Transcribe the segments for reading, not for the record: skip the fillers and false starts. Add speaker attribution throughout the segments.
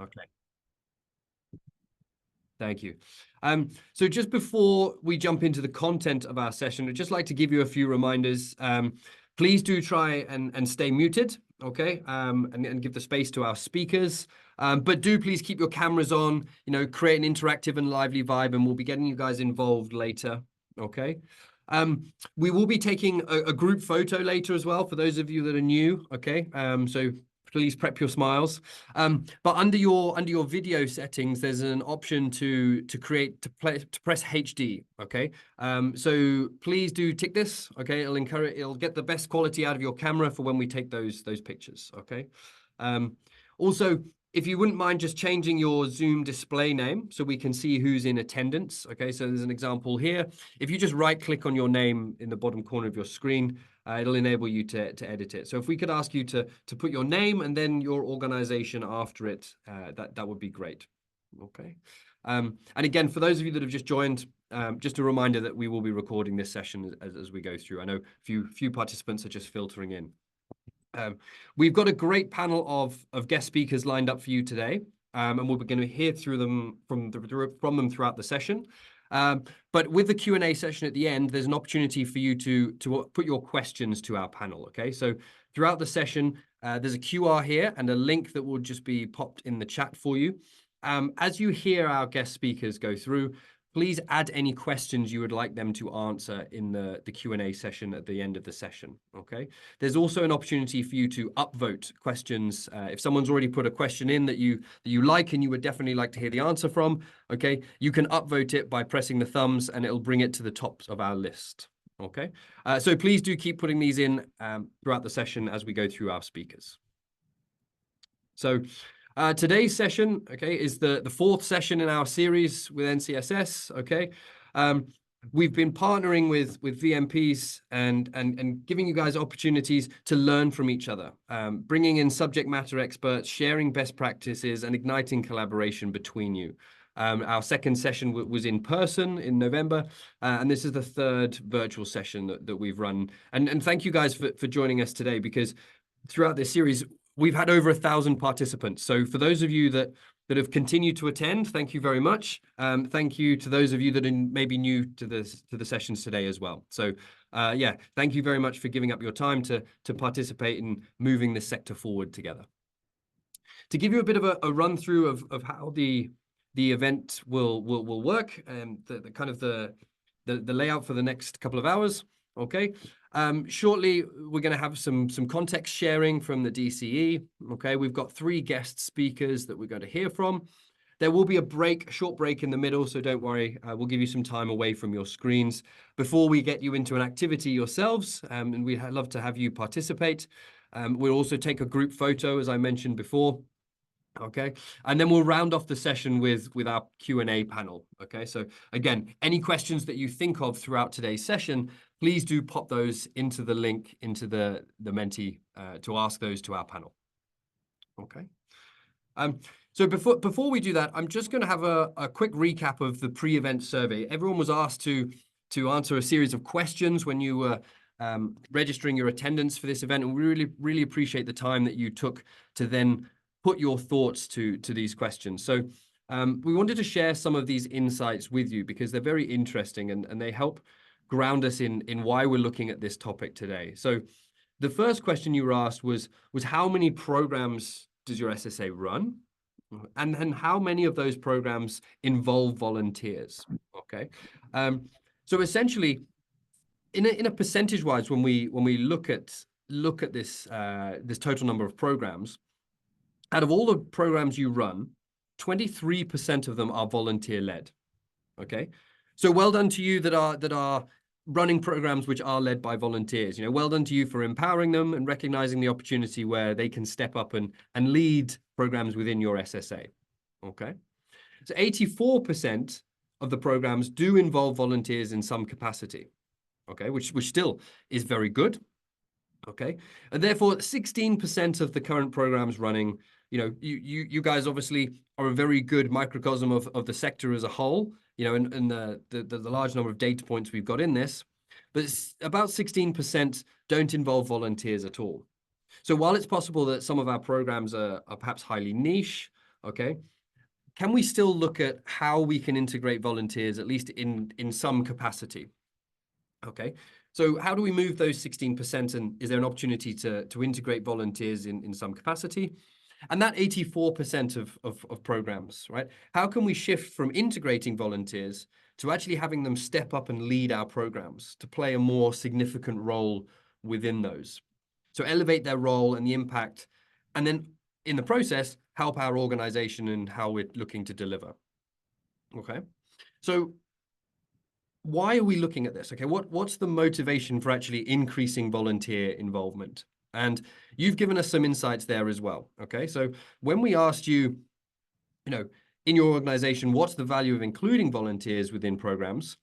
Speaker 1: Okay, thank you. So just before we jump into the content of our session, I'd just like to give you a few reminders. Please do try and stay muted, okay? And give the space to our speakers. But do please keep your cameras on, create an interactive and lively vibe, and we'll be getting you guys involved later, okay? We will be taking a group photo later as well for those of you that are new, okay? So please prep your smiles. But under your video settings, there's an option to press HD. Okay. So please do tick this. Okay. It'll get the best quality out of your camera for when we take those pictures. Okay. Also, if you wouldn't mind just changing your Zoom display name so we can see who's in attendance. Okay, so there's an example here. If you just right click on your name in the bottom corner of your screen, it'll enable you to edit it. So if we could ask you to put your name and then your organization after it, that would be great. Okay. And again, for those of you that have just joined, just a reminder that we will be recording this session as we go through. I know few participants are just filtering in. We've got a great panel of guest speakers lined up for you today, and we're going to hear through them from them throughout the session. But with the Q&A session at the end, there's an opportunity for you to put your questions to our panel. Okay, so throughout the session, there's a QR here and a link that will just be popped in the chat for you. As you hear our guest speakers go through, please add any questions you would like them to answer in the Q&A session at the end of the session, okay? There's also an opportunity for you to upvote questions. If someone's already put a question in that you like and you would definitely like to hear the answer from, okay, you can upvote it by pressing the thumbs and it'll bring it to the top of our list, okay? So please do keep putting these in throughout the session as we go through our speakers. So today's session, okay, is the fourth session in our series with NCSS, okay? We've been partnering with VMPs and giving you guys opportunities to learn from each other, bringing in subject matter experts, sharing best practices, and igniting collaboration between you. Our second session was in person in November, and this is the third virtual session that we've run. And thank you guys for joining us today, because throughout this series, we've had over 1,000 participants. So for those of you that have continued to attend, thank you very much. Thank you to those of you that are maybe new to the sessions today as well. So yeah, thank you very much for giving up your time to participate in moving this sector forward together. To give you a bit of a run through of how the event will work, and the kind of the layout for the next couple of hours. Okay. Shortly, we're going to have some context sharing from the DCE. Okay, we've got 3 guest speakers that we're going to hear from. There will be a short break in the middle, so don't worry. We'll give you some time away from your screens before we get you into an activity yourselves, and we'd love to have you participate. We'll also take a group photo, as I mentioned before. Okay, and then we'll round off the session with our Q&A panel. Okay, so again, any questions that you think of throughout today's session, please do pop those into the link into the Menti to ask those to our panel. Okay. So before we do that, I'm just going to have a quick recap of the pre-event survey. Everyone was asked to answer a series of questions when you were registering your attendance for this event, and we really appreciate the time that you took to then put your thoughts to these questions. So we wanted to share some of these insights with you because they're very interesting and they help ground us in why we're looking at this topic today. So the first question you were asked was how many programs does your SSA run? And how many of those programs involve volunteers? Okay. So essentially, in a percentage-wise, when we look at this this total number of programs, out of all the programs you run, 23% of them are volunteer-led. Okay, so well done to you that are running programs which are led by volunteers. Well done to you for empowering them and recognizing the opportunity where they can step up and lead programs within your SSA. Okay, so 84% of the programs do involve volunteers in some capacity. Okay, which still is very good. Okay, and therefore 16% of the current programs running, you guys obviously are a very good microcosm of the sector as a whole, and the large number of data points we've got in this, but it's about 16% don't involve volunteers at all. So while it's possible that some of our programs are perhaps highly niche, okay, can we still look at how we can integrate volunteers, at least in some capacity? Okay, so how do we move those 16%, and is there an opportunity to integrate volunteers in some capacity? And that 84% of programs, right? How can we shift from integrating volunteers to actually having them step up and lead our programs, to play a more significant role within those? So elevate their role and the impact, and then in the process, help our organization and how we're looking to deliver. Okay, so why are we looking at this? Okay, what's the motivation for actually increasing volunteer involvement? And you've given us some insights there as well. Okay, so when we asked you, in your organization, what's the value of including volunteers within programs?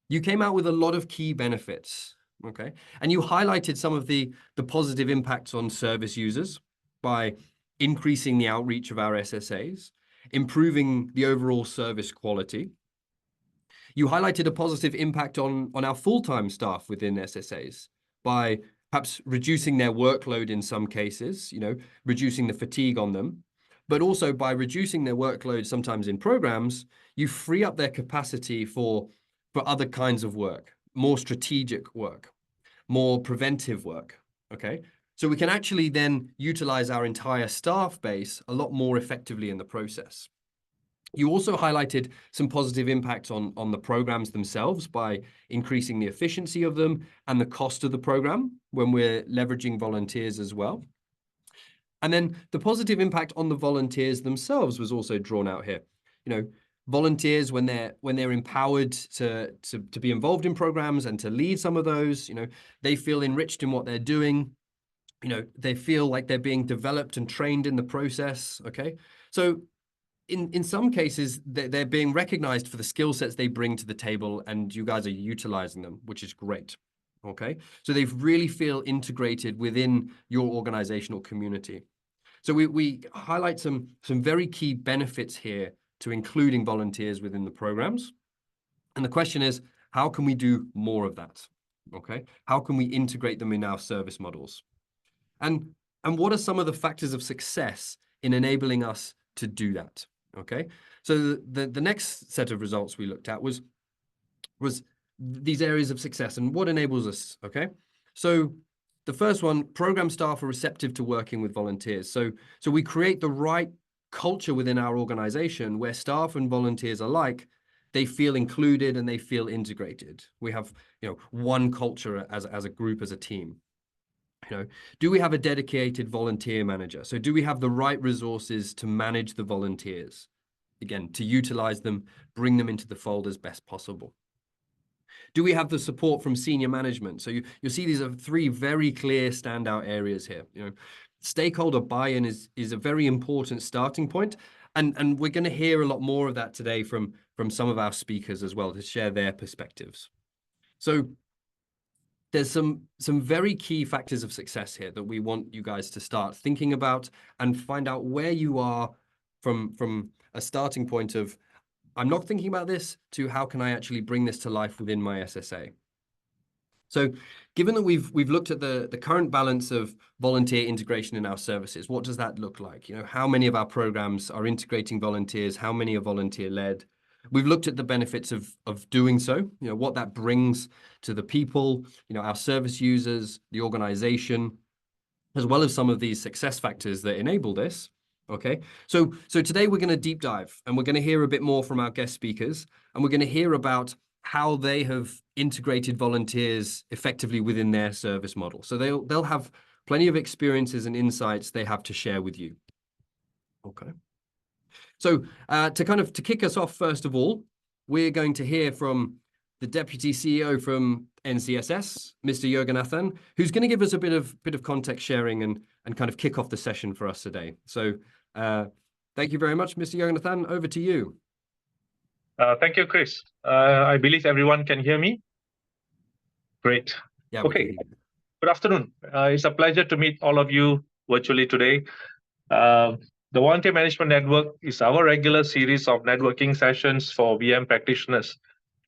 Speaker 1: You came out with a lot of key benefits. Okay, and you highlighted some of the positive impacts on service users by increasing the outreach of our SSAs, improving the overall service quality. You highlighted a positive impact on our full-time staff within SSAs by perhaps reducing their workload in some cases, reducing the fatigue on them, but also by reducing their workload sometimes in programs, you free up their capacity for other kinds of work, more strategic work, more preventive work, okay? So we can actually then utilize our entire staff base a lot more effectively in the process. You also highlighted some positive impacts on the programs themselves by increasing the efficiency of them and the cost of the program when we're leveraging volunteers as well. And then the positive impact on the volunteers themselves was also drawn out here. Volunteers, when they're empowered to be involved in programs and to lead some of those, they feel enriched in what they're doing. They feel like they're being developed and trained in the process. Okay, so in some cases, they're being recognized for the skill sets they bring to the table, and you guys are utilizing them, which is great. Okay, so they really feel integrated within your organizational community. So we highlight some very key benefits here to including volunteers within the programs. And the question is, how can we do more of that? Okay, how can we integrate them in our service models? And what are some of the factors of success in enabling us to do that? Okay, so the next set of results we looked at was these areas of success and what enables us. Okay, so the first one, program staff are receptive to working with volunteers. So we create the right culture within our organization where staff and volunteers alike, they feel included and they feel integrated. We have one culture as a group, as a team. Do we have a dedicated volunteer manager? So do we have the right resources to manage the volunteers? Again, to utilize them, bring them into the fold as best possible. Do we have the support from senior management? So you'll see these are three very clear standout areas here. Stakeholder buy-in is a very important starting point. And we're going to hear a lot more of that today from some of our speakers as well to share their perspectives. So there's some very key factors of success here that we want you guys to start thinking about and find out where you are from a starting point of, I'm not thinking about this, to how can I actually bring this to life within my SSA? So given that we've looked at the current balance of volunteer integration in our services, what does that look like? How many of our programs are integrating volunteers? How many are volunteer-led? We've looked at the benefits of doing so, what that brings to the people, our service users, the organization, as well as some of these success factors that enable this. Okay, so today we're going to deep dive and we're going to hear a bit more from our guest speakers, and we're going to hear about how they have integrated volunteers effectively within their service model. So they'll have plenty of experiences and insights they have to share with you. Okay. So to kick us off, first of all, we're going to hear from the Deputy CEO from NCSS, Mr. Yoganathan, who's going to give us a bit of context sharing and kind of kick off the session for us today. So thank you very much, Mr. Yoganathan. Over to you.
Speaker 2: Thank you, Chris. I believe everyone can hear me. Great.
Speaker 1: Yeah.
Speaker 2: Okay. Good afternoon. It's a pleasure to meet all of you virtually today. The Volunteer Management Network is our regular series of networking sessions for VM practitioners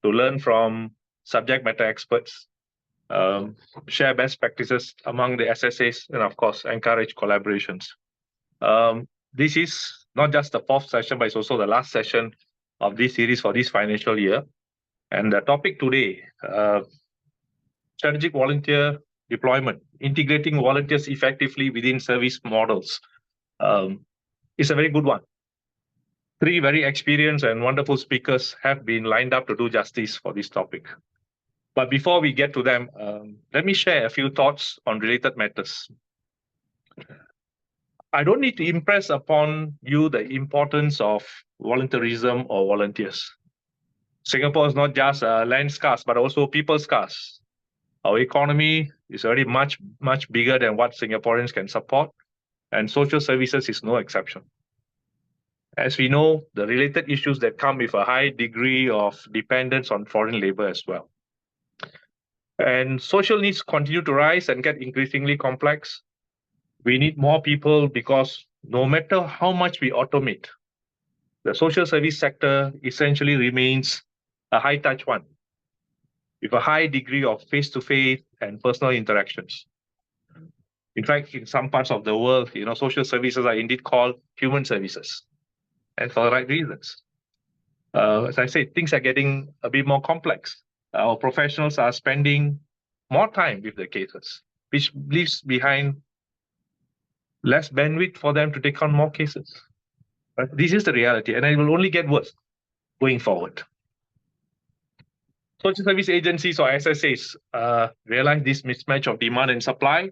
Speaker 2: to learn from subject matter experts, share best practices among the SSAs, and of course, encourage collaborations. This is not just the fourth session, but it's also the last session of this series for this financial year. And the topic today, strategic volunteer deployment, integrating volunteers effectively within service models, is a very good one. Three very experienced and wonderful speakers have been lined up to do justice for this topic. But before we get to them, let me share a few thoughts on related matters. I don't need to impress upon you the importance of volunteerism or volunteers. Singapore is not just land scarce, but also people scarce. Our economy is already much, much bigger than what Singaporeans can support, and social services is no exception. As we know, the related issues that come with a high degree of dependence on foreign labor as well. And social needs continue to rise and get increasingly complex. We need more people because no matter how much we automate, the social service sector essentially remains a high-touch one, with a high degree of face-to-face and personal interactions. In fact, in some parts of the world, social services are indeed called human services, and for the right reasons. As I said, things are getting a bit more complex. Our professionals are spending more time with the cases, which leaves behind less bandwidth for them to take on more cases. But this is the reality, and it will only get worse going forward. Social service agencies or SSAs realize this mismatch of demand and supply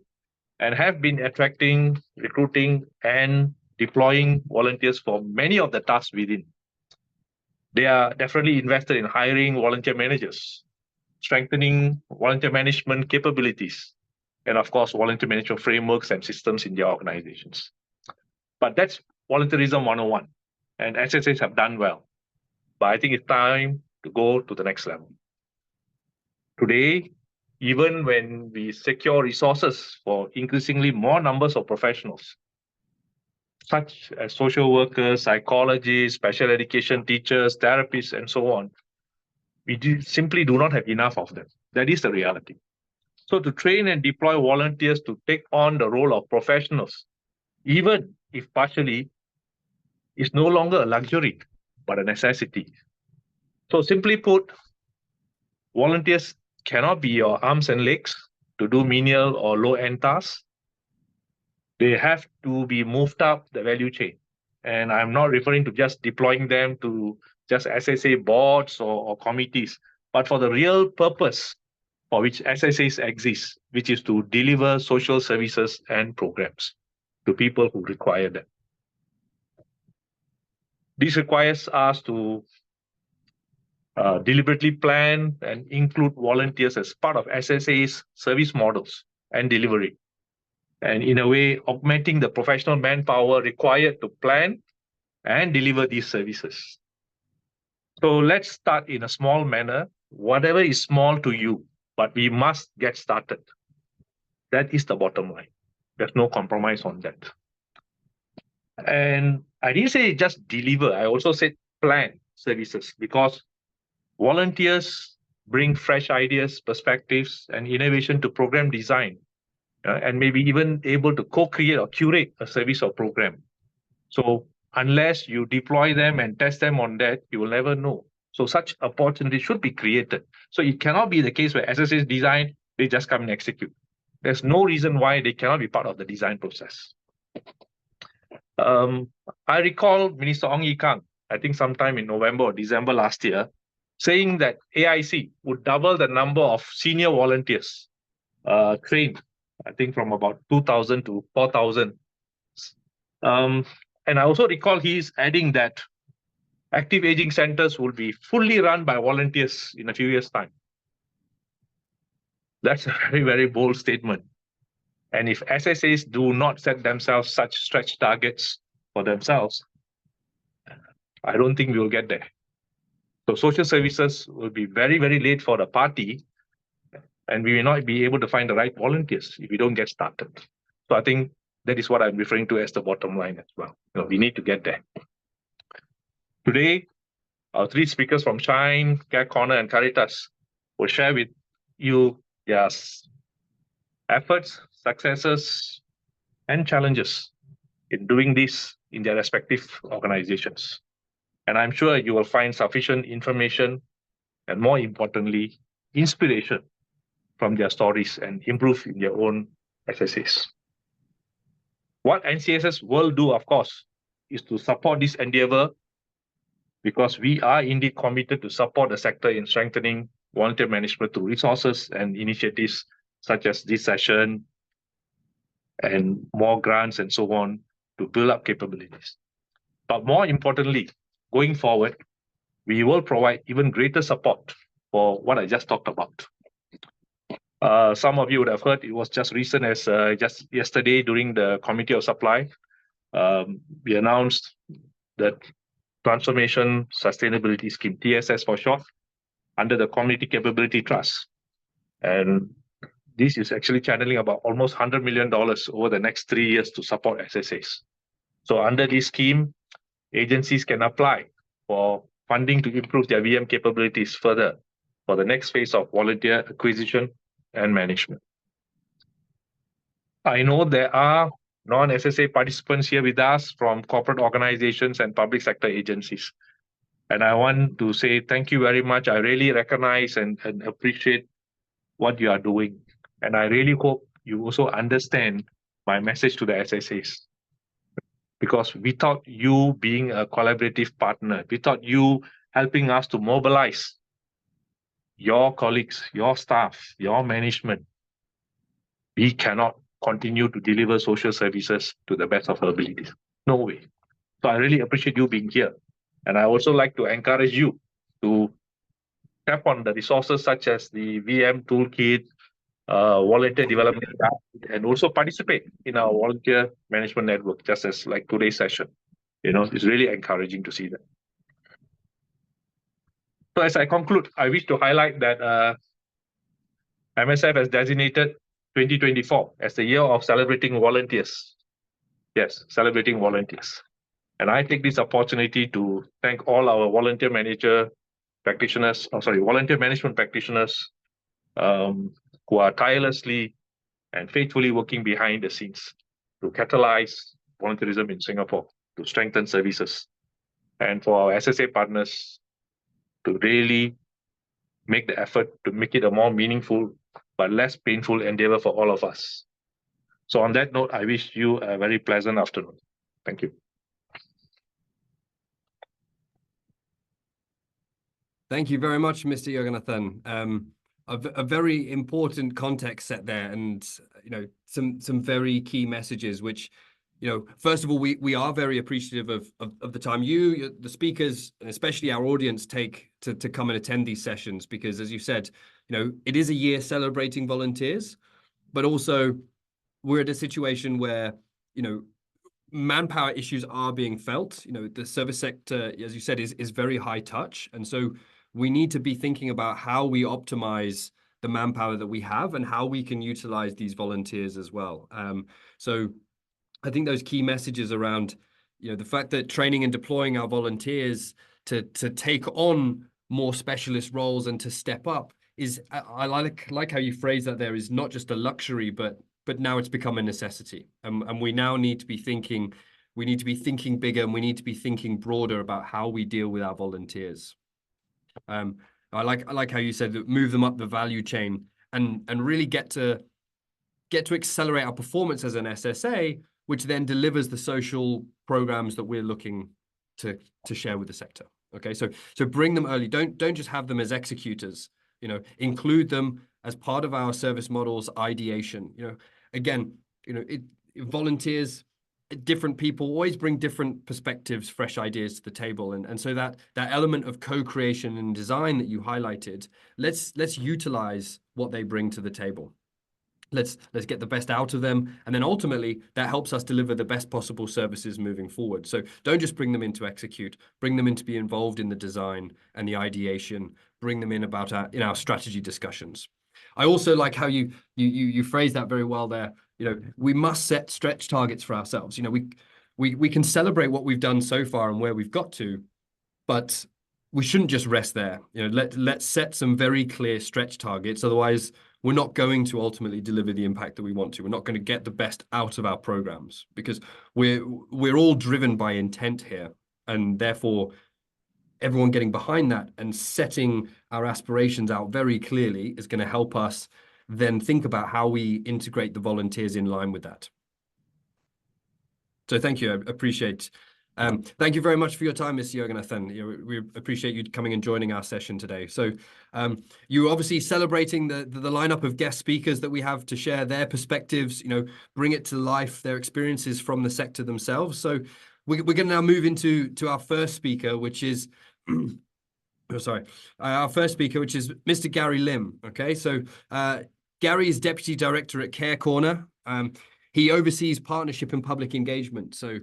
Speaker 2: and have been attracting, recruiting, and deploying volunteers for many of the tasks within. They are definitely invested in hiring volunteer managers, strengthening volunteer management capabilities, and of course, volunteer management frameworks and systems in their organizations. But that's volunteerism 101, and SSAs have done well. But I think it's time to go to the next level. Today, even when we secure resources for increasingly more numbers of professionals, such as social workers, psychologists, special education teachers, therapists, and so on, we simply do not have enough of them. That is the reality. So to train and deploy volunteers to take on the role of professionals, even if partially, is no longer a luxury, but a necessity. So simply put, volunteers cannot be your arms and legs to do menial or low-end tasks. They have to be moved up the value chain. And I'm not referring to just deploying them to just SSA boards or committees, but for the real purpose for which SSAs exist, which is to deliver social services and programs to people who require them. This requires us to deliberately plan and include volunteers as part of SSA's service models and delivery, and in a way, augmenting the professional manpower required to plan and deliver these services. So let's start in a small manner, whatever is small to you, but we must get started. That is the bottom line. There's no compromise on that. And I didn't say just deliver, I also said plan services, because volunteers bring fresh ideas, perspectives, and innovation to program design, and maybe even able to co-create or curate a service or program. So unless you deploy them and test them on that, you will never know. So such opportunity should be created. So it cannot be the case where SSAs design, they just come and execute. There's no reason why they cannot be part of the design process. I recall Minister Ong Ye Kung, I think sometime in November or December last year, saying that AIC would double the number of senior volunteers trained, I think from about 2,000 to 4,000. And I also recall he's adding that active aging centers will be fully run by volunteers in a few years' time. That's a very, very bold statement. And if SSAs do not set themselves such stretch targets for themselves, I don't think we will get there. So social services will be very, very late for the party, and we will not be able to find the right volunteers if we don't get started. So I think that is what I'm referring to as the bottom line as well. We need to get there. Today, our three speakers from Shine, Care Corner, and Caritas will share with you their efforts, successes, and challenges in doing this in their respective organizations. And I'm sure you will find sufficient information and, more importantly, inspiration from their stories and improve in their own SSAs. What NCSS will do, of course, is to support this endeavor, because we are indeed committed to support the sector in strengthening volunteer management through resources and initiatives such as this session and more grants and so on to build up capabilities. But more importantly, going forward, we will provide even greater support for what I just talked about. Some of you would have heard, it was just recent as just yesterday during the Committee of Supply, we announced that Transformation Sustainability Scheme, TSS for short, under the Community Capability Trust. And this is actually channeling about almost $100 million over the next 3 years to support SSAs. So under this scheme, agencies can apply for funding to improve their VM capabilities further for the next phase of volunteer acquisition and management. I know there are non-SSA participants here with us from corporate organizations and public sector agencies. And I want to say thank you very much. I really recognize and appreciate what you are doing. And I really hope you also understand my message to the SSAs. Because without you being a collaborative partner, without you helping us to mobilize your colleagues, your staff, your management, we cannot continue to deliver social services to the best of our abilities. No way. So I really appreciate you being here. And I also like to encourage you to tap on the resources such as the VM toolkit, volunteer development, and also participate in our volunteer management network, just as like today's session. You know, it's really encouraging to see that. So as I conclude, I wish to highlight that MSF has designated 2024 as the year of celebrating volunteers. Yes, celebrating volunteers. And I take this opportunity to thank all our volunteer management practitioners who are tirelessly and faithfully working behind the scenes to catalyze volunteerism in Singapore, to strengthen services, and for our SSA partners to really make the effort to make it a more meaningful but less painful endeavor for all of us. So on that note, I wish you a very pleasant afternoon. Thank you.
Speaker 1: Thank you very much, Mr. Yoganathan. A very important context set there, and some very key messages. Which, first of all, we are very appreciative of the time the speakers, and especially our audience, take to come and attend these sessions, because, as you said, it is a year celebrating volunteers, but also we're at a situation where manpower issues are being felt. The service sector, as you said, is very high touch, and so we need to be thinking about how we optimize the manpower that we have and how we can utilize these volunteers as well. So I think those key messages around, the fact that training and deploying our volunteers to take on more specialist roles and to step up is, I like how you phrase that there, is not just a luxury, but now it's become a necessity. And we now need to be thinking bigger, and we need to be thinking broader about how we deal with our volunteers. I like how you said that, move them up the value chain and really get to accelerate our performance as an SSA, which then delivers the social programs that we're looking to share with the sector. Okay, so bring them early. Don't just have them as executors. Include them as part of our service model's ideation. Volunteers, different people always bring different perspectives, fresh ideas to the table, and so that element of co-creation and design that you highlighted, let's utilize what they bring to the table. Let's get the best out of them, and then ultimately that helps us deliver the best possible services moving forward. So don't just bring them in to execute, bring them in to be involved in the design and the ideation, bring them in in our strategy discussions. I also like how you phrase that very well there. We must set stretch targets for ourselves. We can celebrate what we've done so far and where we've got to, but we shouldn't just rest there. Let's set some very clear stretch targets. Otherwise, we're not going to ultimately deliver the impact that we want to. We're not going to get the best out of our programs because we're all driven by intent here, and therefore everyone getting behind that and setting our aspirations out very clearly is going to help us then think about how we integrate the volunteers in line with that. So thank you. I appreciate. Thank you very much for your time, Mr. Yoganathan. We appreciate you coming and joining our session today. So you're obviously celebrating the lineup of guest speakers that we have to share their perspectives, bring it to life, their experiences from the sector themselves. So we're going to now move into our first speaker, which is our first speaker, which is Mr. Gary Lim. Okay, so Gary is Deputy Director at Care Corner. He oversees partnership and public engagement. So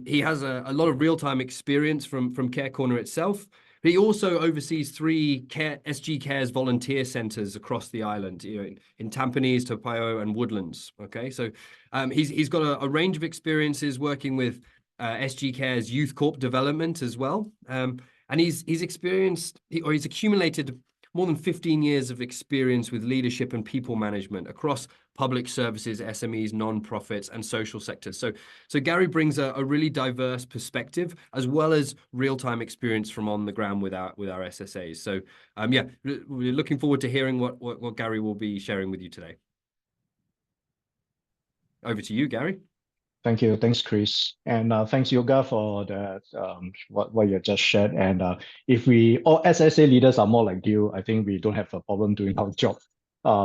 Speaker 1: he has a lot of real-time experience from Care Corner itself. But he also oversees 3 SG Cares volunteer centres across the island, in Tampines, Topayo, and Woodlands. Okay, so he's got a range of experiences working with SG Cares Youth Corp development as well. And he's accumulated more than 15 years of experience with leadership and people management across public services, SMEs, non-profits, and social sectors. So Gary brings a really diverse perspective as well as real-time experience from on the ground with our SSAs. So we're looking forward to hearing what Gary will be sharing with you today. Over to you, Gary.
Speaker 3: Thank you. Thanks, Chris. And thanks, Yoga, for that, what you just shared. And if we all SSA leaders are more like you, I think we don't have a problem doing our job.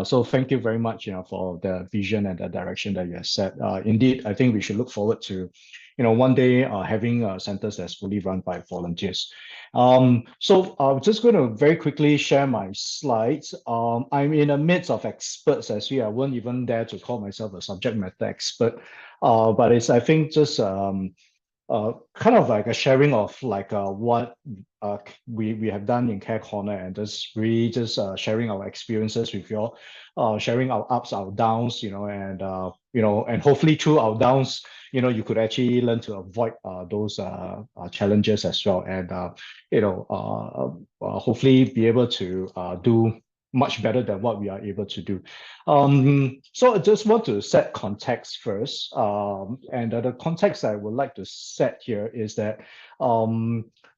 Speaker 3: So thank you very much, for the vision and the direction that you have set. Indeed, I think we should look forward to, one day having centers that's fully run by volunteers. So I'm just going to very quickly share my slides. I'm in the midst of experts, as I won't even dare to call myself a subject matter expert. But it's, I think, just kind of like a sharing of what we have done in Care Corner, and just really just sharing our experiences with you all, sharing our ups, our downs, and and hopefully through our downs, you could actually learn to avoid those challenges as well, and hopefully be able to do much better than what we are able to do. So I just want to set context first. And the context I would like to set here is that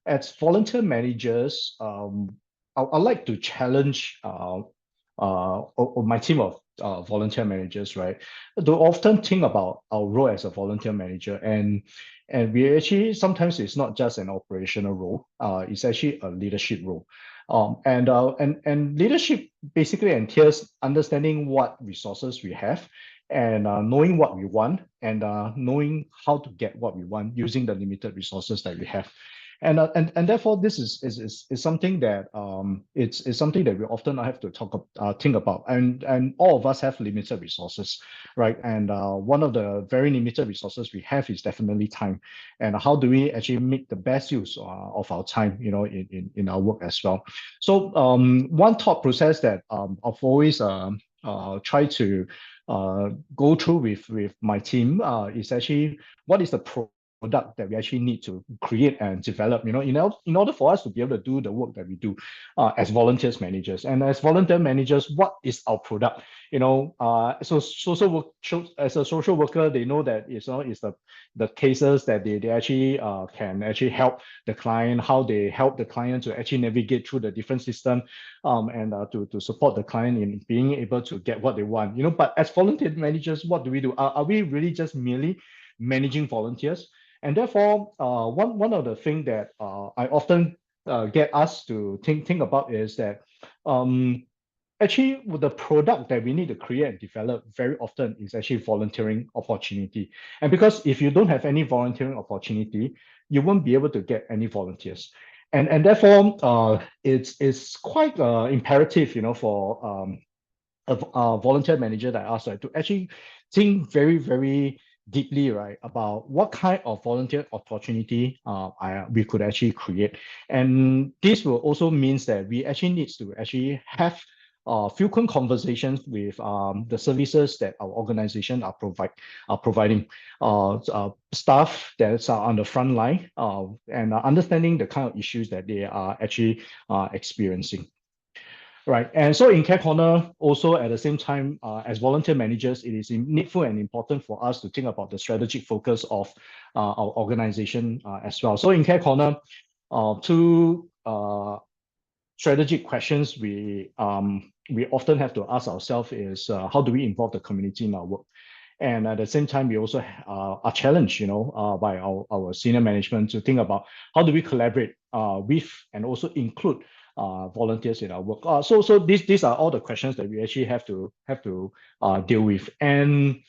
Speaker 3: as volunteer managers, I'd like to challenge my team of volunteer managers, right, to often think about our role as a volunteer manager. And we actually, sometimes it's not just an operational role, it's actually a leadership role. And leadership basically entails understanding what resources we have, and knowing what we want, and knowing how to get what we want using the limited resources that we have. And therefore this is something that it's something that we often have to think about, and all of us have limited resources, right? And one of the very limited resources we have is definitely time. And how do we actually make the best use of our time, in our work as well? So one thought process that I've always tried to go through with my team is actually, what is the product that we actually need to create and develop, in order for us to be able to do the work that we do as volunteers managers. And as volunteer managers, what is our product? So as a social worker, they know that it's the cases that they actually can actually help the client, how they help the client to actually navigate through the different system, and to support the client in being able to get what they want. But as volunteer managers, what do we do? Are we really just merely managing volunteers? And therefore, one of the things that I often get asked to think about is that actually the product that we need to create and develop very often is actually volunteering opportunity. And because if you don't have any volunteering opportunity, you won't be able to get any volunteers. And therefore, it's quite imperative, for a volunteer manager like us, right, to actually think very, very deeply, right, about what kind of volunteer opportunity we could actually create. And this will also means that we actually need to actually have frequent conversations with the services that our organization are providing, staff that are on the front line, and understanding the kind of issues that they are actually experiencing. Right. And so in Care Corner, also at the same time, as volunteer managers, it is needful and important for us to think about the strategic focus of our organization as well. So in Care Corner, two strategic questions we often have to ask ourselves is how do we involve the community in our work? And at the same time, we also are challenged, by our senior management to think about how do we collaborate with and also include volunteers in our work. So these are all the questions that we actually have to deal with. And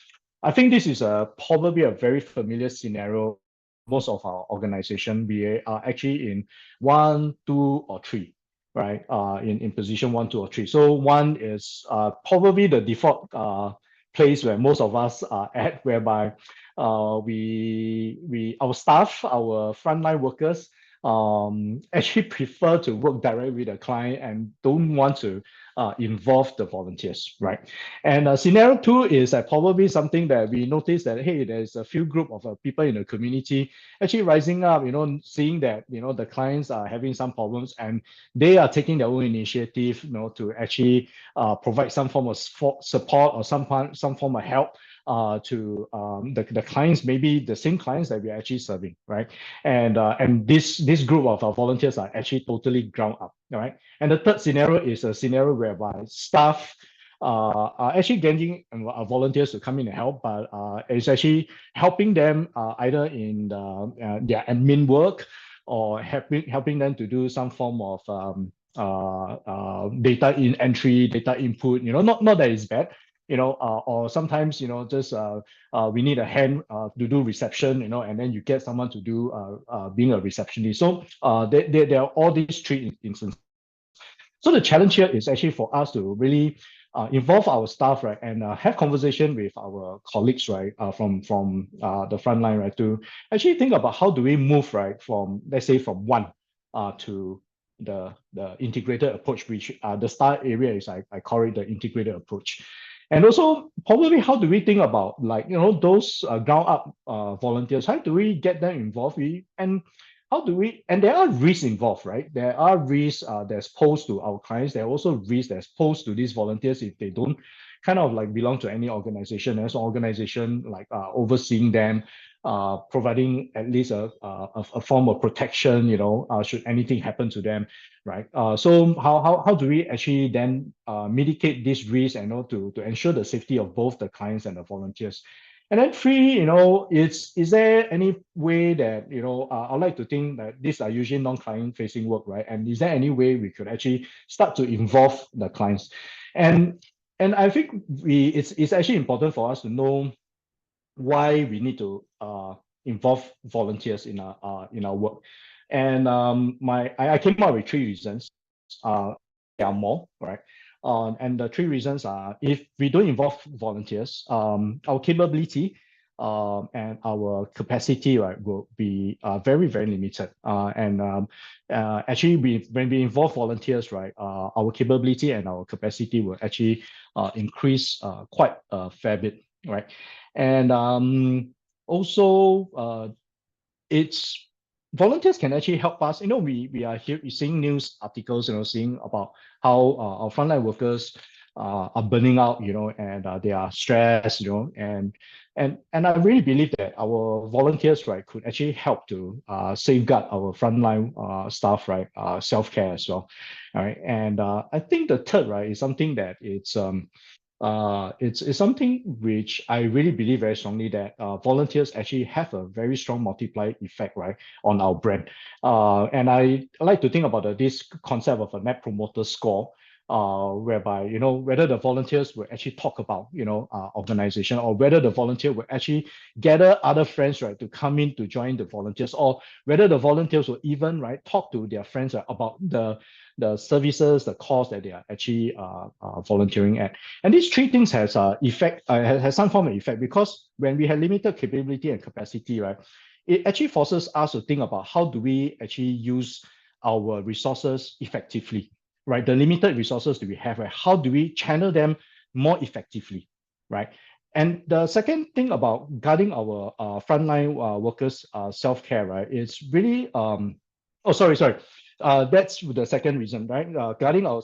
Speaker 3: I think this is probably a very familiar scenario. Most of our organization, we are actually in 1, 2, or 3, right? In position 1, 2, or 3. So 1 is probably the default place where most of us are at, whereby our staff, our frontline workers, actually prefer to work directly with the client and don't want to involve the volunteers, right? And scenario 2 is probably something that we notice that, hey, there's a few group of people in the community actually rising up, seeing that, the clients are having some problems and they are taking their own initiative, to actually provide some form of support or some form of help to the clients, maybe the same clients that we're actually serving, right? And this group of volunteers are actually totally ground up, all right? And the third scenario is a scenario whereby staff are actually getting volunteers to come in and help, but it's actually helping them either in their admin work or helping them to do some form of data entry, data input. Not that it's bad, or sometimes just we need a hand to do reception, and then you get someone to do being a receptionist. So there are all these 3 instances. So the challenge here is actually for us to really involve our staff, right, and have conversation with our colleagues, right, from the front line, right, to actually think about how do we move, right, from, let's say, from 1 to the integrated approach, which the star area is, I call it the integrated approach. And also, probably, how do we think about, like, those ground up volunteers? How do we get them involved? And there are risks involved, right? There are risks that's posed to our clients. There are also risks that's posed to these volunteers if they don't kind of like belong to any organization. There's an organization like overseeing them, providing at least a form of protection, should anything happen to them, right? So how do we actually then mitigate this risk and to ensure the safety of both the clients and the volunteers? And then 3, is there any way that, I'd like to think that these are usually non-client facing work, right? And is there any way we could actually start to involve the clients? And I think it's actually important for us to know why we need to involve volunteers in our work. And I came up with 3 reasons. There are more, right? And the 3 reasons are, if we don't involve volunteers, our capability and our capacity, right, will be very, very limited. Actually, when we involve volunteers, right, our capability and our capacity will actually increase quite a fair bit, right? And also, it's volunteers can actually help us. We are here seeing news articles, seeing about how our frontline workers are burning out, and they are stressed, and I really believe that our volunteers, right, could actually help to safeguard our frontline staff, right, self-care as well, all right. And I think the third, right, is something that it's something which I really believe very strongly, that volunteers actually have a very strong multiplier effect, right, on our brand. And I like to think about this concept of a net promoter score, whereby, whether the volunteers will actually talk about, organization, or whether the volunteer will actually gather other friends, right, to come in to join the volunteers, or whether the volunteers will even, right, talk to their friends, right, about the services, the cause that they are actually volunteering at. And these 3 things has some form of effect, because when we have limited capability and capacity, right, it actually forces us to think about how do we actually use our resources effectively, right? The limited resources that we have, right? How do we channel them more effectively, right? And the second thing about guarding our frontline workers' self-care, right, is really sorry. That's the second reason, right? Regarding our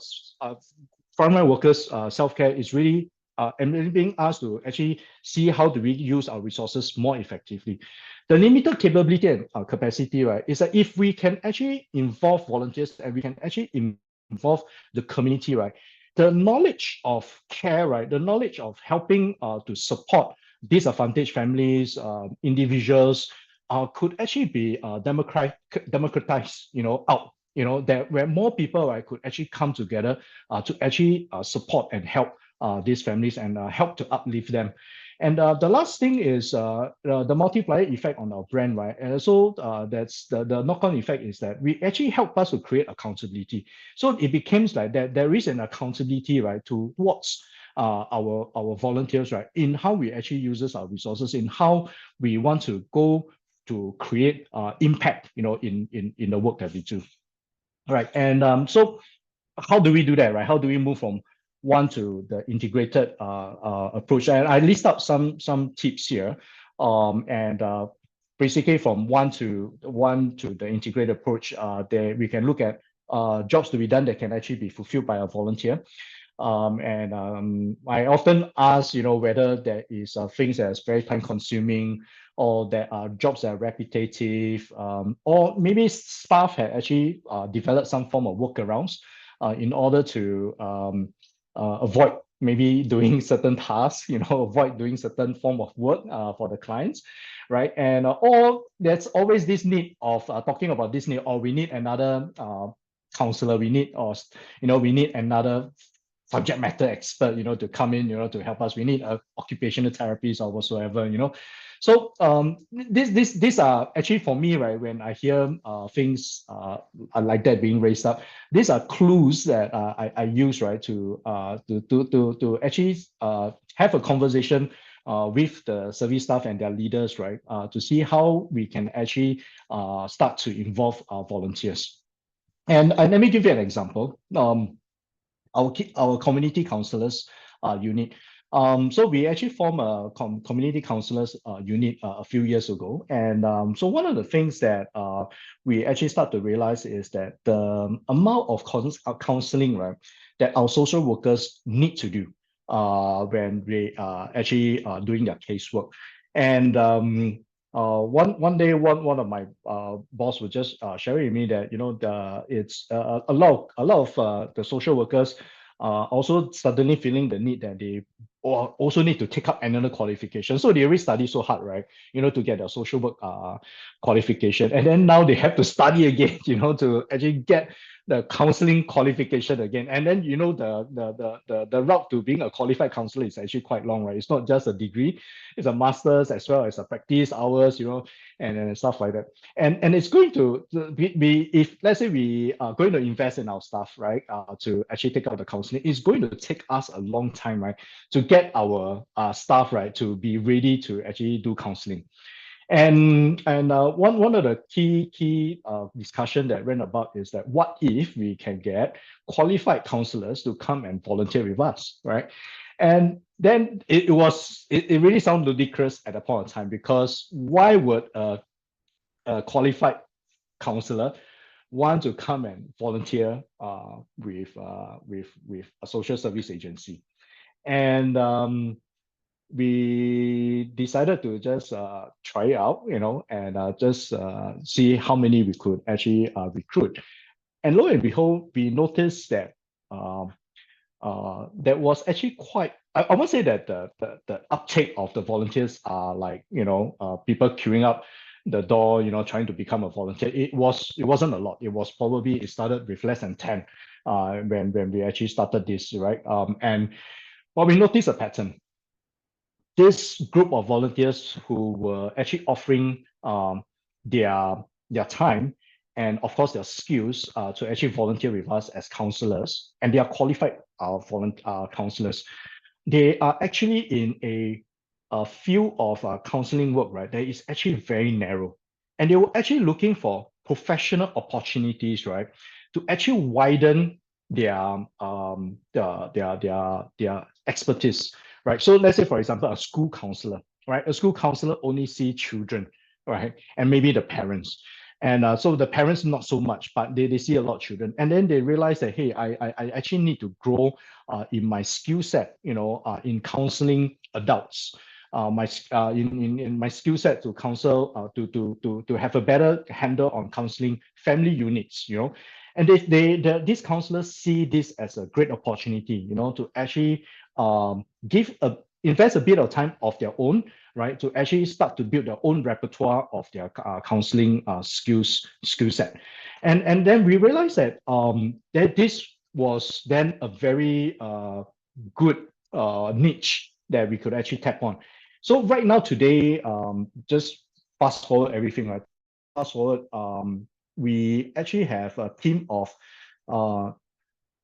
Speaker 3: frontline workers, self-care is really enabling us to actually see how do we use our resources more effectively. The limited capability and capacity, right, is that if we can actually involve volunteers and we can actually involve the community, right, the knowledge of care, right, the knowledge of helping to support disadvantaged families, individuals, could actually be democratized, out, that where more people, right, could actually come together to actually support and help these families and help to uplift them. And the last thing is the multiplier effect on our brand, right? And also that's the knock-on effect is that we actually help us to create accountability. So it becomes like that there is an accountability, right, towards our volunteers, right, in how we actually uses our resources, in how we want to go to create impact, in the work that we do. All right, and so how do we do that, right? How do we move from one to the integrated approach? And I list up some tips here, and basically from one to the integrated approach, there we can look at jobs to be done that can actually be fulfilled by a volunteer. And I often ask, whether there is things that is very time consuming, or there are jobs that are repetitive, or maybe staff have actually developed some form of workarounds in order to avoid maybe doing certain tasks, avoid doing certain form of work for the clients, right? And or there's always this need of talking about this need, or we need another counselor, we need, or we need another subject matter expert, to come in, to help us. We need a occupational therapist or whatsoever, So these are actually, for me, right, when I hear things like that being raised up, these are clues that I use, right, to actually have a conversation with the service staff and their leaders, right, to see how we can actually start to involve our volunteers. And let me give you an example. Our community counselors unit. So we actually formed a community counselors unit a few years ago. And so one of the things that we actually start to realize is that the amount of counseling, right, that our social workers need to do when they are actually doing their casework. And one day, one of my boss was just sharing with me that it's a lot of the social workers also suddenly feeling the need that they also need to take up another qualification. So they already study so hard, right? To get a social work qualification, and then now they have to study again, to actually get the counseling qualification again. And then the route to being a qualified counselor is actually quite long, right? It's not just a degree, it's a master's as well as a practice hours, and stuff like that. And it's going to be, if let's say we are going to invest in our staff, right, to actually take out the counseling, it's going to take us a long time, right, to get our staff, right, to be ready to actually do counseling. And one of the key discussion that ran about is that what if we can get qualified counselors to come and volunteer with us, right? And then it really sounded ludicrous at that point of time, because why would a qualified counselor want to come and volunteer with a social service agency? And we decided to just try it out, and just see how many we could actually recruit. And lo and behold, we noticed that that was actually quite, I won't say that the uptake of the volunteers are like, people queuing up the door, trying to become a volunteer. It wasn't a lot. It started with less than 10 when we actually started this, right? But we noticed a pattern. This group of volunteers who were actually offering their time and of course their skills to actually volunteer with us as counselors, and they are qualified counselors. They are actually in a field of counseling work, right, that is actually very narrow, and they were actually looking for professional opportunities, right, to actually widen their expertise. Right. So let's say, for example, a school counselor, right? A school counselor only see children, right? And maybe the parents. And so the parents not so much, but they see a lot of children, and then they realize that, hey, I actually need to grow in my skill set, in counseling adults. In my skill set to counsel, to have a better handle on counseling family units, and these counselors see this as a great opportunity, to actually invest a bit of time of their own, right, to actually start to build their own repertoire of their counseling skill set. And then we realized that that this was then a very good niche that we could actually tap on. So right now today, just fast forward everything, right? Fast forward, we actually have a team of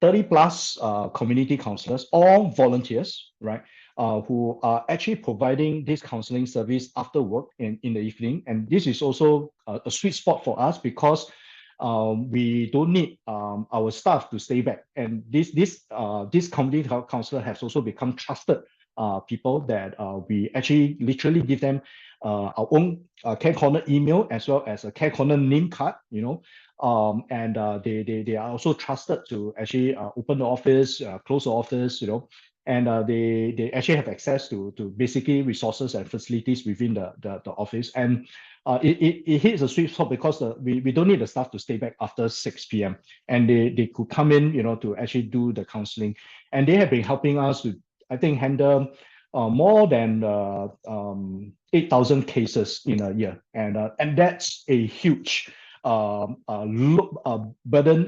Speaker 3: 30 plus community counselors, all volunteers, right? Who are actually providing this counseling service after work in the evening. And this is also a sweet spot for us because we don't need our staff to stay back. And this community counselor has also become trusted people that we actually literally give them our own Care Corner email as well as a Care Corner name card, and they are also trusted to actually open the office, close the office, and they actually have access to basically resources and facilities within the office. And it hits a sweet spot because we don't need the staff to stay back after 6 p.m. and they could come in, to actually do the counseling. And they have been helping us to, I think, handle more than 8,000 cases in a year. And that's a huge burden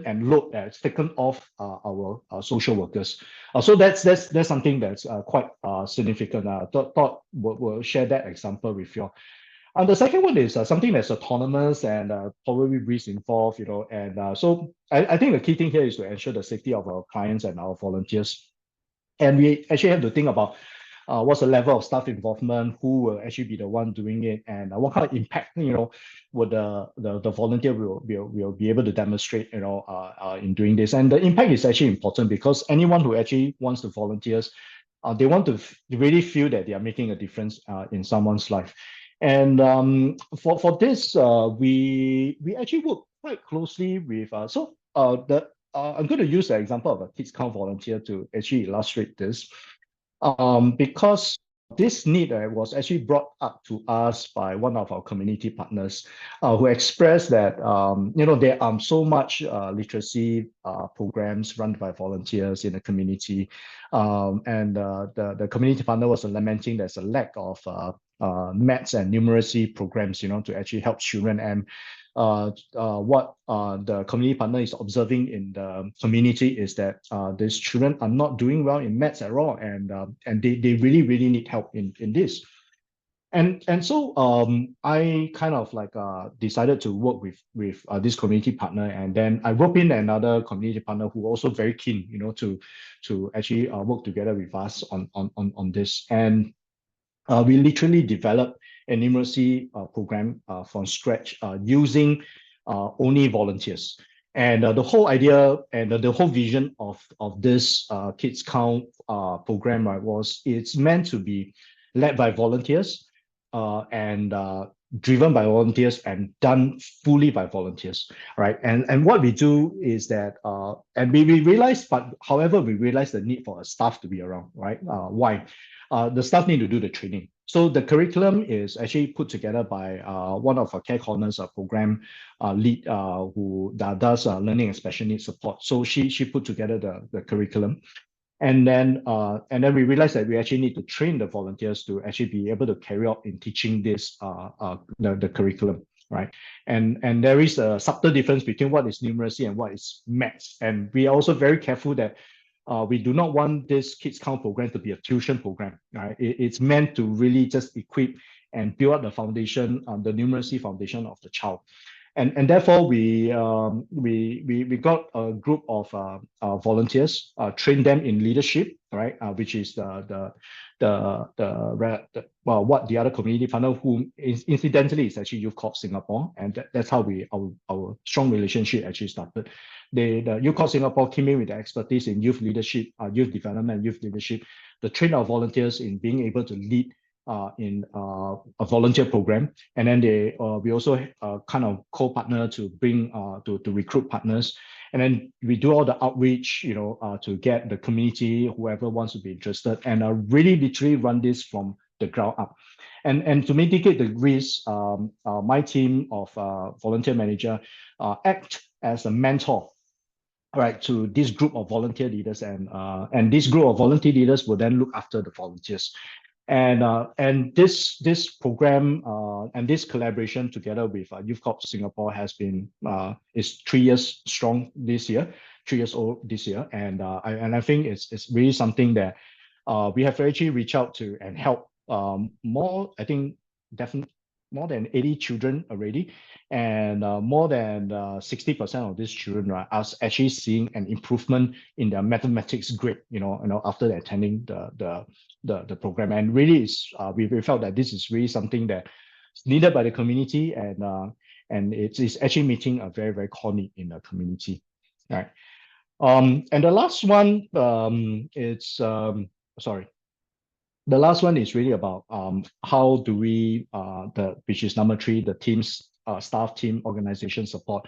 Speaker 3: and load that's taken off our social workers. So that's something that's quite significant. Thought we'll share that example with you. And the second one is something that's autonomous and probably risk involved, and so I think the key thing here is to ensure the safety of our clients and our volunteers. And we actually have to think about what's the level of staff involvement, who will actually be the one doing it, and what kind of impact, would the volunteer will be able to demonstrate, in doing this. And the impact is actually important because anyone who actually wants to volunteers, they want to really feel that they are making a difference in someone's life. And for this, we actually work quite closely with, I'm going to use the example of a Kids Count volunteer to actually illustrate this. Because this need was actually brought up to us by one of our community partners who expressed that, there are so much literacy programs run by volunteers in the community. And the community partner was lamenting there's a lack of maths and numeracy programs, to actually help children. And what the community partner is observing in the community is that these children are not doing well in maths at all, and they really need help in this. And so I kind of like decided to work with this community partner, and then I roped in another community partner who also very keen, to actually work together with us on this. And we literally developed a numeracy program from scratch using only volunteers. And the whole idea and the whole vision of this Kids Count program, right, was it's meant to be led by volunteers and driven by volunteers and done fully by volunteers, right? And what we do is that, and we realize, but however, we realize the need for a staff to be around, right? Why? The staff need to do the training. So the curriculum is actually put together by one of our Care Corners program lead who does learning and special needs support. So she put together the curriculum. And then we realized that we actually need to train the volunteers to actually be able to carry out in teaching this the curriculum, right? And there is a subtle difference between what is numeracy and what is maths. And we are also very careful that we do not want this Kids Count program to be a tuition program, right? It's meant to really just equip and build up the foundation, the numeracy foundation of the child. And therefore, we got a group of volunteers, train them in leadership, right? Which is what the other community partner, who is incidentally is actually Youth Corps Singapore, and that's how our strong relationship actually started. The Youth Corps Singapore came in with the expertise in youth leadership, youth development, youth leadership. The train our volunteers in being able to lead in a volunteer program, and then we also kind of co-partner to bring to recruit partners, and then we do all the outreach, to get the community, whoever wants to be interested, and really literally run this from the ground up. And to mitigate the risk, my team of volunteer manager act as a mentor, right, to this group of volunteer leaders, and this group of volunteer leaders will then look after the volunteers. And this program and this collaboration together with Youth Corps Singapore has been is 3 years strong this year, 3 years old this year, and I think it's really something that we have actually reached out to and help more, I think, definitely more than 80 children already, and more than 60% of these children are actually seeing an improvement in their mathematics grade, after attending the program. And really, we felt that this is really something that is needed by the community, and it's actually meeting a very, very core need in the community, right? And the last one, the last one is really about how do we, which is number 3, the team's staff team organization support.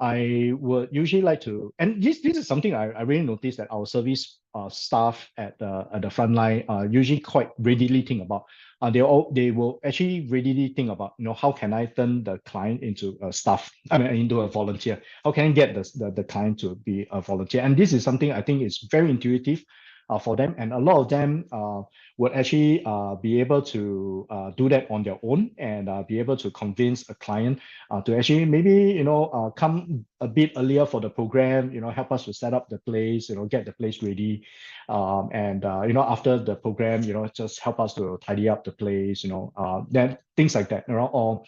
Speaker 3: I would usually like to, and this is something I really noticed that our service staff at the front line usually quite readily think about. They will actually readily think about, how can I turn the client into a staff, into a volunteer? How can I get the client to be a volunteer? And this is something I think is very intuitive for them, and a lot of them would actually be able to do that on their own, and be able to convince a client to actually maybe come a bit earlier for the program, help us to set up the place, get the place ready, and after the program, just help us to tidy up the place, then things like that, or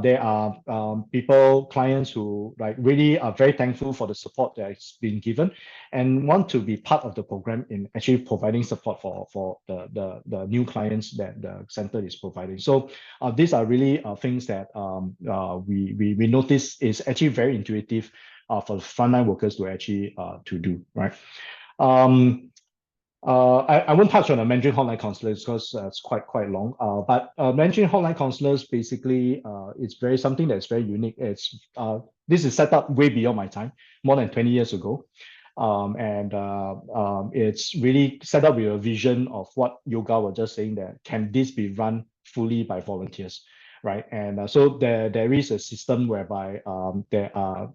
Speaker 3: there are clients who really are very thankful for the support that's been given and want to be part of the program in actually providing support for the new clients that the center is providing. So these are really things that we notice is actually very intuitive for the frontline workers to actually to do, right? I won't touch on the Mandarin hotline counselors because it's quite long. But Mandarin hotline counselors basically it's something that's very unique. This is set up way beyond my time, more than 20 years ago. It's really set up with a vision of what Yoga was just saying, that can this be run fully by volunteers, right? And so there is a system whereby there are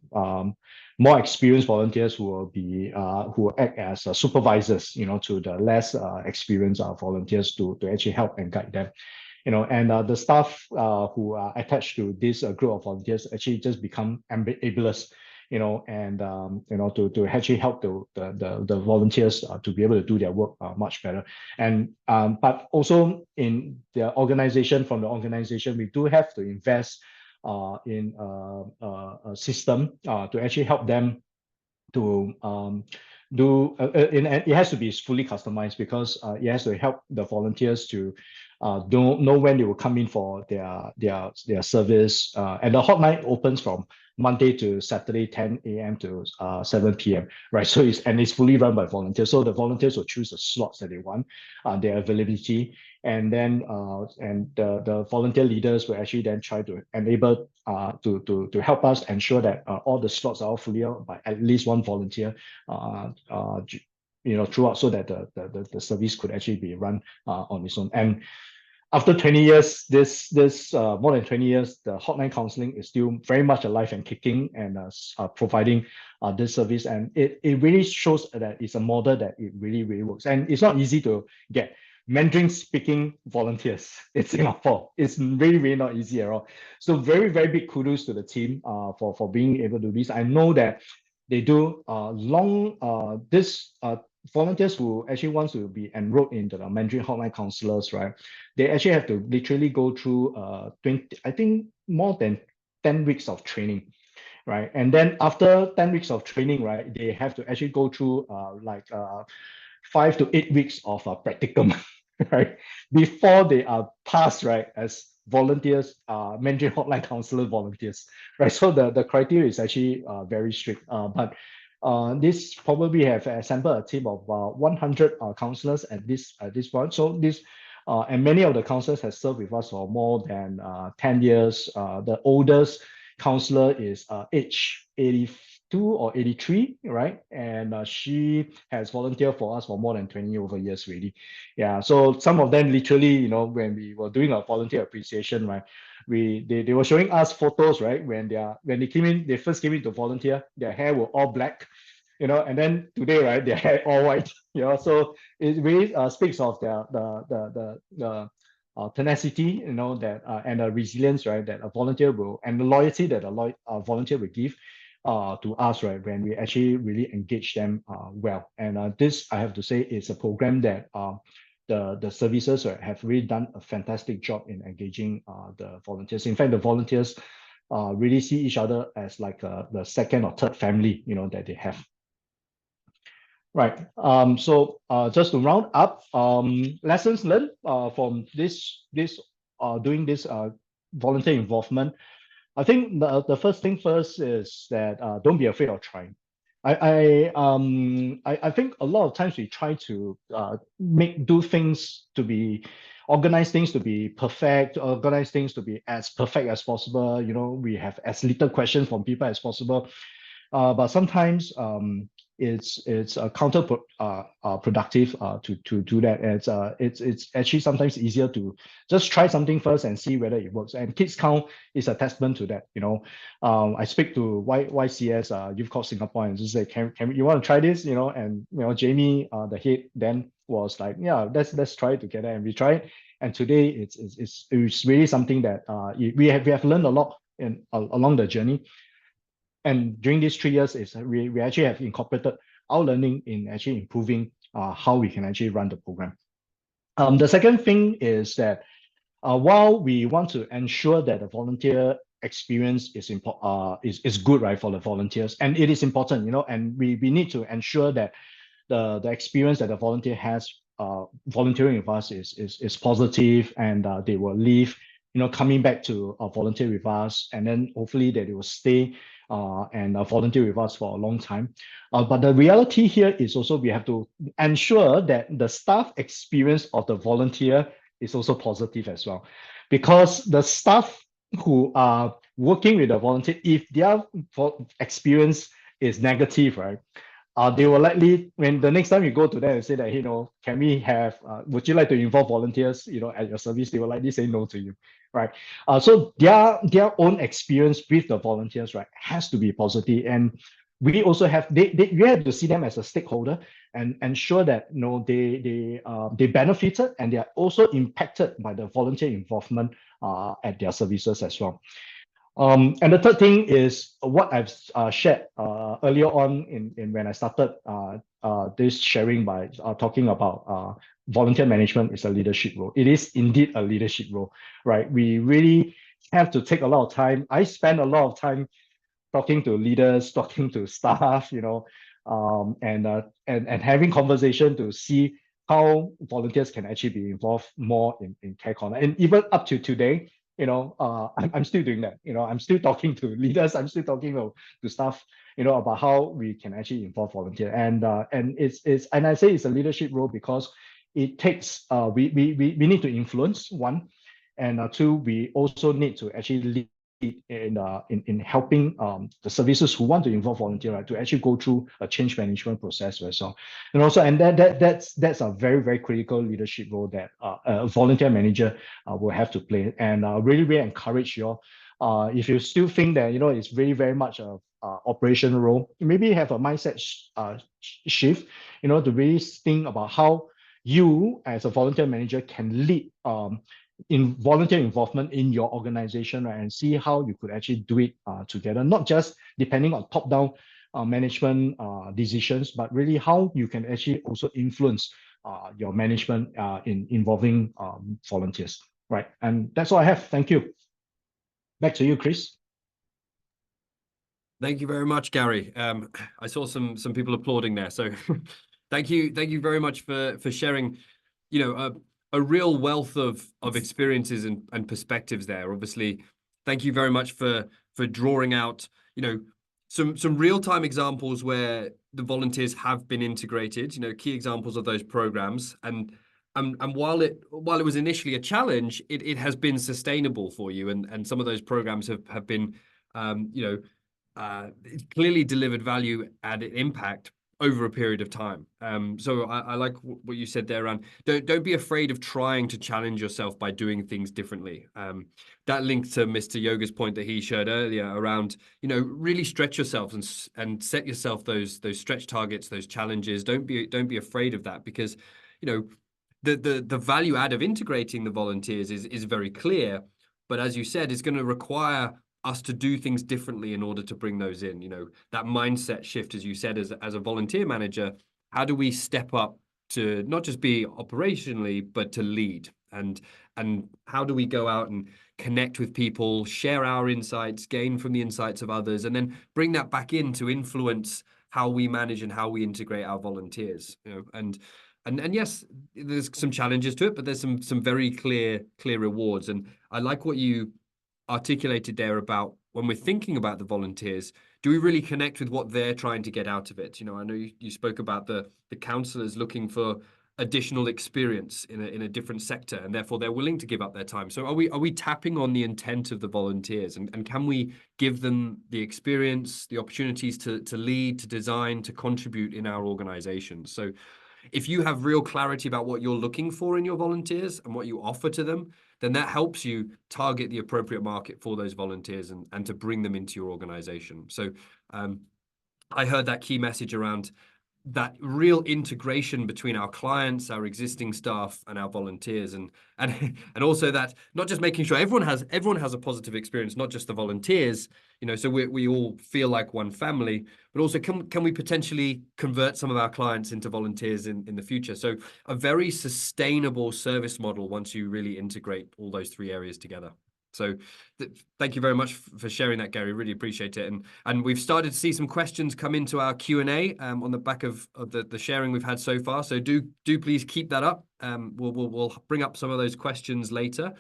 Speaker 3: more experienced volunteers who will act as supervisors, to the less experienced volunteers to actually help and guide them. And the staff who are attached to this group of volunteers actually just become enablers, and to actually help the volunteers to be able to do their work much better. And but also in the organization, we do have to invest in a system to actually help them to do, and it has to be fully customized, because it has to help the volunteers to don't know when they will come in for their service. And the hotline opens from Monday to Saturday, 10 a.m. to 7 p.m. Right? So it's fully run by volunteers. So the volunteers will choose the slots that they want, their availability, and then the volunteer leaders will actually then try to enable to help us ensure that all the slots are all fully out by at least one volunteer throughout, so that the service could actually be run on its own. And after 20 years, more than 20 years, the hotline counseling is still very much alive and kicking, and providing this service. And it really shows that it's a model that it really, really works. And it's not easy to get Mandarin speaking volunteers in Singapore. It's really, really not easy at all. So very, very big kudos to the team for being able to do this. I know that they do volunteers who actually want to be enrolled into the Mandarin hotline counselors, right? They actually have to literally go through 20, I think more than 10 weeks of training, right? And then after 10 weeks of training, right, they have to actually go through 5 to 8 weeks of practicum, right? Before they are passed, right, as volunteers, Mandarin hotline counselor volunteers, right? So the criteria is actually very strict, but This probably have assembled a team of 100 counselors at this point. So and many of the counselors have served with us for more than 10 years. The oldest counselor is age 82 or 83, right? And she has volunteered for us for more than 20 over years, really. Yeah, so some of them literally, you know, when we were doing our volunteer appreciation, right, they were showing us photos, right, when they first came in to volunteer, their hair were all black, you know, and then today, right, their hair all white, you know, so it really speaks of the tenacity, you know, that and the resilience, right, that a volunteer will, and the loyalty that a volunteer will give to us, right, when we actually really engage them well. And this, I have to say, is a program that the services have really done a fantastic job in engaging the volunteers. In fact, the volunteers really see each other as like the second or third family, you know, that they have. Right. So just to round up, lessons learned from doing this volunteer involvement. I think the first thing first is that don't be afraid of trying. I think a lot of times we try to organize things to be perfect, organize things to be as perfect as possible. You know, we have as little questions from people as possible. But sometimes it's counterproductive to do that. It's actually sometimes easier to just try something first and see whether it works. And Kids Count is a testament to that. You know, I speak to YCS Youth Corps Singapore and just say, can you want to try this? You know, and you know, Jamie, the head, then was like, yeah, let's try it together, and we tried. And today it's really something that we have learned a lot along the journey. And during these 3 years, we actually have incorporated our learning in actually improving how we can actually run the program. The second thing is that while we want to ensure that the volunteer experience is good, right, for the volunteers, and it is important, you know, and we need to ensure that the experience that the volunteer has volunteering with us is positive, and they will leave, you know, coming back to volunteer with us, and then hopefully that they will stay and volunteer with us for a long time. But the reality here is also we have to ensure that the staff experience of the volunteer is also positive as well, because the staff who are working with the volunteer, if their experience is negative, right, they will likely, when the next time you go to them and say that, you know, can we have, would you like to involve volunteers, you know, at your service, they will likely say no to you, right? So their own experience with the volunteers, right, has to be positive. And we also have, you have to see them as a stakeholder and ensure that, you know, they benefited and they are also impacted by the volunteer involvement at their services as well. And the third thing is what I've shared earlier on in when I started this sharing by talking about volunteer management is a leadership role. It is indeed a leadership role, right? We really have to take a lot of time. I spend a lot of time talking to leaders, talking to staff, you know, and having conversation to see how volunteers can actually be involved more in Care Corner. And even up to today, you know, I'm still doing that. You know, I'm still talking to leaders. I'm still talking to staff, you know, about how we can actually involve volunteer. And and I say it's a leadership role because it takes we need to influence, one, and two, we also need to actually lead in helping the services who want to involve volunteer, right, to actually go through a change management process as well. And also, and that's a very, very critical leadership role that a volunteer manager will have to play. And really encourage you all, if you still think that, you know, it's very, very much a operational role, maybe have a mindset shift, you know, to really think about how you as a volunteer manager can lead in volunteer involvement in your organization, right, and see how you could actually do it together, not just depending on top-down management decisions, but really how you can actually also influence your management in involving volunteers, right? And that's all I have. Thank you. Back to you, Chris.
Speaker 1: Thank you very much, Gary. I saw some people applauding there, so thank you very much for sharing, you know, a real wealth of experiences and perspectives there. Obviously, thank you very much for drawing out, you know, some real-time examples where the volunteers have been integrated, key examples of those programs. And while it was initially a challenge, it has been sustainable for you. And some of those programs have been, clearly delivered value added impact over a period of time. So I like what you said there around don't be afraid of trying to challenge yourself by doing things differently. That links to Mr. Yoga's point that he shared earlier around, really stretch yourself and set yourself those stretch targets, those challenges. Don't be afraid of that, because, the value add of integrating the volunteers is very clear. But as you said, it's going to require us to do things differently in order to bring those in. That mindset shift, as you said, as a volunteer manager, how do we step up to not just be operationally, but to lead? And how do we go out and connect with people, share our insights, gain from the insights of others, and then bring that back in to influence how we manage and how we integrate our volunteers? And yes, there's some challenges to it, but there's some very clear rewards. And I like what you articulated there about when we're thinking about the volunteers, do we really connect with what they're trying to get out of it? I know you spoke about the counselors looking for additional experience in a different sector, and therefore they're willing to give up their time. So are we tapping on the intent of the volunteers, and can we give them the experience, the opportunities to lead, to design, to contribute in our organizations? So if you have real clarity about what you're looking for in your volunteers and what you offer to them, then that helps you target the appropriate market for those volunteers and to bring them into your organization. So I heard that key message around that real integration between our clients, our existing staff, and our volunteers, and also that not just making sure everyone has a positive experience, not just the volunteers, so we all feel like one family, but also can we potentially convert some of our clients into volunteers in the future? So a very sustainable service model once you really integrate all those three areas together. So thank you very much for sharing that, Gary. Really appreciate it. And we've started to see some questions come into our Q&A on the back of the sharing we've had so far. So do please keep that up. We'll bring up some of those questions later.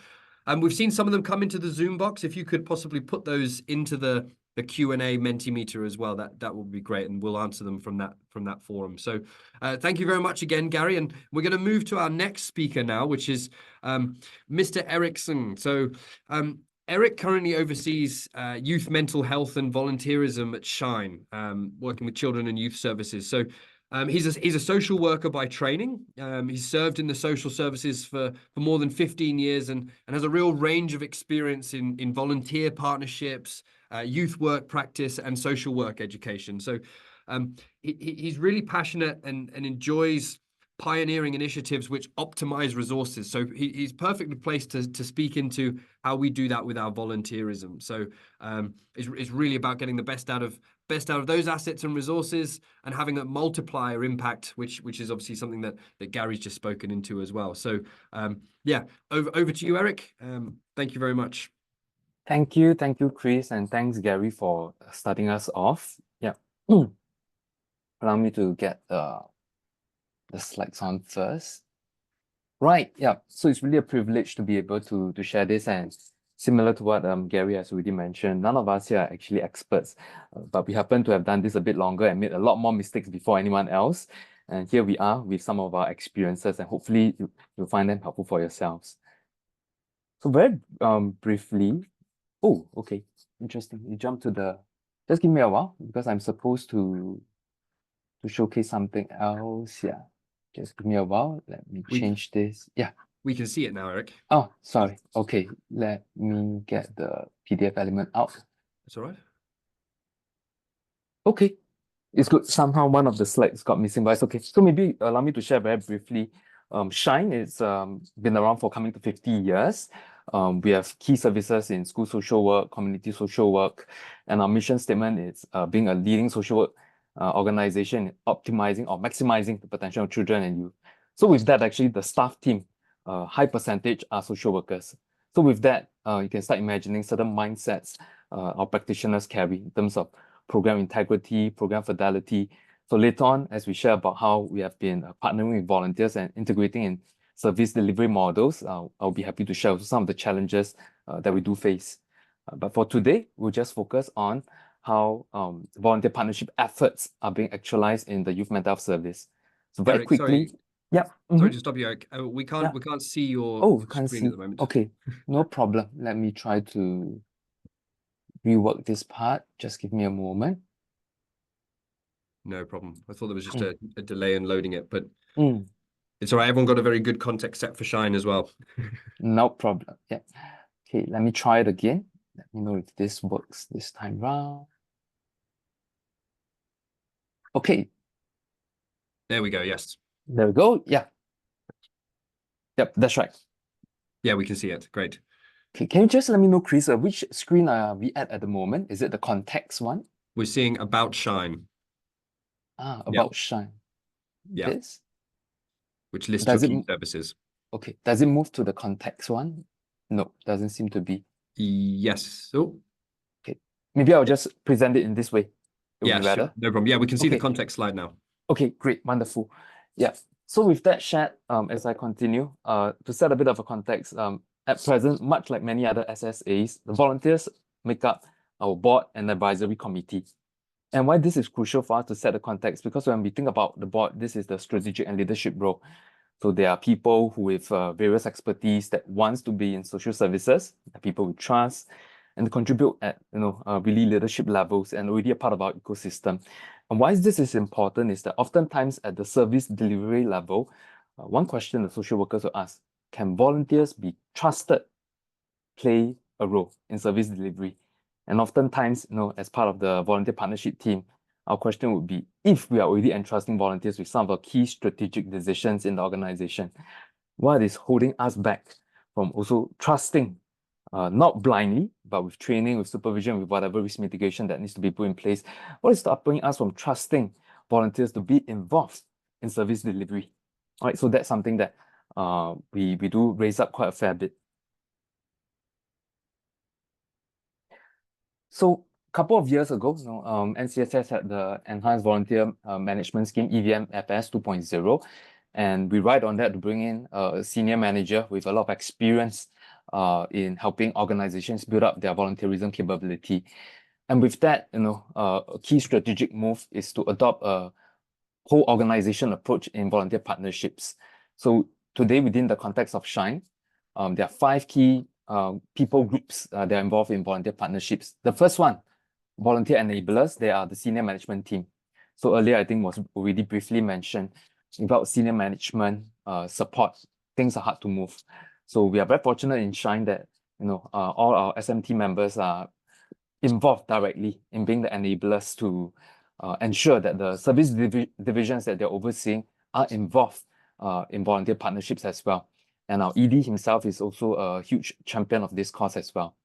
Speaker 1: We've seen some of them come into the Zoom box. If you could possibly put those into the Q&A Mentimeter as well, that would be great, and we'll answer them from that forum. So thank you very much again, Gary. And we're going to move to our next speaker now, which is Mr. Erickson. So Eric currently oversees youth mental health and volunteerism at Shine, working with children and youth services. So he's a social worker by training. He's served in the social services for more than 15 years and has a real range of experience in volunteer partnerships, youth work practice, and social work education. So he's really passionate and enjoys pioneering initiatives which optimize resources. So he's perfectly placed to speak into how we do that with our volunteerism. So it's really about getting the best out of those assets and resources and having a multiplier impact, which is obviously something that Gary's just spoken into as well. So yeah, over to you, Eric. Thank you very much.
Speaker 4: Thank you, Chris, and thanks, Gary, for starting us off. Yeah. Allow me to get the slides on first. Right, yeah. So it's really a privilege to be able to share this, and similar to what Gary has already mentioned, none of us here are actually experts, but we happen to have done this a bit longer and made a lot more mistakes before anyone else. And here we are with some of our experiences, and hopefully you'll find them helpful for yourselves. So very briefly, oh, okay, interesting. You jump to just give me a while because I'm supposed to showcase something else. Yeah, just give me a while. Let me change this. Yeah.
Speaker 1: We can see it now, Eric.
Speaker 4: Oh, sorry. Okay, let me get the PDF element out.
Speaker 1: That's all right.
Speaker 4: Okay, it's good. Somehow one of the slides got missing, but it's okay. So maybe allow me to share very briefly. Shine is been around for coming to 50 years. We have key services in school social work, community social work, and our mission statement is being a leading social work organization, optimizing or maximizing the potential of children and youth. So with that, actually, the staff team, high percentage are social workers. So with that, you can start imagining certain mindsets our practitioners carry in terms of program integrity, program fidelity. So later on, as we share about how we have been partnering with volunteers and integrating in service delivery models, I'll be happy to share some of the challenges that we do face. But for today, we'll just focus on how volunteer partnership efforts are being actualized in the youth mental health service. So very
Speaker 1: Eric,
Speaker 4: quickly,
Speaker 1: sorry.
Speaker 4: yeah.
Speaker 1: Sorry to stop you, Eric. We
Speaker 4: Yeah.
Speaker 1: can't see your
Speaker 4: Oh, we can't
Speaker 1: screen
Speaker 4: see.
Speaker 1: at the moment.
Speaker 4: Okay, no problem. Let me try to rework this part. Just give me a moment.
Speaker 1: No problem. I thought there was just a delay in loading it, but
Speaker 4: Mm,
Speaker 1: it's all right. Everyone got a very good context set for Shine as well.
Speaker 4: no problem. Yeah. Okay, let me try it again. Let me know if this works this time round. Okay,
Speaker 1: There we go. Yes.
Speaker 4: there we go. Yeah. Yep, that's right.
Speaker 1: Yeah, we can see it. Great.
Speaker 4: Okay, can you just let me know, Chris, which screen are we at the moment? Is it the context one?
Speaker 1: We're seeing About Shine.
Speaker 4: About Shine.
Speaker 1: Yeah.
Speaker 4: This?
Speaker 1: Which lists
Speaker 4: Does
Speaker 1: your
Speaker 4: it
Speaker 1: key services.
Speaker 4: Okay, does it move to the context one? No, doesn't seem to be.
Speaker 1: Yes. Oh,
Speaker 4: Okay, maybe I'll just present it in this way. It will
Speaker 1: yeah,
Speaker 4: be
Speaker 1: sure.
Speaker 4: better.
Speaker 1: No problem. Yeah, we can see the
Speaker 4: Okay.
Speaker 1: context slide now.
Speaker 4: Okay, great, wonderful. Yeah. So with that shared, as I continue, to set a bit of a context, at present, much like many other SSAs, the volunteers make up our board and advisory committee. And why this is crucial for us to set the context, because when we think about the board, this is the strategic and leadership role. So there are people who with various expertise that wants to be in social services, people we trust, and contribute at really leadership levels and already a part of our ecosystem. And why this is important is that oftentimes at the service delivery level, one question the social workers will ask: can volunteers be trusted, play a role in service delivery? And oftentimes, as part of the volunteer partnership team, our question would be, if we are already entrusting volunteers with some of the key strategic decisions in the organization, what is holding us back from also trusting, not blindly, but with training, with supervision, with whatever risk mitigation that needs to be put in place? What is stopping us from trusting volunteers to be involved in service delivery? All right, so that's something that we do raise up quite a fair bit. So a couple of years ago, NCSS had the Enhanced Volunteer Management Scheme, EVM FS 2.0, and we ride on that to bring in a senior manager with a lot of experience in helping organizations build up their volunteerism capability. And with that, a key strategic move is to adopt a whole organization approach in volunteer partnerships. So today, within the context of Shine, there are 5 key people groups that are involved in volunteer partnerships. The first one, volunteer enablers, they are the senior management team. So earlier, I think was already briefly mentioned, without senior management support, things are hard to move. So we are very fortunate in Shine that all our SMT members are involved directly in being the enablers to ensure that the service divisions that they're overseeing are involved in volunteer partnerships as well. And our ED himself is also a huge champion of this cause as well.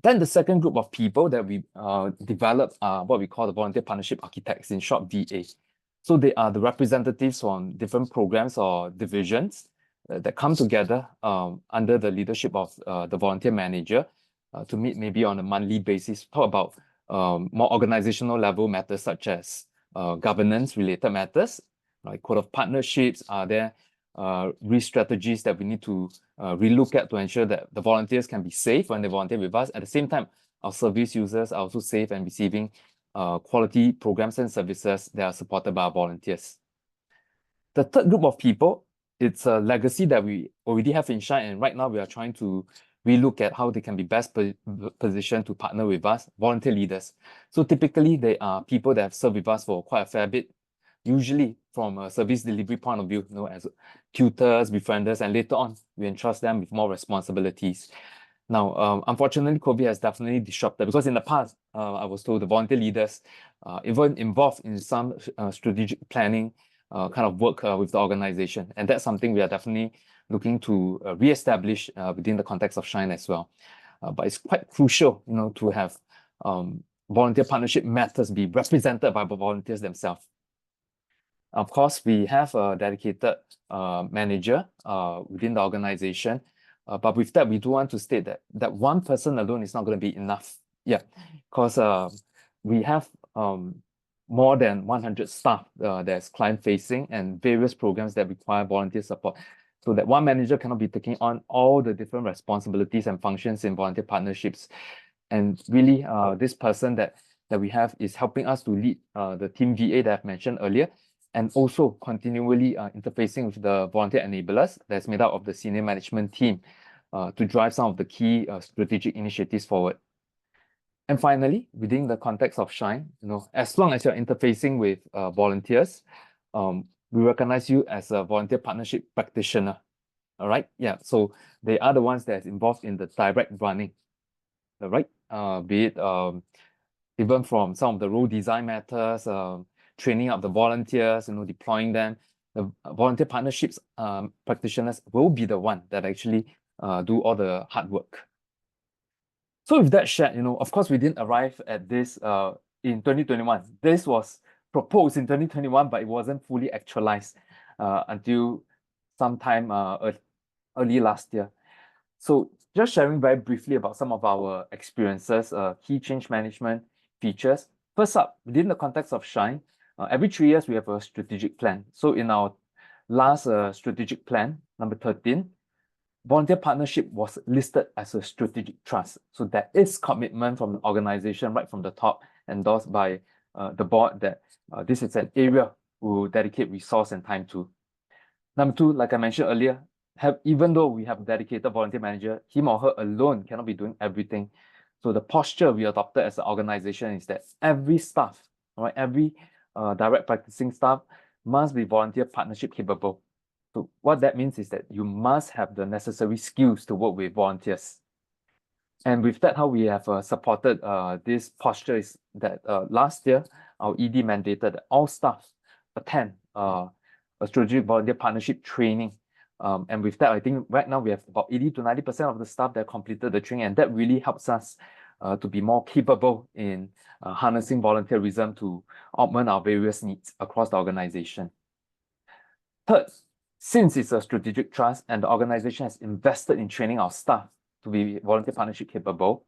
Speaker 4: Then the second group of people that we develop are what we call the volunteer partnership architects, in short VA. So they are the representatives from different programs or divisions that come together under the leadership of the volunteer manager to meet maybe on a monthly basis, talk about more organizational level matters such as governance related matters, like code of partnerships. Are there risk strategies that we need to relook at to ensure that the volunteers can be safe when they volunteer with us? At the same time, our service users are also safe and receiving quality programs and services that are supported by our volunteers. The third group of people, it's a legacy that we already have in Shine, and right now we are trying to relook at how they can be best positioned to partner with us, volunteer leaders. So typically, they are people that have served with us for quite a fair bit, usually from a service delivery point of view, as tutors, befrienders, and later on, we entrust them with more responsibilities. Now, unfortunately, COVID has definitely disrupted, because in the past, I was told the volunteer leaders even involved in some strategic planning kind of work with the organization. And that's something we are definitely looking to reestablish within the context of Shine as well. But it's quite crucial, to have volunteer partnership matters be represented by the volunteers themselves. Of course, we have a dedicated manager within the organization. But with that, we do want to state that one person alone is not going to be enough. Yeah, because we have more than 100 staff that's client-facing and various programs that require volunteer support. So that one manager cannot be taking on all the different responsibilities and functions in volunteer partnerships. And really, this person that we have is helping us to lead the team VA that I've mentioned earlier, and also continually interfacing with the volunteer enablers that's made up of the senior management team to drive some of the key strategic initiatives forward. And finally, within the context of Shine, as long as you're interfacing with volunteers, we recognize you as a volunteer partnership practitioner. All right, yeah. So they are the ones that's involved in the direct running. All right, be it even from some of the role design matters, training up the volunteers, deploying them. The volunteer partnerships practitioners will be the one that actually do all the hard work. So with that shared, of course, we didn't arrive at this in 2021. This was proposed in 2021, but it wasn't fully actualized until sometime early last year. So just sharing very briefly about some of our experiences, key change management features. First up, within the context of Shine, every 3 years we have a strategic plan. So in our last strategic plan, number 13, volunteer partnership was listed as a strategic trust. So there is commitment from the organization right from the top, endorsed by the board, that this is an area we will dedicate resource and time to. Number 2, like I mentioned earlier, even though we have a dedicated volunteer manager, him or her alone cannot be doing everything. So the posture we adopted as an organization is that every staff, right, every direct practicing staff must be volunteer partnership capable. So what that means is that you must have the necessary skills to work with volunteers. And with that, how we have supported this posture is that last year, our ED mandated that all staff attend a strategic volunteer partnership training. And with that, I think right now we have about 80 to 90% of the staff that completed the training, and that really helps us to be more capable in harnessing volunteerism to augment our various needs across the organization. Third, since it's a strategic trust and the organization has invested in training our staff to be volunteer partnership capable,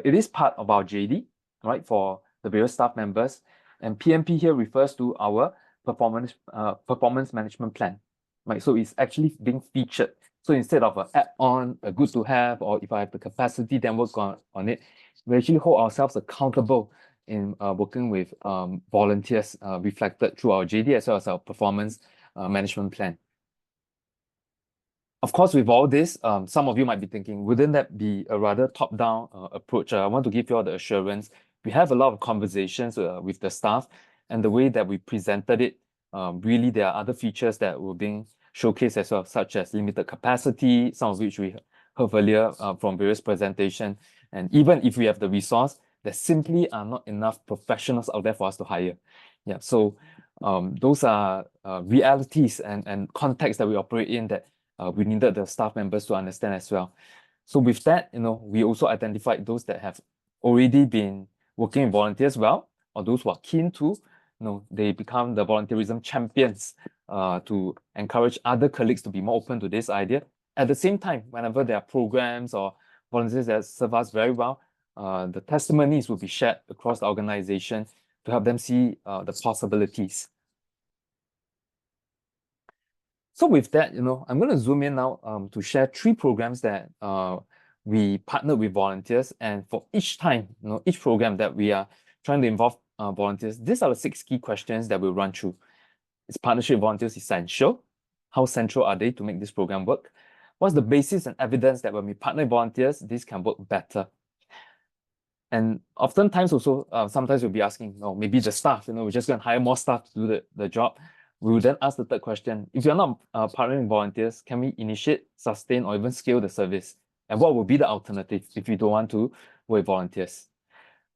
Speaker 4: it is part of our JD, right, for the various staff members. And PMP here refers to our performance management plan, right? So it's actually being featured. So instead of an add-on, a good to have, or if I have the capacity, then work on it, we actually hold ourselves accountable in working with volunteers reflected through our JD as well as our performance management plan. Of course, with all this, some of you might be thinking, wouldn't that be a rather top-down approach? I want to give you all the assurance. We have a lot of conversations with the staff, and the way that we presented it, really there are other features that were being showcased as well, such as limited capacity, some of which we heard earlier from various presentations. And even if we have the resource, there simply are not enough professionals out there for us to hire. Yeah, so those are realities and contexts that we operate in that we needed the staff members to understand as well. So with that, we also identified those that have already been working with volunteers well, or those who are keen to, they become the volunteerism champions to encourage other colleagues to be more open to this idea. At the same time, whenever there are programs or volunteers that serve us very well, the testimonies will be shared across the organization to help them see the possibilities. So with that, I'm going to zoom in now to share 3 programs that we partnered with volunteers. And for each time, each program that we are trying to involve volunteers, these are the 6 key questions that we'll run through. Is partnership with volunteers essential? How central are they to make this program work? What's the basis and evidence that when we partner with volunteers, this can work better? And oftentimes also, sometimes we'll be asking, maybe the staff, we're just going to hire more staff to do the job. We will then ask the third question, if you're not partnering with volunteers, can we initiate, sustain, or even scale the service? And what would be the alternative if you don't want to work with volunteers?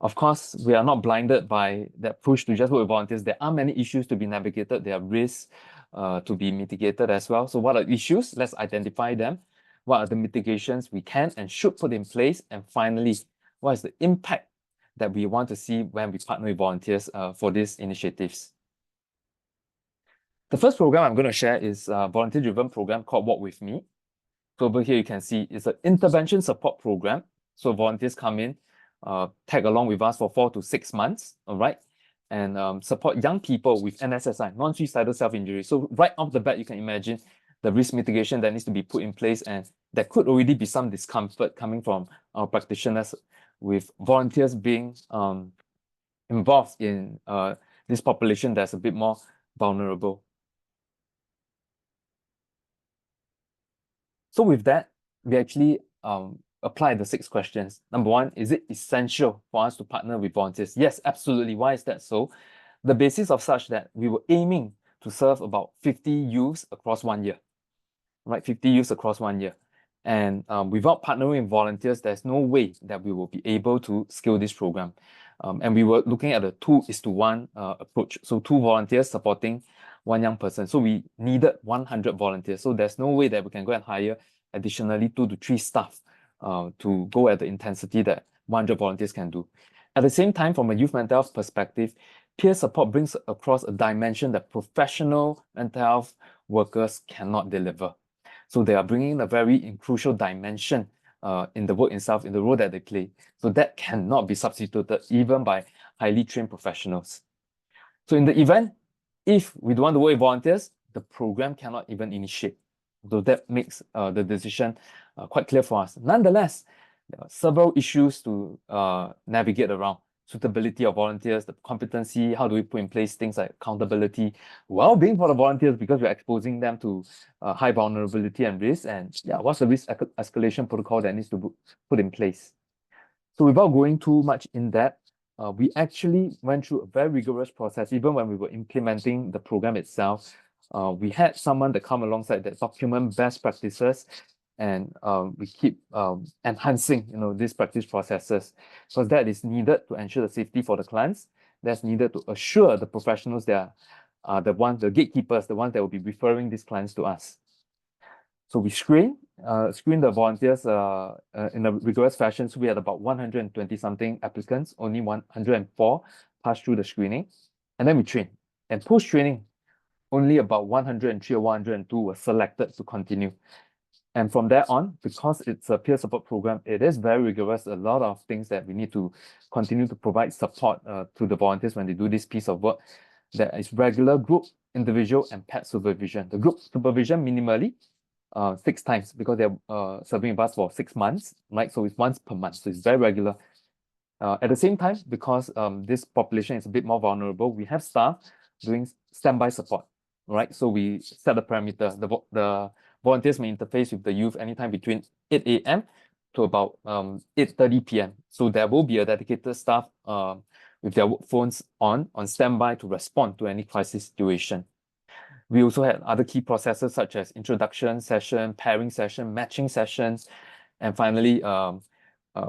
Speaker 4: Of course, we are not blinded by that push to just work with volunteers. There are many issues to be navigated. There are risks to be mitigated as well. So what are issues? Let's identify them. What are the mitigations we can and should put in place? And finally, what is the impact that we want to see when we partner with volunteers for these initiatives? The first program I'm going to share is a volunteer-driven program called Walk With Me. So over here, you can see it's an intervention support program. So volunteers come in, tag along with us for 4 to 6 months, all right? And support young people with NSSI, non-suicidal self-injury. So right off the bat, you can imagine the risk mitigation that needs to be put in place, and there could already be some discomfort coming from our practitioners with volunteers being involved in this population that's a bit more vulnerable. So with that, we actually apply the 6 questions. Number 1, is it essential for us to partner with volunteers? Yes, absolutely. Why is that so? The basis of such that we were aiming to serve about 50 youths across 1 year, right? 50 youths across 1 year. And without partnering with volunteers, there's no way that we will be able to scale this program. And we were looking at a 2:1 approach. So 2 volunteers supporting 1 young person. So we needed 100 volunteers. So there's no way that we can go and hire additionally 2 to 3 staff to go at the intensity that 100 volunteers can do. At the same time, from a youth mental health perspective, peer support brings across a dimension that professional mental health workers cannot deliver. So they are bringing a very crucial dimension in the work itself, in the role that they play. So that cannot be substituted even by highly trained professionals. So in the event, if we don't want to work with volunteers, the program cannot even initiate. So that makes the decision quite clear for us. Nonetheless, there are several issues to navigate around. Suitability of volunteers, the competency, how do we put in place things like accountability, well-being for the volunteers because we're exposing them to high vulnerability and risk, and what's the risk escalation protocol that needs to be put in place. So without going too much in depth, we actually went through a very rigorous process. Even when we were implementing the program itself, we had someone that come alongside that document best practices, and we keep enhancing, these practice processes, because that is needed to ensure the safety for the clients. That's needed to assure the professionals that are the gatekeepers, the ones that will be referring these clients to us. So we screen the volunteers in a rigorous fashion. So we had about 120 something applicants, only 104 passed through the screening, and then we train. And post-training, only about 103 or 102 were selected to continue. And from there on, because it's a peer support program, it is very rigorous. A lot of things that we need to continue to provide support to the volunteers when they do this piece of work. There is regular group, individual, and pet supervision. The group supervision minimally 6 times because they're serving with us for 6 months, right? So it's once per month. So it's very regular. At the same time, because this population is a bit more vulnerable, we have staff doing standby support, right? So we set a parameter. The volunteers may interface with the youth anytime between 8 a.m. to about 8:30 p.m. So there will be a dedicated staff with their work phones on standby to respond to any crisis situation. We also had other key processes such as introduction session, pairing session, matching sessions, and finally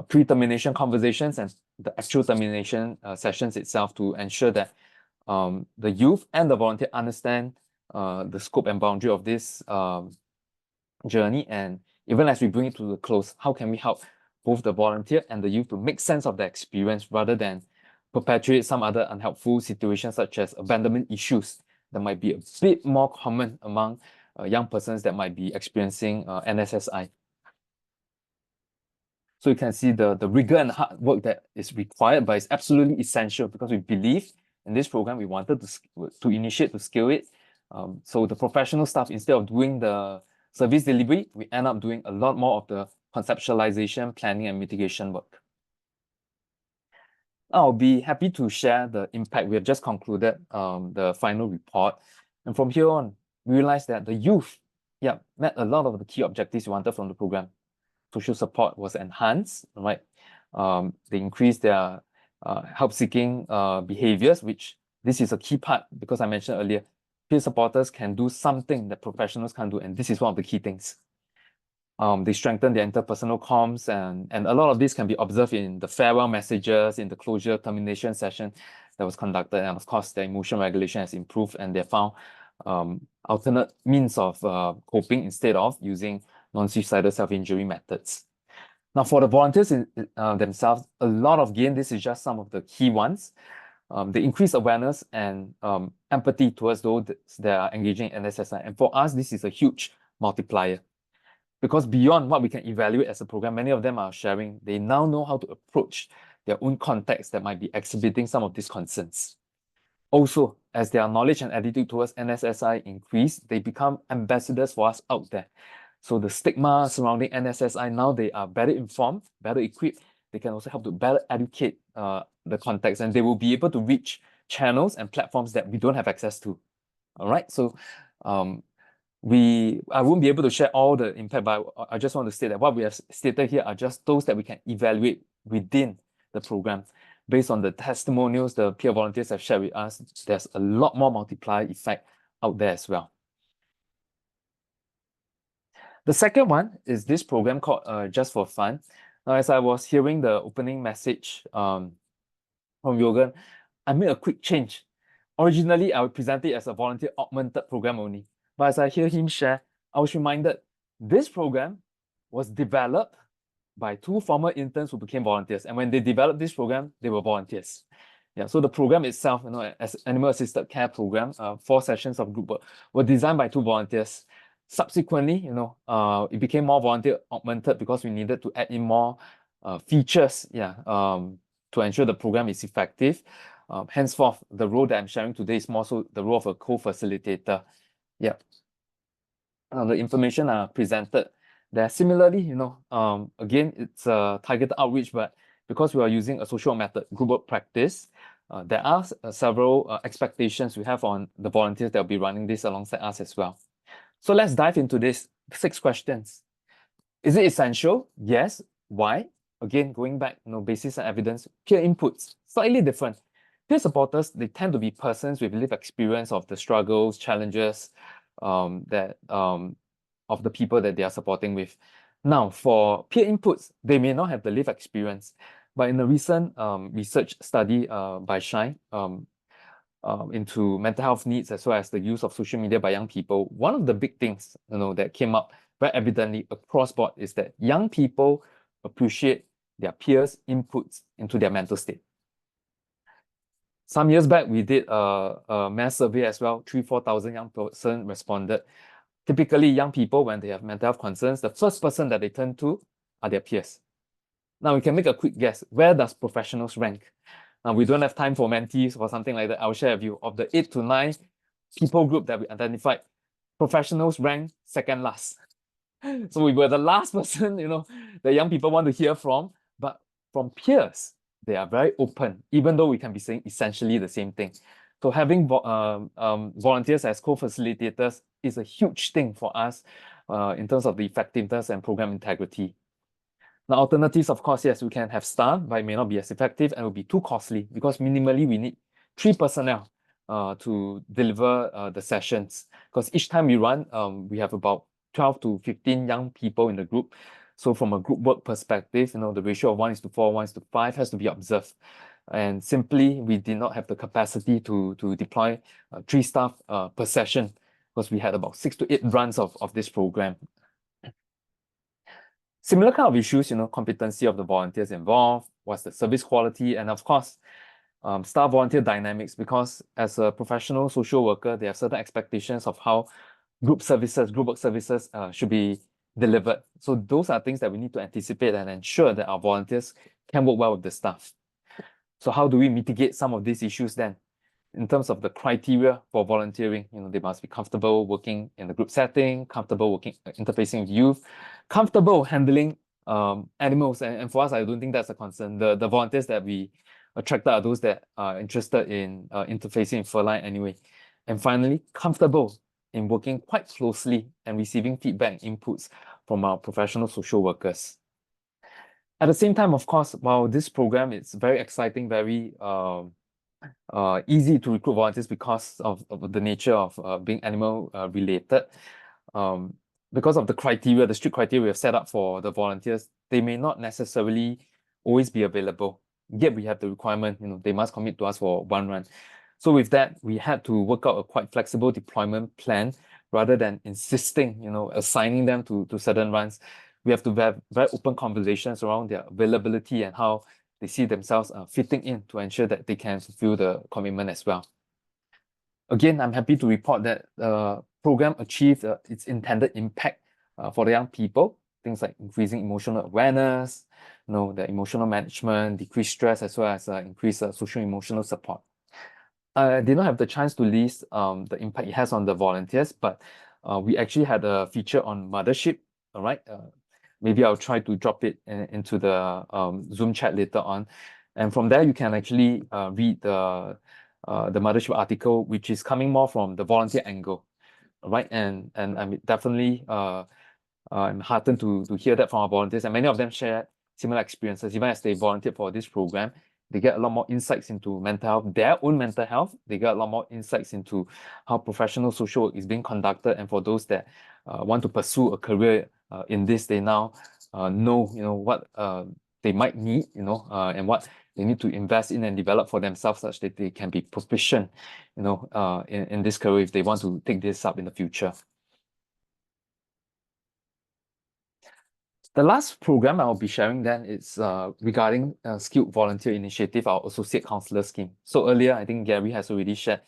Speaker 4: pre-termination conversations and the actual termination sessions itself to ensure that the youth and the volunteer understand the scope and boundary of this journey. And even as we bring it to the close, how can we help both the volunteer and the youth to make sense of the experience rather than perpetuate some other unhelpful situations such as abandonment issues that might be a bit more common among young persons that might be experiencing NSSI. So you can see the rigor and hard work that is required, but it's absolutely essential because we believe in this program, we wanted to initiate, to scale it. So the professional staff, instead of doing the service delivery, we end up doing a lot more of the conceptualization, planning, and mitigation work. I'll be happy to share the impact. We have just concluded the final report. And from here on, we realized that the youth, met a lot of the key objectives we wanted from the program. Social support was enhanced, right? They increased their help-seeking behaviors, which this is a key part because I mentioned earlier, peer supporters can do something that professionals can't do, and this is one of the key things. They strengthen their interpersonal comms, and a lot of this can be observed in the farewell messages, in the closure termination session that was conducted, and of course, their emotion regulation has improved, and they found alternate means of coping instead of using non-suicidal self-injury methods. Now, for the volunteers themselves, a lot of gain. This is just some of the key ones. The increased awareness and empathy towards those that are engaging in NSSI. And for us, this is a huge multiplier. Because beyond what we can evaluate as a program, many of them are sharing, they now know how to approach their own context that might be exhibiting some of these concerns. Also, as their knowledge and attitude towards NSSI increase, they become ambassadors for us out there. So the stigma surrounding NSSI, now they are better informed, better equipped, they can also help to better educate the context, and they will be able to reach channels and platforms that we don't have access to. All right, so I won't be able to share all the impact, but I just want to state that what we have stated here are just those that we can evaluate within the program. Based on the testimonials the peer volunteers have shared with us, there's a lot more multiplier effect out there as well. The second one is this program called Just for Fun. Now, as I was hearing the opening message from Yogan, I made a quick change. Originally, I would present it as a volunteer augmented program only. But as I hear him share, I was reminded this program was developed by 2 former interns who became volunteers. And when they developed this program, they were volunteers. Yeah, so the program itself, as animal assisted care program, 4 sessions of group work, were designed by 2 volunteers. Subsequently, it became more volunteer augmented because we needed to add in more features, to ensure the program is effective. Henceforth, the role that I'm sharing today is more so the role of a co-facilitator. Yeah. The information presented there. Similarly, again, it's a targeted outreach, but because we are using a social method, group work practice, there are several expectations we have on the volunteers that will be running this alongside us as well. So let's dive into this 6 questions. Is it essential? Yes. Why? Again, going back, basis and evidence, peer inputs, slightly different. Peer supporters, they tend to be persons with lived experience of the struggles, challenges of the people that they are supporting with. Now, for peer inputs, they may not have the lived experience, but in a recent research study by Shine into mental health needs as well as the use of social media by young people, one of the big things that came up very evidently across board is that young people appreciate their peers' inputs into their mental state. Some years back, we did a mass survey as well. 3,000-4,000 young person responded. Typically, young people, when they have mental health concerns, the first person that they turn to are their peers. Now, we can make a quick guess. Where does professionals rank? Now, we don't have time for mentees or something like that. I'll share with you. Of the 8 to 9 people group that we identified, professionals rank second last. So we were the last person, the young people want to hear from, but from peers, they are very open, even though we can be saying essentially the same thing. So having volunteers as co-facilitators is a huge thing for us in terms of the effectiveness and program integrity. Now, alternatives, of course, yes, we can have staff, but it may not be as effective and will be too costly because minimally we need 3 personnel to deliver the sessions. Because each time we run, we have about 12 to 15 young people in the group. So from a group work perspective, the ratio of 1:4, 1:5 has to be observed. And simply, we did not have the capacity to deploy 3 staff per session because we had about 6 to 8 runs of this program. Similar kind of issues, competency of the volunteers involved, what's the service quality, and of course, staff volunteer dynamics, because as a professional social worker, they have certain expectations of how group work services should be delivered. So those are things that we need to anticipate and ensure that our volunteers can work well with the staff. So how do we mitigate some of these issues then? In terms of the criteria for volunteering, they must be comfortable working in the group setting, comfortable interfacing with youth, comfortable handling animals. And for us, I don't think that's a concern. The volunteers that we attracted are those that are interested in interfacing with feline anyway. And finally, comfortable in working quite closely and receiving feedback and inputs from our professional social workers. At the same time, of course, while this program is very exciting, very easy to recruit volunteers because of the nature of being animal related, because of the strict criteria we have set up for the volunteers, they may not necessarily always be available. Yet we have the requirement, they must commit to us for 1 run. So with that, we had to work out a quite flexible deployment plan rather than insisting, assigning them to certain runs. We have to have very open conversations around their availability and how they see themselves fitting in to ensure that they can fulfill the commitment as well. Again, I'm happy to report that the program achieved its intended impact for the young people. Things like increasing emotional awareness, the emotional management, decreased stress, as well as increased social emotional support. I did not have the chance to list the impact it has on the volunteers, but we actually had a feature on mothership, all right? maybe I'll try to drop it into the Zoom chat later on. And from there, you can actually read the Mothership article, which is coming more from the volunteer angle, right? And I'm definitely I'm heartened to hear that from our volunteers, and many of them share similar experiences. Even as they volunteered for this program, they get a lot more insights into mental health, their own mental health. They get a lot more insights into how professional social work is being conducted. And for those that want to pursue a career in this, they now know, what they might need, and what they need to invest in and develop for themselves, such that they can be proficient, in this career if they want to take this up in the future. The last program I'll be sharing then is regarding Skilled Volunteer Initiative, our associate counselor scheme. So earlier, I think Gary has already shared,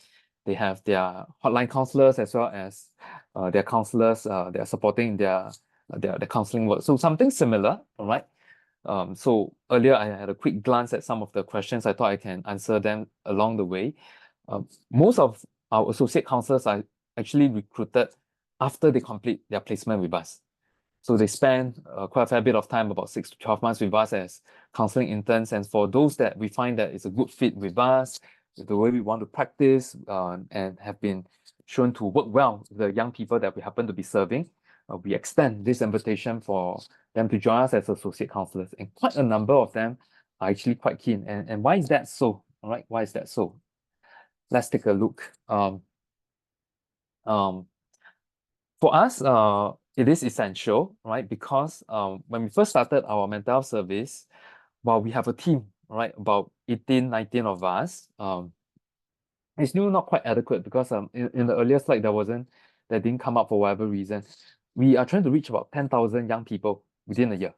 Speaker 4: they have their hotline counselors as well as their counselors. They are supporting their counseling work. So something similar, all right? So earlier, I had a quick glance at some of the questions. I thought I can answer them along the way. Most of our associate counselors are actually recruited after they complete their placement with us. So they spend quite a fair bit of time, about 6 to 12 months with us as counseling interns. And for those that we find that it's a good fit with us, with the way we want to practice, and have been shown to work well with the young people that we happen to be serving, we extend this invitation for them to join us as associate counselors. And quite a number of them are actually quite keen. And why is that so? All right, why is that so? Let's take a look. For us, it is essential, right? Because when we first started our mental health service, while we have a team, right, about 18, 19 of us, it's still not quite adequate because in the earlier slide, that didn't come up for whatever reason. We are trying to reach about 10,000 young people within a year.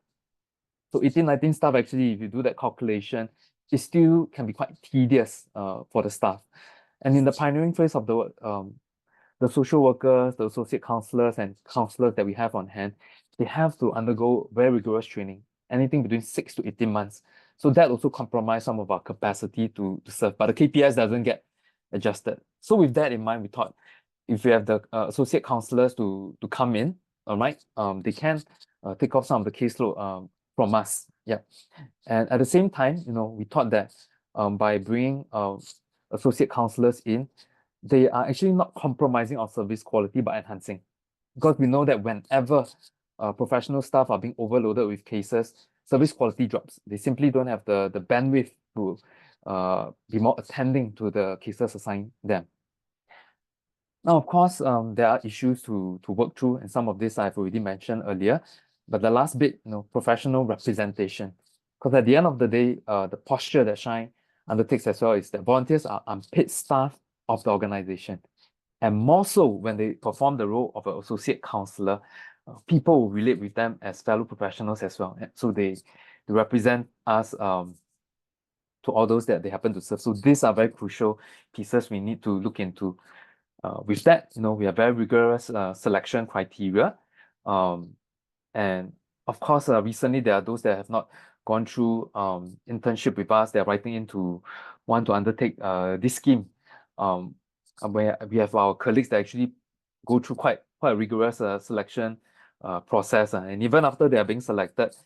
Speaker 4: So 18, 19 staff, actually, if you do that calculation, it still can be quite tedious for the staff. And in the pioneering phase of the social workers, the associate counselors, and counselors that we have on hand, they have to undergo very rigorous training, anything between 6 to 18 months. So that also compromises some of our capacity to serve, but the KPIs doesn't get adjusted. So with that in mind, we thought if we have the associate counselors to come in, all right, they can take off some of the caseload from us. Yeah. And at the same time, we thought that by bringing associate counselors in, they are actually not compromising our service quality but enhancing. Because we know that whenever professional staff are being overloaded with cases, service quality drops. They simply don't have the bandwidth to be more attending to the cases assigned them. Now, of course, there are issues to work through, and some of this I've already mentioned earlier. But the last bit, professional representation. Because at the end of the day, the posture that Shine undertakes as well is that volunteers are unpaid staff of the organization. And more so when they perform the role of an associate counselor, people will relate with them as fellow professionals as well. And so they represent us to all those that they happen to serve. So these are very crucial pieces we need to look into. With that, we have very rigorous selection criteria. And of course, recently there are those that have not gone through internship with us. They're writing in to want to undertake this scheme. Where we have our colleagues that actually go through quite a rigorous selection process. And even after they are being selected,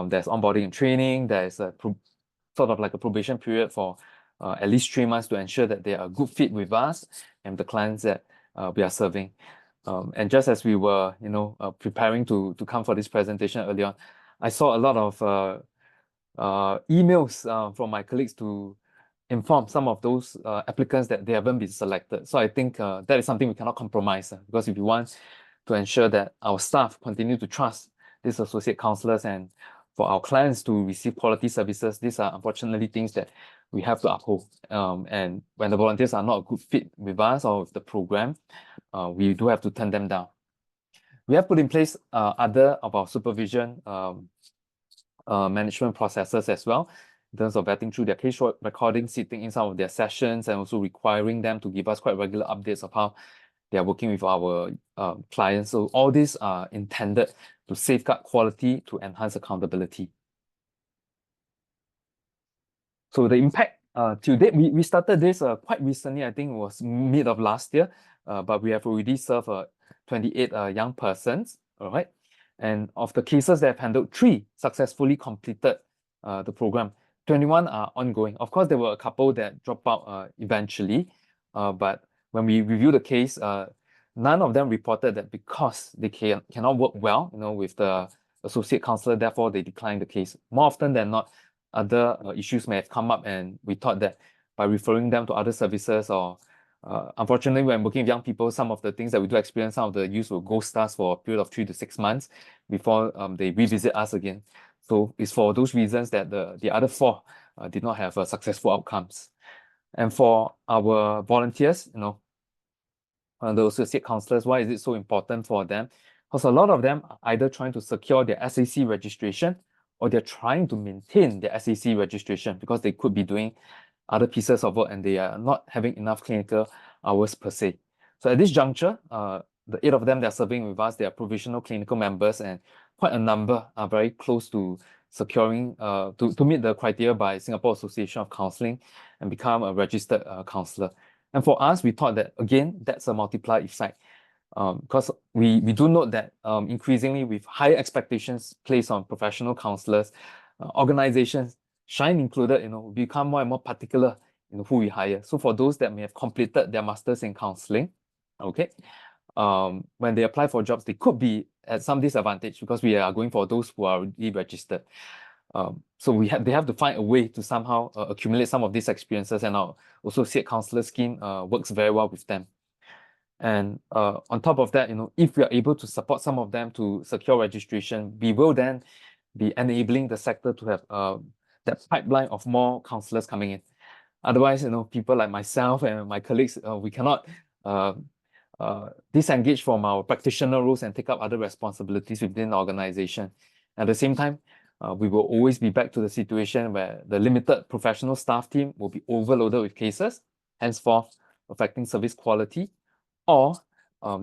Speaker 4: there's onboarding and training. There's a sort of like a probation period for at least 3 months to ensure that they are a good fit with us and the clients that we are serving. And just as we were, preparing to come for this presentation earlier on, I saw a lot of emails from my colleagues to inform some of those applicants that they haven't been selected. So I think that is something we cannot compromise, because if we want to ensure that our staff continue to trust these associate counselors and for our clients to receive quality services, these are unfortunately things that we have to uphold. And when the volunteers are not a good fit with us or with the program, we do have to turn them down. We have put in place other of our supervision management processes as well, in terms of vetting through their case recording, sitting in some of their sessions, and also requiring them to give us quite regular updates of how they are working with our clients. So all these are intended to safeguard quality, to enhance accountability. So the impact to date, we started this quite recently. I think it was mid of last year, but we have already served 28 young persons, all right? And of the cases that have handled, 3 successfully completed the program. 21 are ongoing. Of course, there were a couple that dropped out eventually, but when we review the case, none of them reported that because they cannot work well, with the associate counselor, therefore they declined the case. More often than not, other issues may have come up, and we thought that by referring them to other services, or unfortunately, when working with young people, some of the things that we do experience, some of the youth will ghost us for a period of 3 to 6 months before they revisit us again. So it's for those reasons that the other 4 did not have successful outcomes. And for our volunteers, the associate counselors, why is it so important for them? Because a lot of them are either trying to secure their SAC registration, or they're trying to maintain their SAC registration because they could be doing other pieces of work and they are not having enough clinical hours per se. So at this juncture, the 8 of them that are serving with us, they are provisional clinical members, and quite a number are very close to securing, to meet the criteria by Singapore Association of Counselling and become a registered counsellor. And for us, we thought that, again, that's a multiplier effect. Because we do note that increasingly with higher expectations placed on professional counsellors, organizations, Shine included, become more and more particular in who we hire. So for those that may have completed their masters in counselling, okay, when they apply for jobs, they could be at some disadvantage because we are going for those who are already registered. So they have to find a way to somehow accumulate some of these experiences, and our associate counsellor scheme works very well with them. And on top of that, if we are able to support some of them to secure registration, we will then be enabling the sector to have that pipeline of more counsellors coming in. Otherwise, people like myself and my colleagues, we cannot disengage from our practitioner roles and take up other responsibilities within the organization. At the same time, we will always be back to the situation where the limited professional staff team will be overloaded with cases, henceforth affecting service quality, or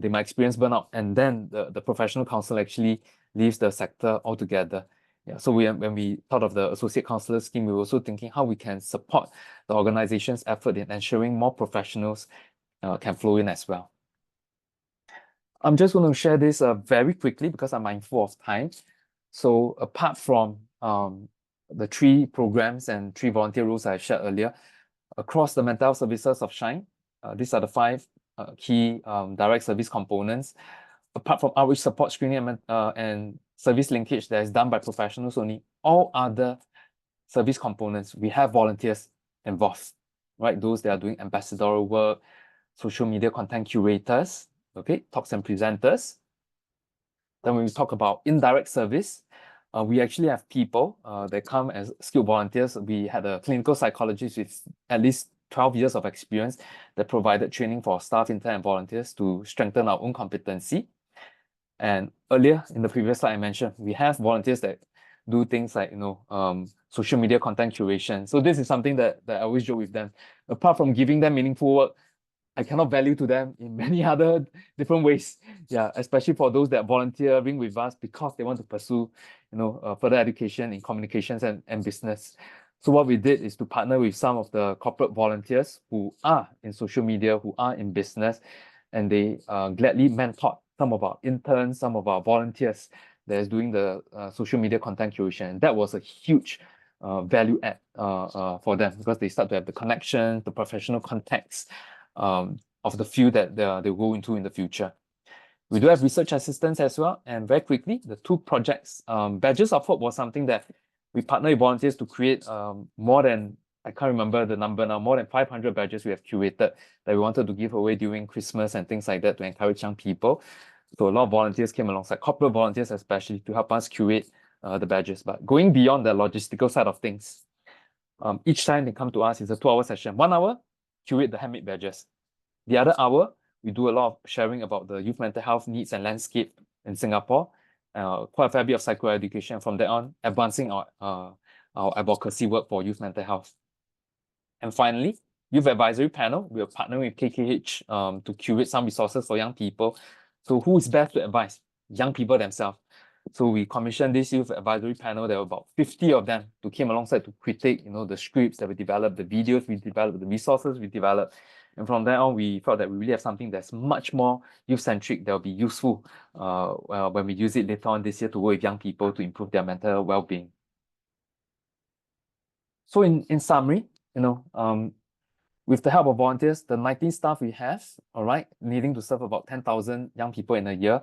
Speaker 4: they might experience burnout, and then the professional counsel actually leaves the sector altogether. Yeah, so when we thought of the associate counsellor scheme, we were also thinking how we can support the organization's effort in ensuring more professionals can flow in as well. I'm just going to share this very quickly because I'm mindful of time. So apart from the 3 programs and 3 volunteer roles I shared earlier, across the mental health services of Shine, these are the 5 key direct service components. Apart from outreach support, screening, and service linkage that is done by professionals only, all other service components, we have volunteers involved, right? Those that are doing ambassadorial work, social media content curators, okay, talks and presenters. Then when we talk about indirect service, we actually have people that come as skilled volunteers. We had a clinical psychologist with at least 12 years of experience that provided training for staff, intern, and volunteers to strengthen our own competency. And earlier in the previous slide I mentioned, we have volunteers that do things like, social media content curation. So this is something that I always joke with them. Apart from giving them meaningful work, I cannot value to them in many other different ways. Yeah, especially for those that are volunteering with us because they want to pursue, further education in communications and business. So what we did is to partner with some of the corporate volunteers who are in social media, who are in business, and they gladly mentored some of our interns, some of our volunteers that is doing the social media content curation. And that was a huge value add for them because they start to have the connections, the professional context of the field that they go into in the future. We do have research assistants as well. And very quickly, the 2 projects, Badges of Hope was something that we partnered with volunteers to create more than, I can't remember the number now, more than 500 badges we have curated that we wanted to give away during Christmas and things like that to encourage young people. So a lot of volunteers came alongside, corporate volunteers especially, to help us curate the badges. But going beyond the logistical side of things, each time they come to us is a 2-hour session. 1 hour, curate the handmade badges. The other hour, we do a lot of sharing about the youth mental health needs and landscape in Singapore. Quite a fair bit of psychoeducation. From there on, advancing our advocacy work for youth mental health. And finally, youth advisory panel. We are partnering with KKH to curate some resources for young people. So who is best to advise? Young people themselves. So we commissioned this youth advisory panel. There were about 50 of them to came alongside to critique, the scripts that we developed, the videos we developed, the resources we developed. And from there on, we felt that we really have something that's much more youth-centric that will be useful when we use it later on this year to work with young people to improve their mental well-being. So in summary, with the help of volunteers, the 19 staff we have, all right, needing to serve about 10,000 young people in a year,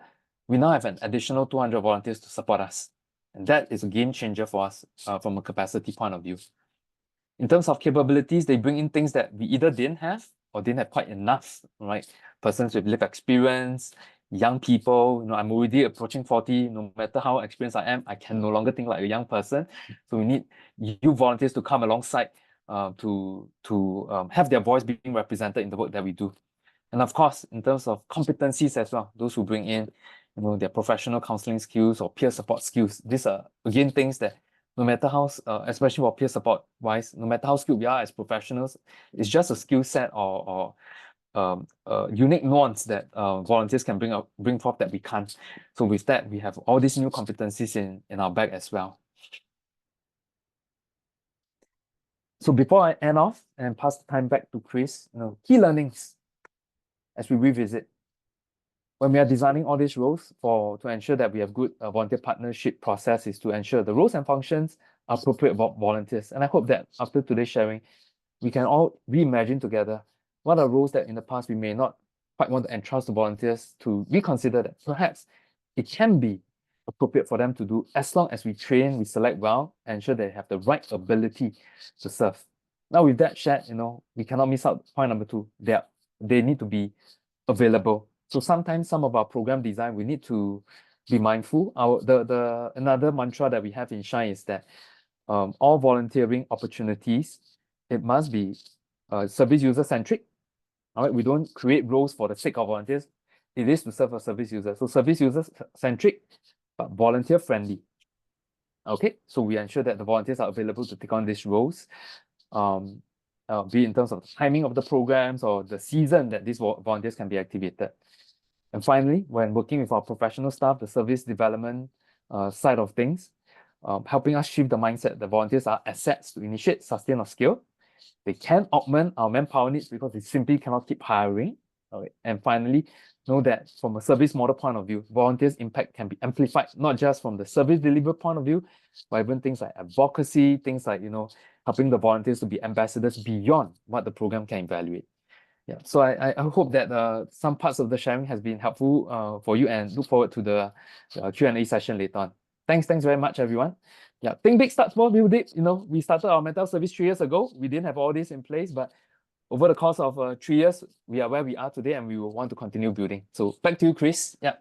Speaker 4: we now have an additional 200 volunteers to support us. And that is a game changer for us from a capacity point of view. In terms of capabilities, they bring in things that we either didn't have or didn't have quite enough, right? Persons with lived experience, young people, I'm already approaching 40, no matter how experienced I am, I can no longer think like a young person. So we need you volunteers to come alongside to have their voice being represented in the work that we do. And of course, in terms of competencies as well, those who bring in, their professional counseling skills or peer support skills, these are again things that no matter how, especially for peer support wise, no matter how skilled we are as professionals, it's just a skill set or unique nuance that volunteers can bring forth that we can't. So with that, we have all these new competencies in our bag as well. So before I end off and pass the time back to Chris, key learnings as we revisit. When we are designing all these roles to ensure that we have good volunteer partnership process is to ensure the roles and functions are appropriate for volunteers. And I hope that after today's sharing, we can all reimagine together what are roles that in the past we may not quite want to entrust to volunteers to reconsider that perhaps it can be appropriate for them to do as long as we train, we select well, and ensure they have the right ability to serve. Now with that shared, we cannot miss out point number 2. They need to be available. So sometimes some of our program design, we need to be mindful. Another mantra that we have in Shine is that all volunteering opportunities, it must be service user centric. All right, we don't create roles for the sake of volunteers. It is to serve a service user. So service user centric, but volunteer friendly. Okay, so we ensure that the volunteers are available to take on these roles. Be in terms of the timing of the programs or the season that these volunteers can be activated. And finally, when working with our professional staff, the service development side of things, helping us shift the mindset that volunteers are assets to initiate, sustain, or scale. They can augment our manpower needs because we simply cannot keep hiring. Okay. And finally, know that from a service model point of view, volunteers' impact can be amplified, not just from the service delivery point of view, but even things like advocacy, things like, helping the volunteers to be ambassadors beyond what the program can evaluate. Yeah, so I hope that some parts of the sharing has been helpful for you, and look forward to the Q&A session later on. Thanks very much, everyone. Yeah, think big, start small, build deep. We started our mental service 3 years ago. We didn't have all this in place, but over the course of 3 years, we are where we are today, and we will want to continue building. So back to you, Chris. Yeah.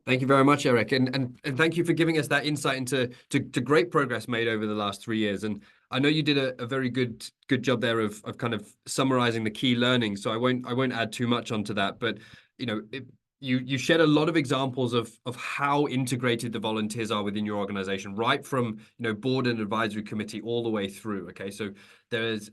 Speaker 1: Thank you very much, Eric, and thank you for giving us that insight into great progress made over the last 3 years. And I know you did a very good job there of kind of summarizing the key learnings. So I won't add too much onto that, but you shared a lot of examples of how integrated the volunteers are within your organization, right from board and advisory committee all the way through. Okay, so there's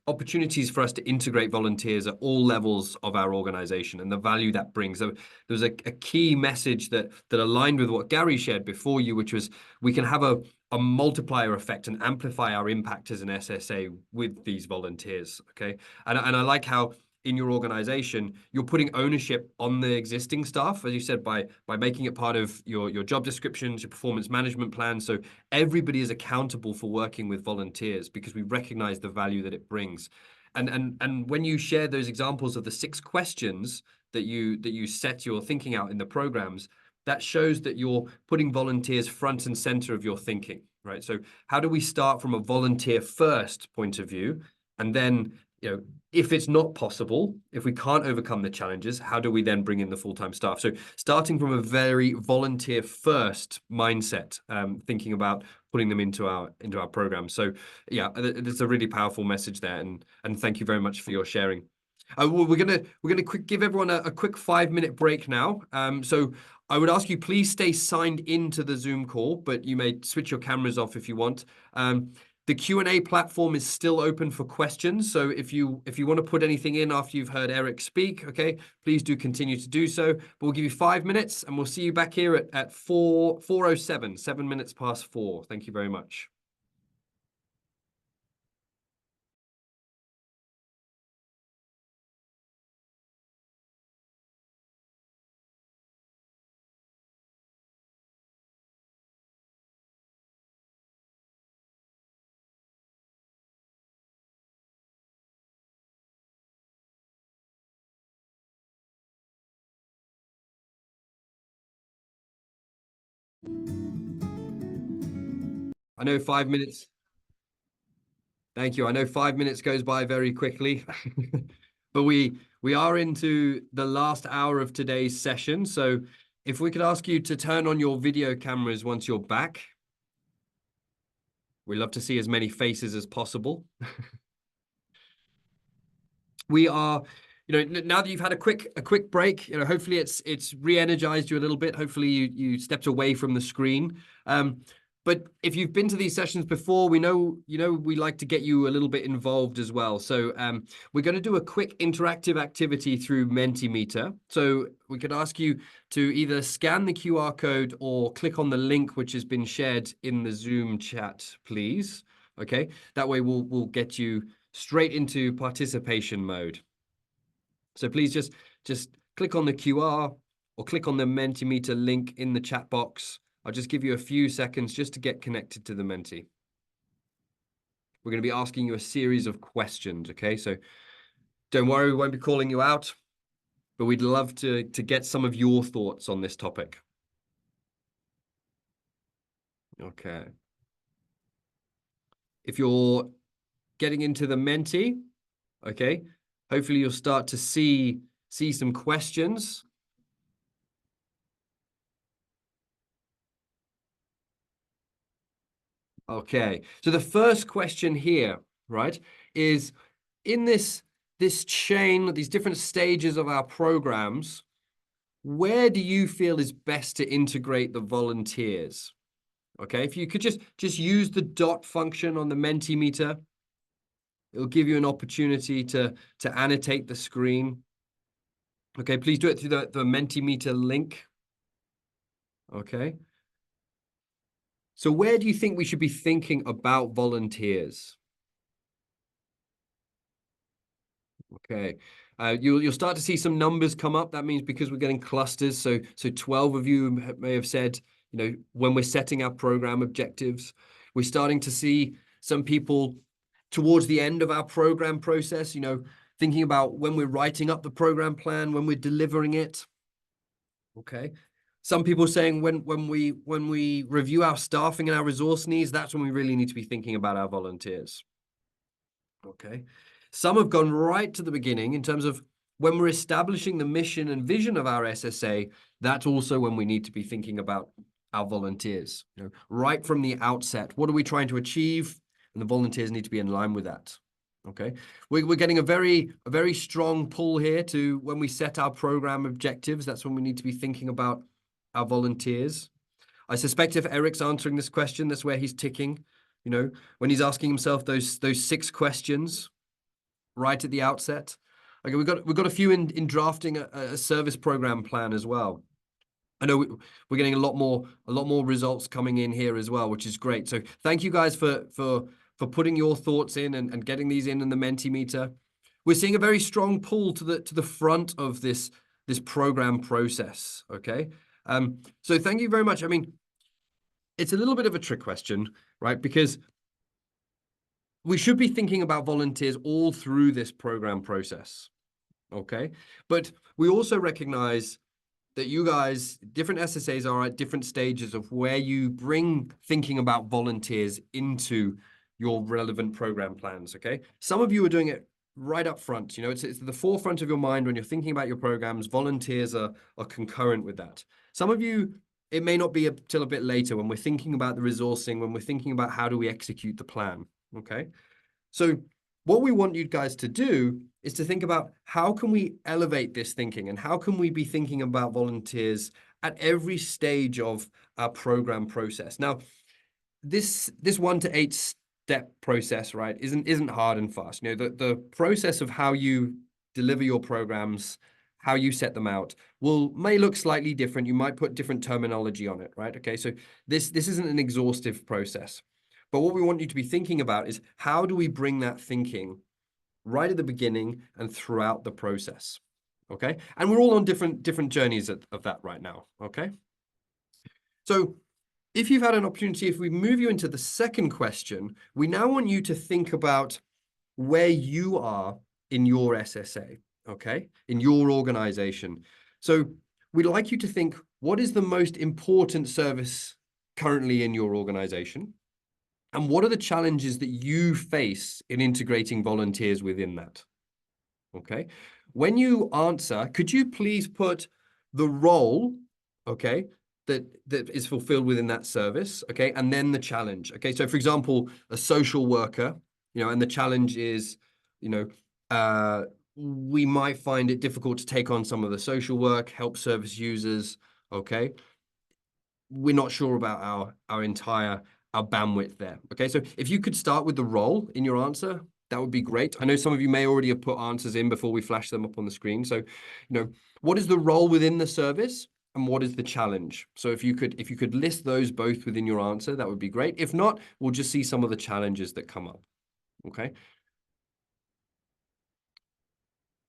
Speaker 1: opportunities for us to integrate volunteers at all levels of our organization and the value that brings. So there's a key message that aligned with what Gary shared before you, which was we can have a multiplier effect and amplify our impact as an SSA with these volunteers. Okay, and I like how in your organization, you're putting ownership on the existing staff, as you said, by making it part of your job descriptions, your performance management plan. So everybody is accountable for working with volunteers because we recognize the value that it brings. And when you share those examples of the 6 questions that you set your thinking out in the programs, that shows that you're putting volunteers front and center of your thinking, right? So how do we start from a volunteer first point of view, and then if it's not possible, if we can't overcome the challenges, how do we then bring in the full-time staff? So starting from a very volunteer first mindset, thinking about putting them into our program. So yeah, there's a really powerful message there, and thank you very much for your sharing. We're gonna give everyone a quick 5-minute break now. So I would ask you, please stay signed into the Zoom call, but you may switch your cameras off if you want. The Q&A platform is still open for questions. So if you want to put anything in after you've heard Eric speak, okay, please do continue to do so. But we'll give you 5 minutes and we'll see you back here at 4:07, 7 minutes past 4. Thank you very much. I know 5 minutes. Thank you. I know 5 minutes goes by very quickly, but we are into the last hour of today's session. So if we could ask you to turn on your video cameras once you're back. We love to see as many faces as possible. We are, now that you've had a quick break, hopefully it's re-energized you a little bit. Hopefully you stepped away from the screen. But if you've been to these sessions before, we know we like to get you a little bit involved as well. So we're going to do a quick interactive activity through Mentimeter. So we could ask you to either scan the QR code or click on the link which has been shared in the Zoom chat, please. Okay, that way we'll get you straight into participation mode. So please just click on the QR or click on the Mentimeter link in the chat box. I'll just give you a few seconds just to get connected to the Menti. We're going to be asking you a series of questions, okay? So don't worry, we won't be calling you out, but we'd love to get some of your thoughts on this topic. Okay. If you're getting into the Menti, okay, hopefully you'll start to see some questions. Okay, so the first question here, right, is in this chain, these different stages of our programs, where do you feel is best to integrate the volunteers? Okay, if you could just use the dot function on the Mentimeter, it'll give you an opportunity to annotate the screen. Okay, please do it through the Mentimeter link. Okay. So where do you think we should be thinking about volunteers? Okay, you'll start to see some numbers come up. That means because we're getting clusters. So 12 of you may have said, when we're setting our program objectives, we're starting to see some people towards the end of our program process, thinking about when we're writing up the program plan, when we're delivering it. Okay. Some people saying when we review our staffing and our resource needs, that's when we really need to be thinking about our volunteers. Okay. Some have gone right to the beginning in terms of when we're establishing the mission and vision of our SSA, that's also when we need to be thinking about our volunteers. Right from the outset, what are we trying to achieve? And the volunteers need to be in line with that. Okay. We're getting a very strong pull here to when we set our program objectives, that's when we need to be thinking about our volunteers. I suspect if Eric's answering this question, that's where he's ticking, when he's asking himself those 6 questions right at the outset. Okay, we've got a few in drafting a service program plan as well. I know we're getting a lot more results coming in here as well, which is great. So thank you guys for putting your thoughts in and getting these in the Mentimeter. We're seeing a very strong pull to the front of this program process. Okay. So thank you very much. I mean, it's a little bit of a trick question, right? Because we should be thinking about volunteers all through this program process. Okay. But we also recognize that you guys, different SSAs are at different stages of where you bring thinking about volunteers into your relevant program plans. Okay. Some of you are doing it right up front. It's at the forefront of your mind when you're thinking about your programs. Volunteers are concurrent with that. Some of you, it may not be till a bit later when we're thinking about the resourcing, when we're thinking about how do we execute the plan. Okay. So what we want you guys to do is to think about how can we elevate this thinking and how can we be thinking about volunteers at every stage of our program process. Now, this 1 to 8 step process, right, isn't hard and fast. You know, the process of how you deliver your programs, how you set them out may look slightly different. You might put different terminology on it, right? Okay, so this isn't an exhaustive process. But what we want you to be thinking about is, how do we bring that thinking right at the beginning and throughout the process? Okay, and we're all on different journeys of that right now. Okay, so if you've had an opportunity, if we move you into the second question, we now want you to think about where you are in your SSA, okay, in your organization. So we'd like you to think, what is the most important service currently in your organization? And what are the challenges that you face in integrating volunteers within that? Okay. When you answer, could you please put the role, okay, that is fulfilled within that service, okay, and then the challenge. Okay, so for example, a social worker, you know, and the challenge is, you know, we might find it difficult to take on some of the social work, help service users, okay. We're not sure about our entire bandwidth there. Okay, so if you could start with the role in your answer, that would be great. I know some of you may already have put answers in before we flash them up on the screen. So, you know, what is the role within the service and what is the challenge? So if you could list those both within your answer, that would be great. If not, we'll just see some of the challenges that come up. Okay.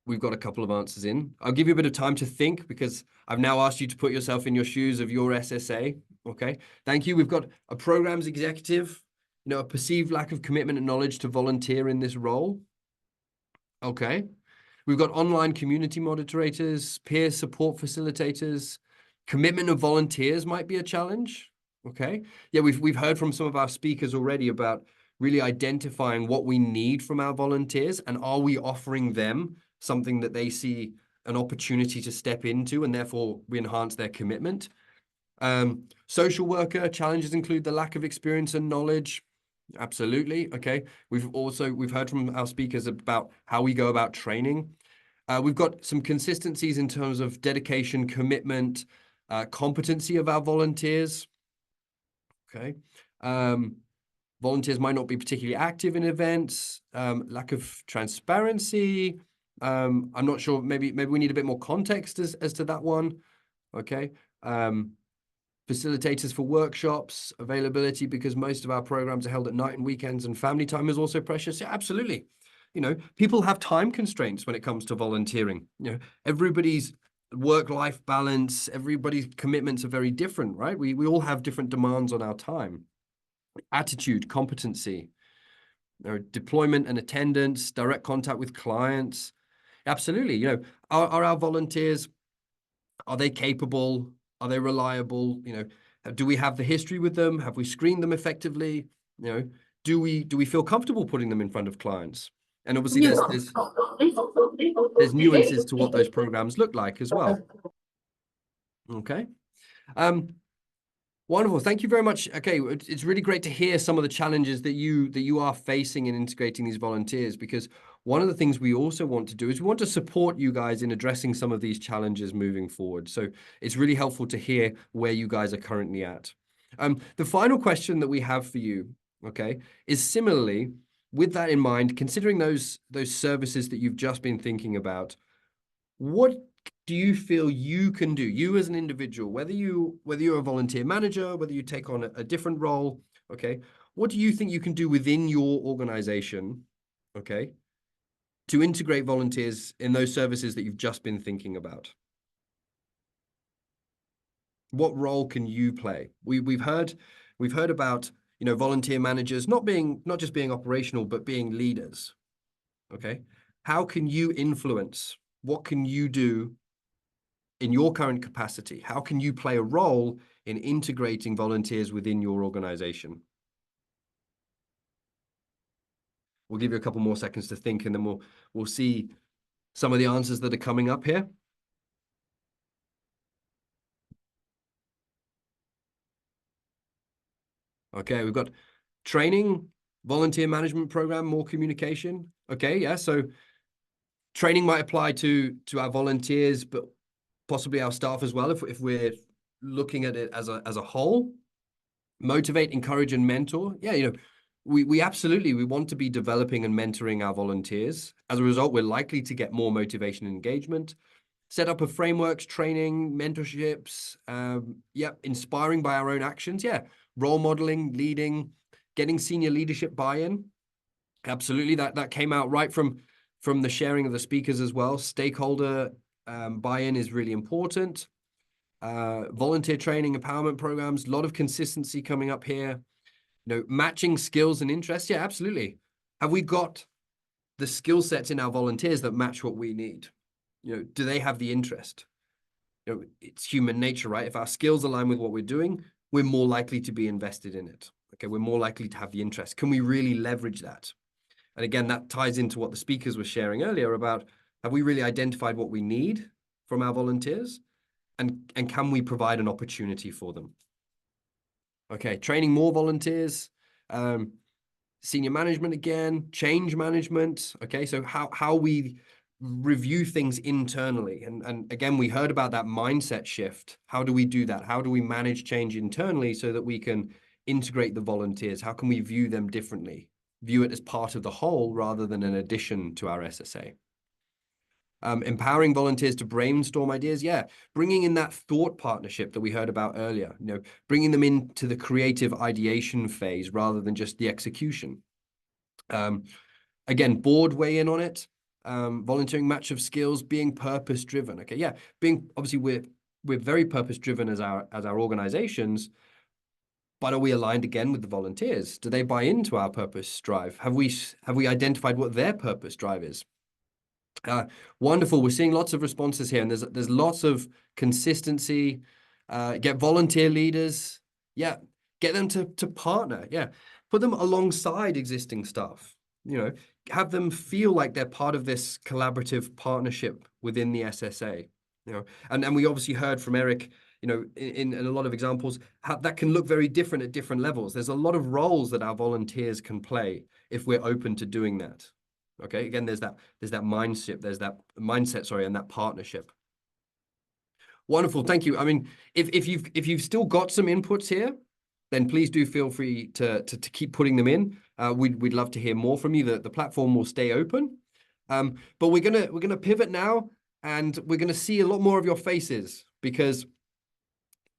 Speaker 1: We've got a couple of answers in. I'll give you a bit of time to think, because I've now asked you to put yourself in your shoes of your SSA. Okay, thank you. We've got a programs executive, you know, a perceived lack of commitment and knowledge to volunteer in this role. Okay, we've got online community moderators, peer support facilitators. Commitment of volunteers might be a challenge. Okay, yeah, we've heard from some of our speakers already about really identifying what we need from our volunteers, and are we offering them something that they see an opportunity to step into, and therefore we enhance their commitment. Social worker challenges include the lack of experience and knowledge. Absolutely. Okay. We've heard from our speakers about how we go about training. We've got some consistencies in terms of dedication, commitment, competency of our volunteers. Okay. Volunteers might not be particularly active in events, lack of transparency. I'm not sure, maybe we need a bit more context as to that one. Okay. Facilitators for workshops, availability, because most of our programs are held at night and weekends, and family time is also precious. Yeah, absolutely. You know, people have time constraints when it comes to volunteering. You know, everybody's work-life balance, everybody's commitments are very different, right? We all have different demands on our time. Attitude, competency, you know, deployment and attendance, direct contact with clients. Absolutely. You know, are our volunteers, are they capable? Are they reliable? You know, do we have the history with them? Have we screened them effectively? You know, do we feel comfortable putting them in front of clients? And obviously there's nuances to what those programs look like as well. Okay. Wonderful. Thank you very much. Okay, it's really great to hear some of the challenges that you are facing in integrating these volunteers, because one of the things we also want to do is we want to support you guys in addressing some of these challenges moving forward. So it's really helpful to hear where you guys are currently at. The final question that we have for you, okay, is similarly, with that in mind, considering those services that you've just been thinking about, what do you feel you can do, you as an individual, whether you're a volunteer manager, whether you take on a different role, okay, what do you think you can do within your organization, okay, to integrate volunteers in those services that you've just been thinking about? What role can you play? We've heard about, you know, volunteer managers not just being operational, but being leaders. Okay, how can you influence? What can you do in your current capacity? How can you play a role in integrating volunteers within your organization? We'll give you a couple more seconds to think, and then we'll see some of the answers that are coming up here. Okay, we've got training, volunteer management program, more communication. Okay, yeah, so training might apply to our volunteers, but possibly our staff as well, if we're looking at it as a whole. Motivate, encourage, and mentor. Yeah, you know, we absolutely, we want to be developing and mentoring our volunteers. As a result, we're likely to get more motivation and engagement. Set up of frameworks, training, mentorships, inspiring by our own actions. Yeah, role modeling, leading, getting senior leadership buy-in. Absolutely, that came out right from the sharing of the speakers as well. Stakeholder buy-in is really important. Volunteer training, empowerment programs, a lot of consistency coming up here. Matching skills and interests. Yeah, absolutely. Have we got the skill sets in our volunteers that match what we need? Do they have the interest? It's human nature, right? If our skills align with what we're doing, we're more likely to be invested in it. Okay, we're more likely to have the interest. Can we really leverage that? And again, that ties into what the speakers were sharing earlier about, have we really identified what we need from our volunteers? And can we provide an opportunity for them? Okay, training more volunteers, senior management again, change management. Okay, so how we review things internally. And again, we heard about that mindset shift. How do we do that? How do we manage change internally so that we can integrate the volunteers? How can we view them differently? View it as part of the whole rather than an addition to our SSA. Empowering volunteers to brainstorm ideas. Yeah, bringing in that thought partnership that we heard about earlier, bringing them into the creative ideation phase rather than just the execution. Again, board weigh in on it. Volunteering match of skills, being purpose driven. Okay, yeah, obviously we're very purpose driven as our organizations, but are we aligned again with the volunteers? Do they buy into our purpose drive? Have we identified what their purpose drive is? Wonderful. We're seeing lots of responses here, and there's lots of consistency. Get volunteer leaders. Yeah, get them to partner. Yeah, put them alongside existing staff. Have them feel like they're part of this collaborative partnership within the SSA. And we obviously heard from Eric, in a lot of examples, how that can look very different at different levels. There's a lot of roles that our volunteers can play if we're open to doing that. Okay, again, there's that mindset, sorry, and that partnership. Wonderful, thank you. I mean, if you've still got some inputs here, then please do feel free to keep putting them in. We'd love to hear more from you. The platform will stay open, but we're gonna pivot now, and we're gonna see a lot more of your faces, because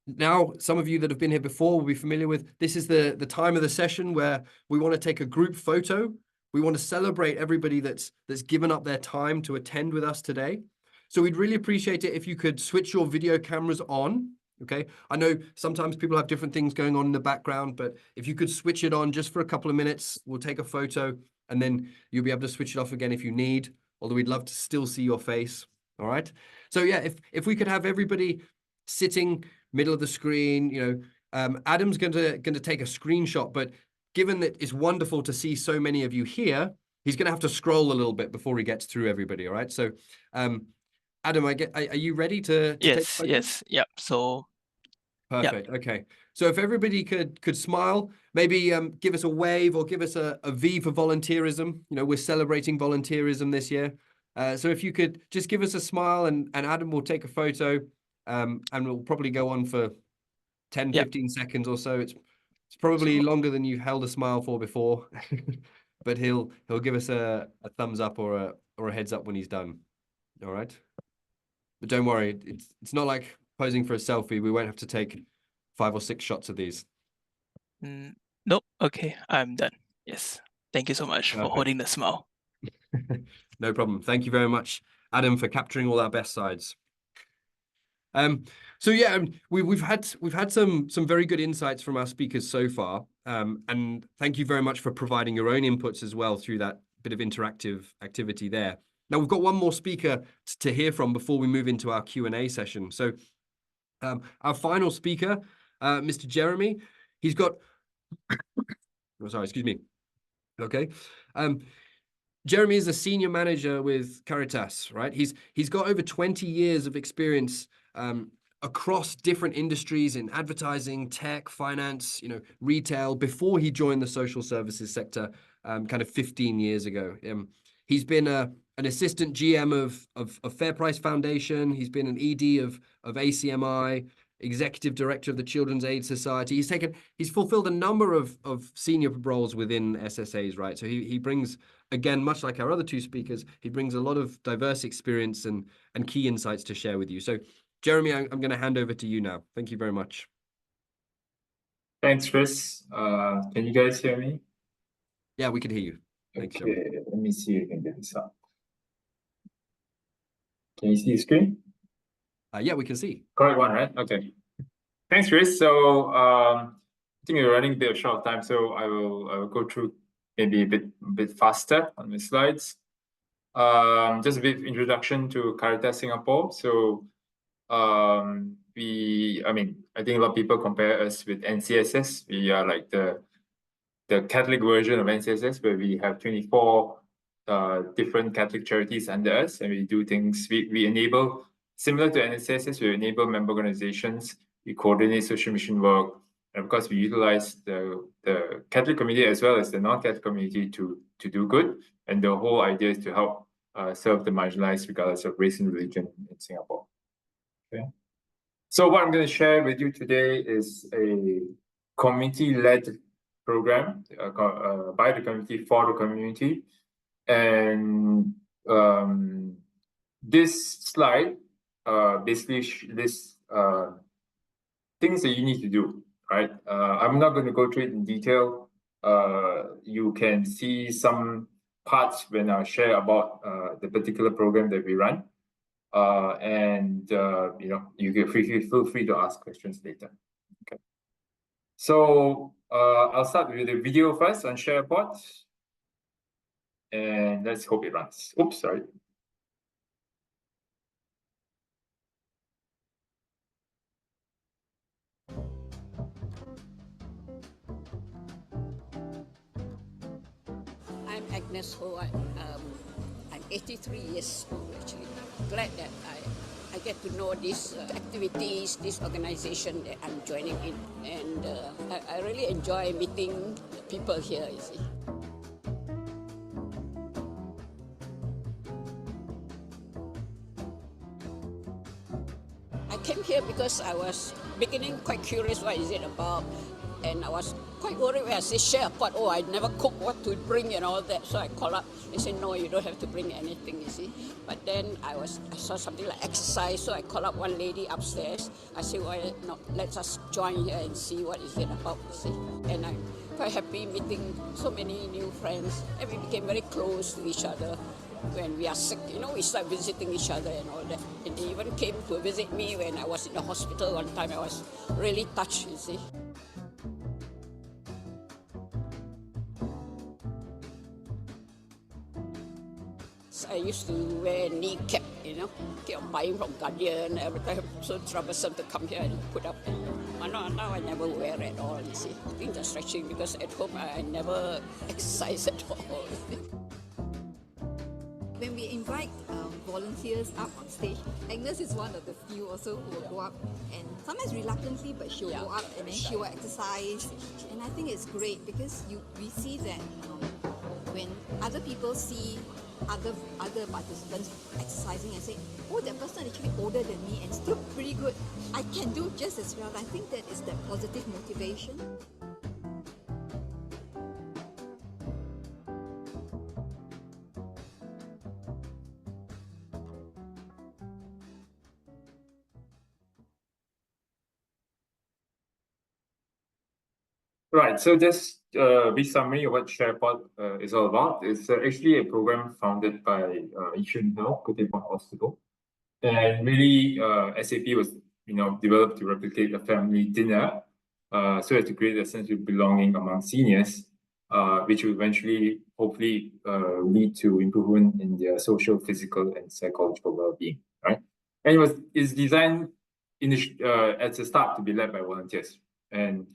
Speaker 1: now some of you that have been here before will be familiar with this. Is the time of the session where we want to take a group photo. We want to celebrate everybody that's given up their time to attend with us today. So we'd really appreciate it if you could switch your video cameras on. Okay, I know sometimes people have different things going on in the background, but if you could switch it on just for a couple of minutes, we'll take a photo, and then you'll be able to switch it off again if you need, although we'd love to still see your face. All right. So yeah, if we could have everybody sitting middle of the screen, Adam's going to take a screenshot, but given that it's wonderful to see so many of you here, he's going to have to scroll a little bit before he gets through everybody. All right. So, Adam, are you ready to
Speaker 5: Yes,
Speaker 1: take
Speaker 5: yes, yep. So
Speaker 1: perfect. Yep. Okay. So if everybody could smile, maybe give us a wave or give us a V for volunteerism. We're celebrating volunteerism this year. So if you could just give us a smile, and Adam will take a photo, and we'll probably go on for 10,
Speaker 5: Yep.
Speaker 1: 15 seconds or so. It's probably longer than you've held a smile for before, but he'll give us a thumbs up or a heads up when he's done. All right. But don't worry, it's not like posing for a selfie. We won't have to take 5 or 6 shots of these.
Speaker 5: Nope. Okay, I'm done. Yes. Thank you so much for holding the smile.
Speaker 1: No problem. Thank you very much, Adam, for capturing all our best sides. So yeah, we've had some very good insights from our speakers so far, and thank you very much for providing your own inputs as well through that bit of interactive activity there. Now we've got one more speaker to hear from before we move into our Q&A session. So our final speaker, Mr. Jeremy, he's got. Oh, sorry, excuse me. Okay. Jeremy is a senior manager with Caritas, right? He's got over 20 years of experience across different industries in advertising, tech, finance, retail, before he joined the social services sector kind of 15 years ago. He's been an assistant GM of Fair Price Foundation. He's been an ED of ACMI. executive director of the Children's Aid Society. He's fulfilled a number of senior roles within SSAs, right? So he brings, again, much like our other two speakers, he brings a lot of diverse experience and key insights to share with you. So Jeremy, I'm going to hand over to you now. Thank you very much.
Speaker 6: Thanks, Chris. Can you guys hear me?
Speaker 1: Yeah, we can hear you. Thanks, Jeremy.
Speaker 6: Okay, let me see if I can get this up. Can you see the screen?
Speaker 1: Yeah, we can see.
Speaker 6: Correct one, right? Okay. Thanks, Chris. So I think we're running a bit of short time, so I will go through maybe a bit faster on the slides. Just a bit of introduction to Caritas Singapore. So I think a lot of people compare us with NCSS. We are like the Catholic version of NCSS, where we have 24 different Catholic charities under us, and we do things. We enable, similar to NCSS, we enable member organizations. We coordinate social mission work, and of course, we utilize the Catholic community as well as the non-Catholic community to do good. And the whole idea is to help serve the marginalized, regardless of race and religion in Singapore. Okay. So what I'm going to share with you today is a community-led program by the community for the community. And this slide basically lists things that you need to do, right? I'm not going to go through it in detail. You can see some parts when I share about the particular program that we run. You can feel free to ask questions later. Okay. So I'll start with the video first on SharePod. And let's hope it runs. Oops, sorry.
Speaker 7: I'm Agnes Ho. I'm 83 years old actually. Glad that I get to know these activities, this organization that I'm joining in. And I really enjoy meeting people here, you see. I came here because I was beginning quite curious what is it about. And I was quite worried when I say share a pot. Oh, I never cook, what to bring and all that. So I called up. They said, no, you don't have to bring anything, you see. But then I saw something like exercise. So I called up one lady upstairs. I said, why not, let us join here and see what is it about, you see. And I'm quite happy meeting so many new friends. And we became very close to each other. When we are sick, we start visiting each other and all that. And they even came to visit me when I was in the hospital one time. I was really touched, you see. I used to wear knee cap, keep on buying from Guardian every time. So troublesome to come here and put up. Now I never wear it at all, you see. I think the stretching, because at home I never exercise at all.
Speaker 8: When we invite volunteers up on stage, Agnes is one of the few also who will go up, and sometimes reluctantly, but she'll go up and then she will exercise. And I think it's great because we see that when other people see other participants exercising and say, oh, that person is actually older than me and still pretty good, I can do just as well. I think that is the positive motivation.
Speaker 6: Right, so just a brief summary of what SharePod is all about. It's actually a program founded by Yishun Health, Kutipon Hospital. And really, SAP was developed to replicate a family dinner so as to create a sense of belonging among seniors, which will eventually, hopefully, lead to improvement in their social, physical, and psychological well-being, right? And it's designed at the start to be led by volunteers. And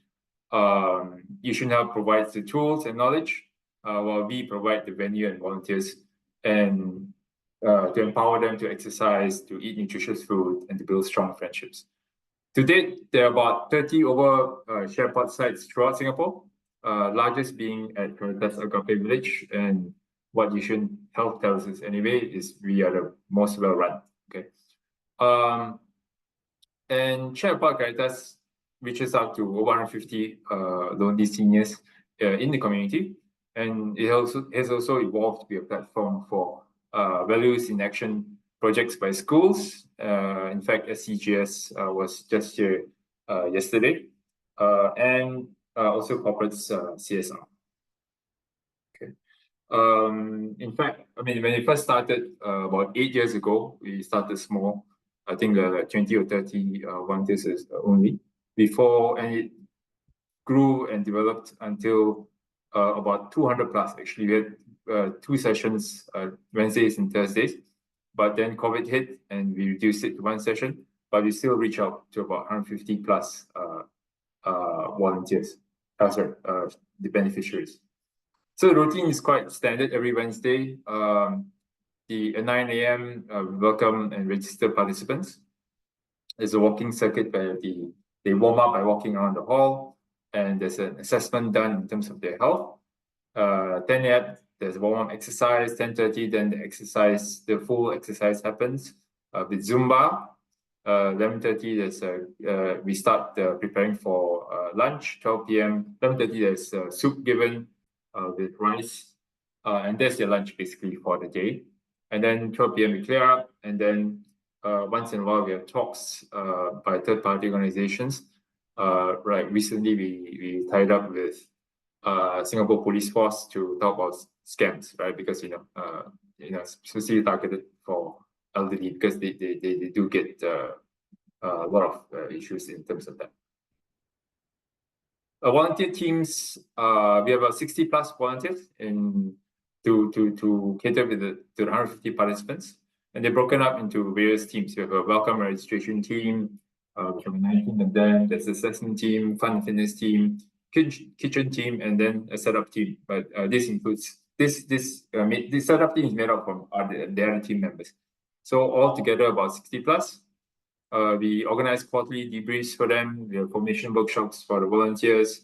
Speaker 6: Yishun Health provides the tools and knowledge, while we provide the venue and volunteers, and to empower them to exercise, to eat nutritious food, and to build strong friendships. To date, there are about 30 over SharePod sites throughout Singapore, largest being at Caritas Agape Village. And what Yishun Health tells us anyway is we are the most well-run. Okay. And SharePod Caritas reaches out to over 150 lonely seniors in the community. And it has also evolved to be a platform for values in action projects by schools. In fact, SCGS was just here yesterday, and also corporates CSR. Okay. In fact, I mean, when it first started about 8 years ago, we started small. I think 20 or 30 volunteers only before, and it grew and developed until about 200 plus. Actually, we had 2 sessions, Wednesdays and Thursdays, but then COVID hit and we reduced it to 1 session, but we still reach out to about 150 plus volunteers, the beneficiaries. So the routine is quite standard every Wednesday. At 9 a.m., welcome and register participants. There's a walking circuit where they warm up by walking around the hall, and there's an assessment done in terms of their health. 10 a.m., there's a warm-up exercise. 10:30, then the full exercise happens with Zumba. 11:30, we start preparing for lunch. 12 p.m., 11:30, there's soup given with rice, and that's your lunch basically for the day. And then 12 p.m. we clear up, and then once in a while we have talks by third-party organizations. Right, recently we tied up with Singapore Police Force to talk about scams, right? Because especially targeted for elderly, because they do get a lot of issues in terms of that. Volunteer teams, we have about 60 plus volunteers to cater to the 150 participants, and they're broken up into various teams. We have a welcome registration team, we have 19 of them. There's assessment team, fun and fitness team, kitchen team, and then a setup team. But this includes this setup team is made up from the other team members. So altogether about 60 plus. We organize quarterly debriefs for them. We have formation workshops for the volunteers.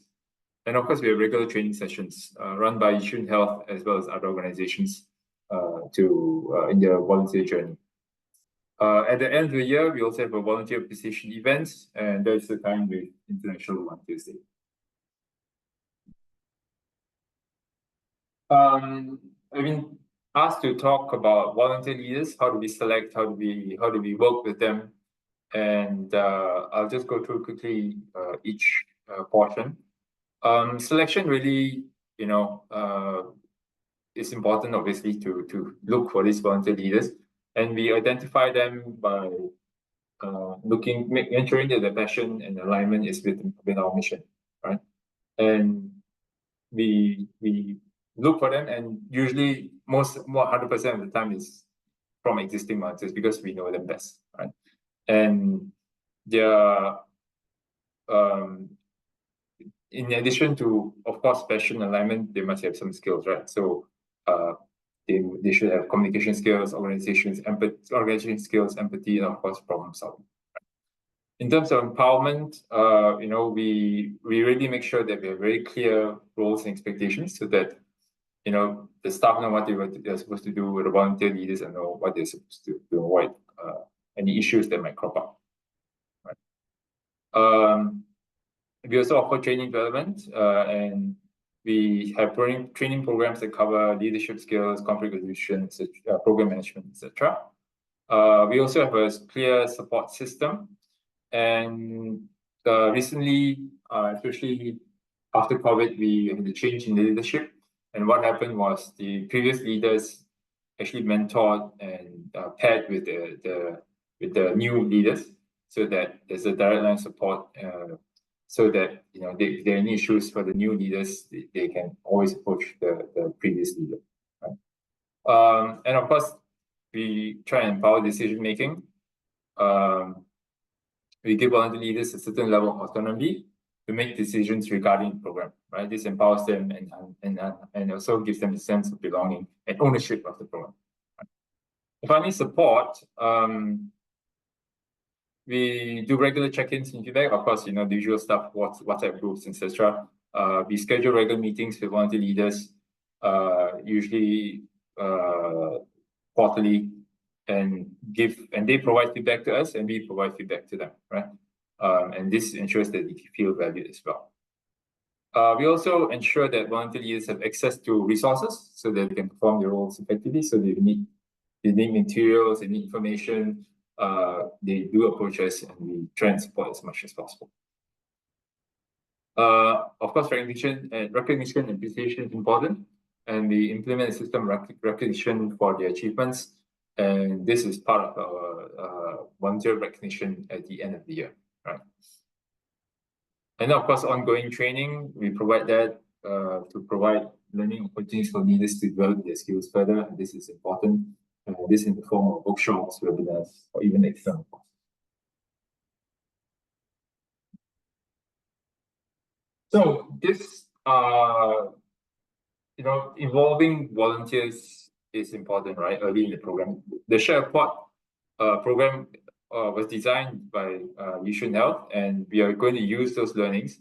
Speaker 6: And of course, we have regular training sessions run by Yishun Health as well as other organizations in their volunteer journey. At the end of the year, we also have a volunteer appreciation events, and that's the time with International Volunteers Day. I've been asked to talk about volunteer leaders. How do we select? How do we work with them? And I'll just go through quickly each portion. Selection really, is important, obviously, to look for these volunteer leaders, and we identify them by ensuring that the passion and alignment is with our mission, right? And we look for them, and usually more 100% of the time is from existing volunteers because we know them best, right? And they're in addition to, of course, passion alignment, they must have some skills, right? So they should have communication skills, organization skills, empathy, and of course, problem solving. In terms of empowerment, we really make sure that we have very clear roles and expectations so that the staff know what they're supposed to do, the volunteer leaders and know what they're supposed to do, avoid any issues that might crop up. Right. We also offer training development, and we have training programs that cover leadership skills, conflict resolution, program management, etc. We also have a clear support system, and recently, especially after COVID, we had a change in the leadership. And what happened was the previous leaders actually mentored and paired with the new leaders, so that there's a direct line support, so that if there are any issues for the new leaders, they can always approach the previous leader. Right? And of course, we try and empower decision making. We give volunteer leaders a certain level of autonomy to make decisions regarding the program. Right? This empowers them and also gives them a sense of belonging and ownership of the program. Right? If I need support, we do regular check-ins and feedback. Of course, the usual stuff, WhatsApp groups, etc. We schedule regular meetings with volunteer leaders, usually quarterly, and they provide feedback to us, and we provide feedback to them, right? And this ensures that they feel valued as well. We also ensure that volunteer leaders have access to resources so that they can perform their roles effectively. So they need materials, they need information, they do approach us, and we try and support as much as possible. Of course, recognition and appreciation is important, and we implement a system recognition for their achievements, and this is part of our volunteer recognition at the end of the year, right? And of course, ongoing training, we provide that to provide learning opportunities for leaders to develop their skills further, and this is important. This in the form of workshops, webinars, or even external courses. So this, involving volunteers is important, right? Early in the program, the SharePod program was designed by Yishun Health, and we are going to use those learnings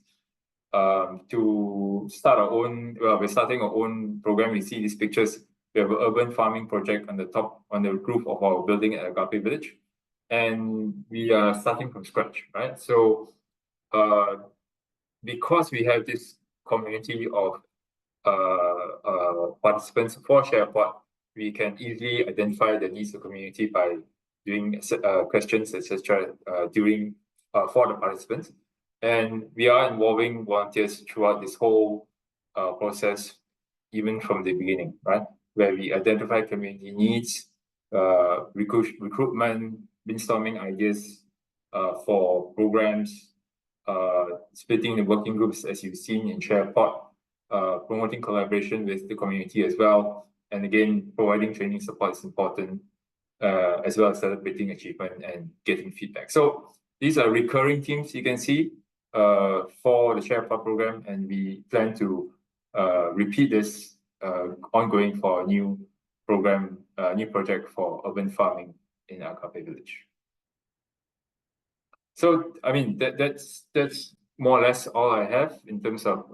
Speaker 6: to start our own. Well, we're starting our own program. You see these pictures. We have an urban farming project on the roof of our building at Agape Village, and we are starting from scratch, right? So, because we have this community of participants for SharePod, we can easily identify the needs of the community by doing questions, etc., during for the participants. And we are involving volunteers throughout this whole process, even from the beginning, right? Where we identify community needs, recruitment, brainstorming ideas for programs, splitting the working groups as you've seen in SharePod, promoting collaboration with the community as well. And again, providing training support is important, as well as celebrating achievement and getting feedback. So these are recurring themes you can see for the SharePod program, and we plan to repeat this ongoing for a new program, new project for urban farming in Agape Village. So, I mean, that's more or less all I have in terms of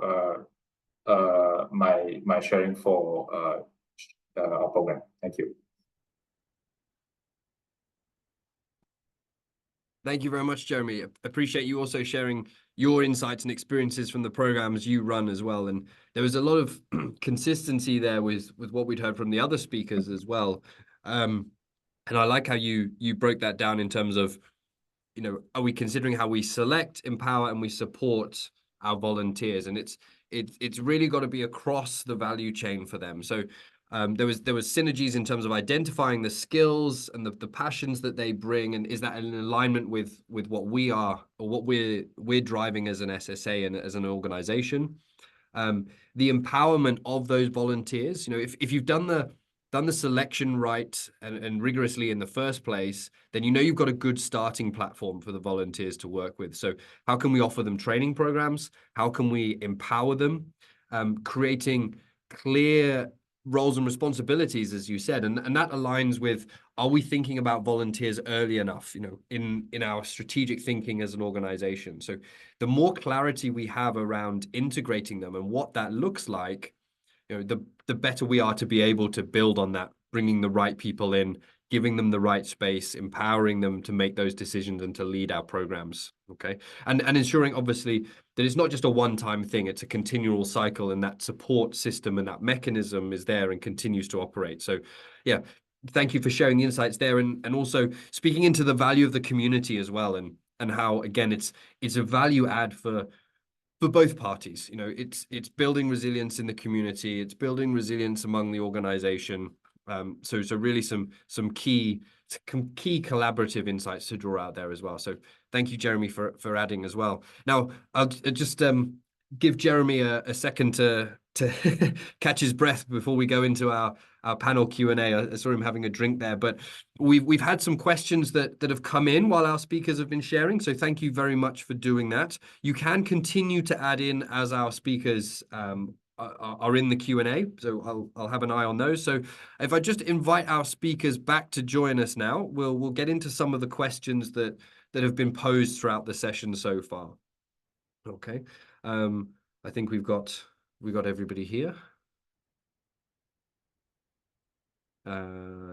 Speaker 6: my sharing for our program. Thank you.
Speaker 1: Thank you very much, Jeremy. Appreciate you also sharing your insights and experiences from the programs you run as well. And there was a lot of consistency there with what we'd heard from the other speakers as well. And I like how you broke that down in terms of, are we considering how we select, empower, and we support our volunteers? And it's really got to be across the value chain for them. So there was synergies in terms of identifying the skills and the passions that they bring, and is that in alignment with what we are, or what we're driving as an SSA and as an organization? The empowerment of those volunteers. If you've done the selection right and rigorously in the first place, then you've got a good starting platform for the volunteers to work with. So how can we offer them training programs? How can we empower them? Creating clear roles and responsibilities, as you said, and that aligns with, are we thinking about volunteers early enough, in our strategic thinking as an organization? So the more clarity we have around integrating them and what that looks like, the better we are to be able to build on that, bringing the right people in, giving them the right space, empowering them to make those decisions and to lead our programs. Okay. And ensuring, obviously, that it's not just a one-time thing, it's a continual cycle, and that support system and that mechanism is there and continues to operate. So yeah, thank you for sharing the insights there, and also speaking into the value of the community as well, and how, again, it's a value add for both parties. It's building resilience in the community, it's building resilience among the organization. So really some key collaborative insights to draw out there as well. So thank you, Jeremy, for adding as well. Now I'll just give Jeremy a second to catch his breath before we go into our panel Q&A. I saw him having a drink there, but we've had some questions that have come in while our speakers have been sharing. So thank you very much for doing that. You can continue to add in as our speakers are in the Q&A, so I'll have an eye on those. So if I just invite our speakers back to join us now, we'll get into some of the questions that have been posed throughout the session so far. Okay, I think we've got everybody here.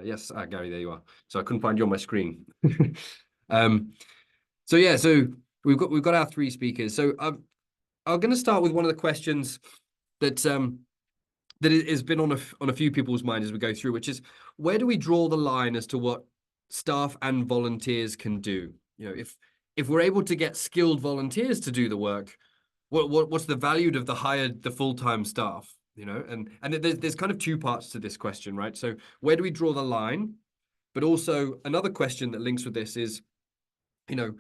Speaker 1: Yes, Gary, there you are. So I couldn't find you on my screen. So yeah, so we've got our three speakers. So I'm going to start with one of the questions that that has been on a few people's minds as we go through, which is, where do we draw the line as to what staff and volunteers can do? You know, if we're able to get skilled volunteers to do the work, what's the value of the full-time staff? You know, and there's kind of two parts to this question, right? So where do we draw the line? But also another question that links with this is, you know,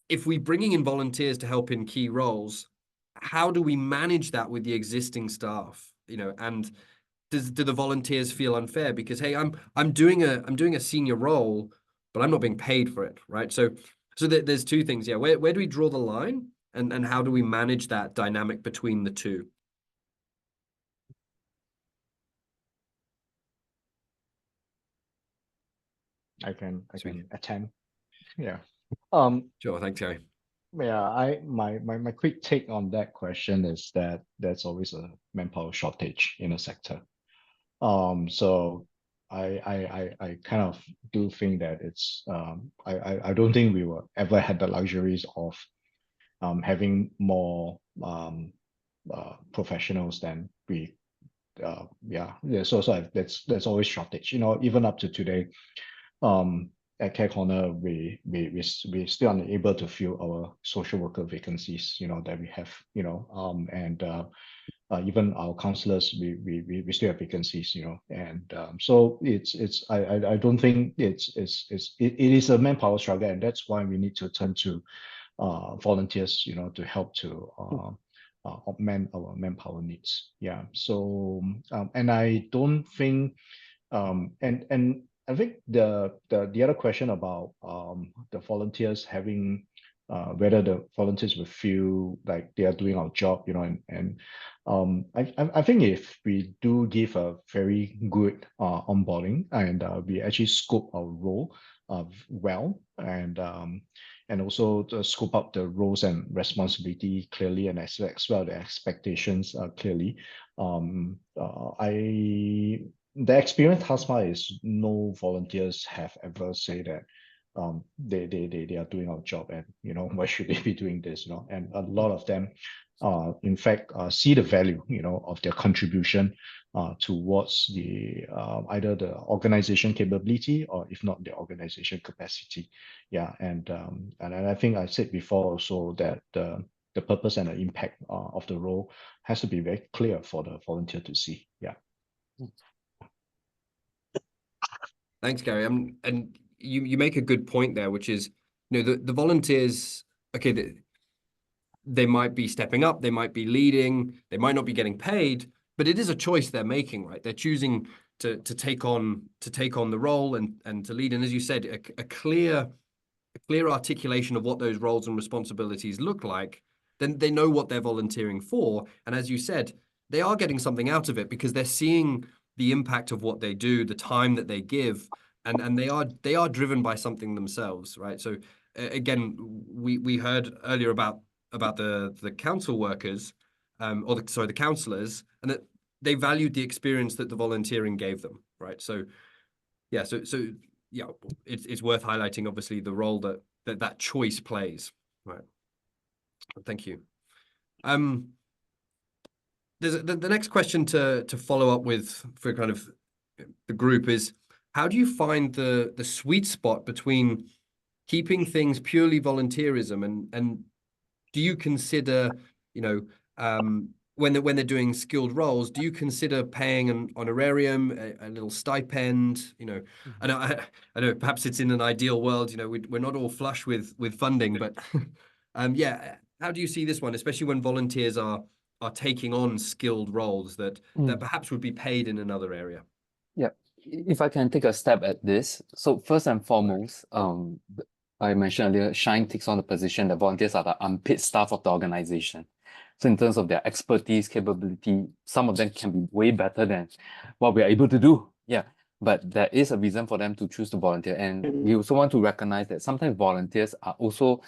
Speaker 1: if we're bringing in volunteers to help in key roles, how do we manage that with the existing staff? You know, and do the volunteers feel unfair because, hey, I'm doing a senior role, but I'm not being paid for it, right? So there's two things. Yeah, where do we draw the line, and how do we manage that dynamic between the two?
Speaker 3: I can attempt. Yeah.
Speaker 1: Sure. Thanks, Gary.
Speaker 3: Yeah, my quick take on that question is that there's always a manpower shortage in a sector. So I kind of do think that it's I don't think we will ever have the luxuries of having more professionals than we so that's always shortage. You know, even up to today, at Care Corner, we still unable to fill our social worker vacancies, you know, that we have, you know, and even our counselors, we still have vacancies, you know, and so I don't think it is a manpower struggle, and that's why we need to turn to volunteers, you know, to help to augment our manpower needs. Yeah. So and I don't think and I think the other question about the volunteers having whether the volunteers will feel like they are doing our job, you know, and I think if we do give a very good onboarding and we actually scope our role well, and also to scope up the roles and responsibility clearly, and as well the expectations clearly. The experience thus far is no volunteers have ever said that they are doing our job, and you know, why should they be doing this, you know, and a lot of them in fact see the value, you know, of their contribution towards the either the organization capability, or if not the organization capacity. Yeah. And I think I said before also that the purpose and the impact of the role has to be very clear for the volunteer to see. Yeah.
Speaker 1: Thanks, Gary. And you make a good point there, which is, you know, the volunteers, okay, they might be stepping up, they might be leading, they might not be getting paid, but it is a choice they're making, right? They're choosing to take on the role and to lead. And as you said, a clear articulation of what those roles and responsibilities look like, then they know what they're volunteering for. And as you said, they are getting something out of it because they're seeing the impact of what they do, the time that they give, and they are driven by something themselves, right? So again, we heard earlier about the council workers, the counselors, and that they valued the experience that the volunteering gave them, right? So yeah, so yeah, it's worth highlighting obviously the role that choice plays, right? Thank you. There's the next question to follow up with for kind of the group is, how do you find the sweet spot between keeping things purely volunteerism and do you consider, you know, when they're doing skilled roles, do you consider paying an honorarium, a little stipend? You know, I know perhaps it's in an ideal world, you know, we're not all flush with funding, but yeah, how do you see this one, especially when volunteers are taking on skilled roles that perhaps would be paid in another area?
Speaker 4: Yeah, if I can take a step at this. So first and foremost, I mentioned earlier, Shine takes on the position that volunteers are the unpaid staff of the organization. So in terms of their expertise, capability, some of them can be way better than what we are able to do. Yeah, but there is a reason for them to choose to volunteer. And we also want to recognize that sometimes volunteers are also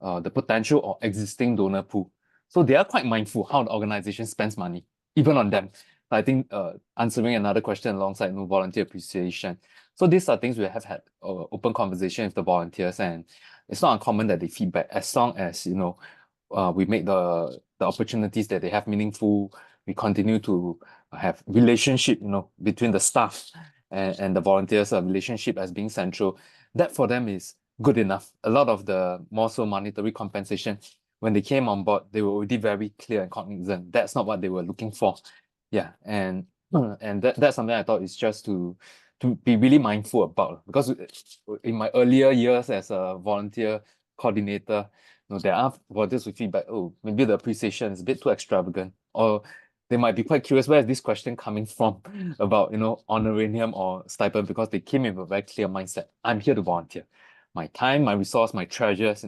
Speaker 4: the potential or existing donor pool. So they are quite mindful how the organization spends money, even on them. I think answering another question alongside volunteer appreciation. So these are things we have had open conversation with the volunteers, and it's not uncommon that they feedback as long as we make the opportunities that they have meaningful. We continue to have relationship, between the staff and the volunteers, a relationship as being central. That for them is good enough. A lot of the more so monetary compensation, when they came on board, they were already very clear and cognizant. That's not what they were looking for. Yeah, and that's something I thought is just to be really mindful about, because in my earlier years as a volunteer coordinator, there are volunteers with feedback, oh, maybe the appreciation is a bit too extravagant, or they might be quite curious, where is this question coming from about, honorarium or stipend, because they came in with a very clear mindset. I'm here to volunteer. My time, my resource, my treasures,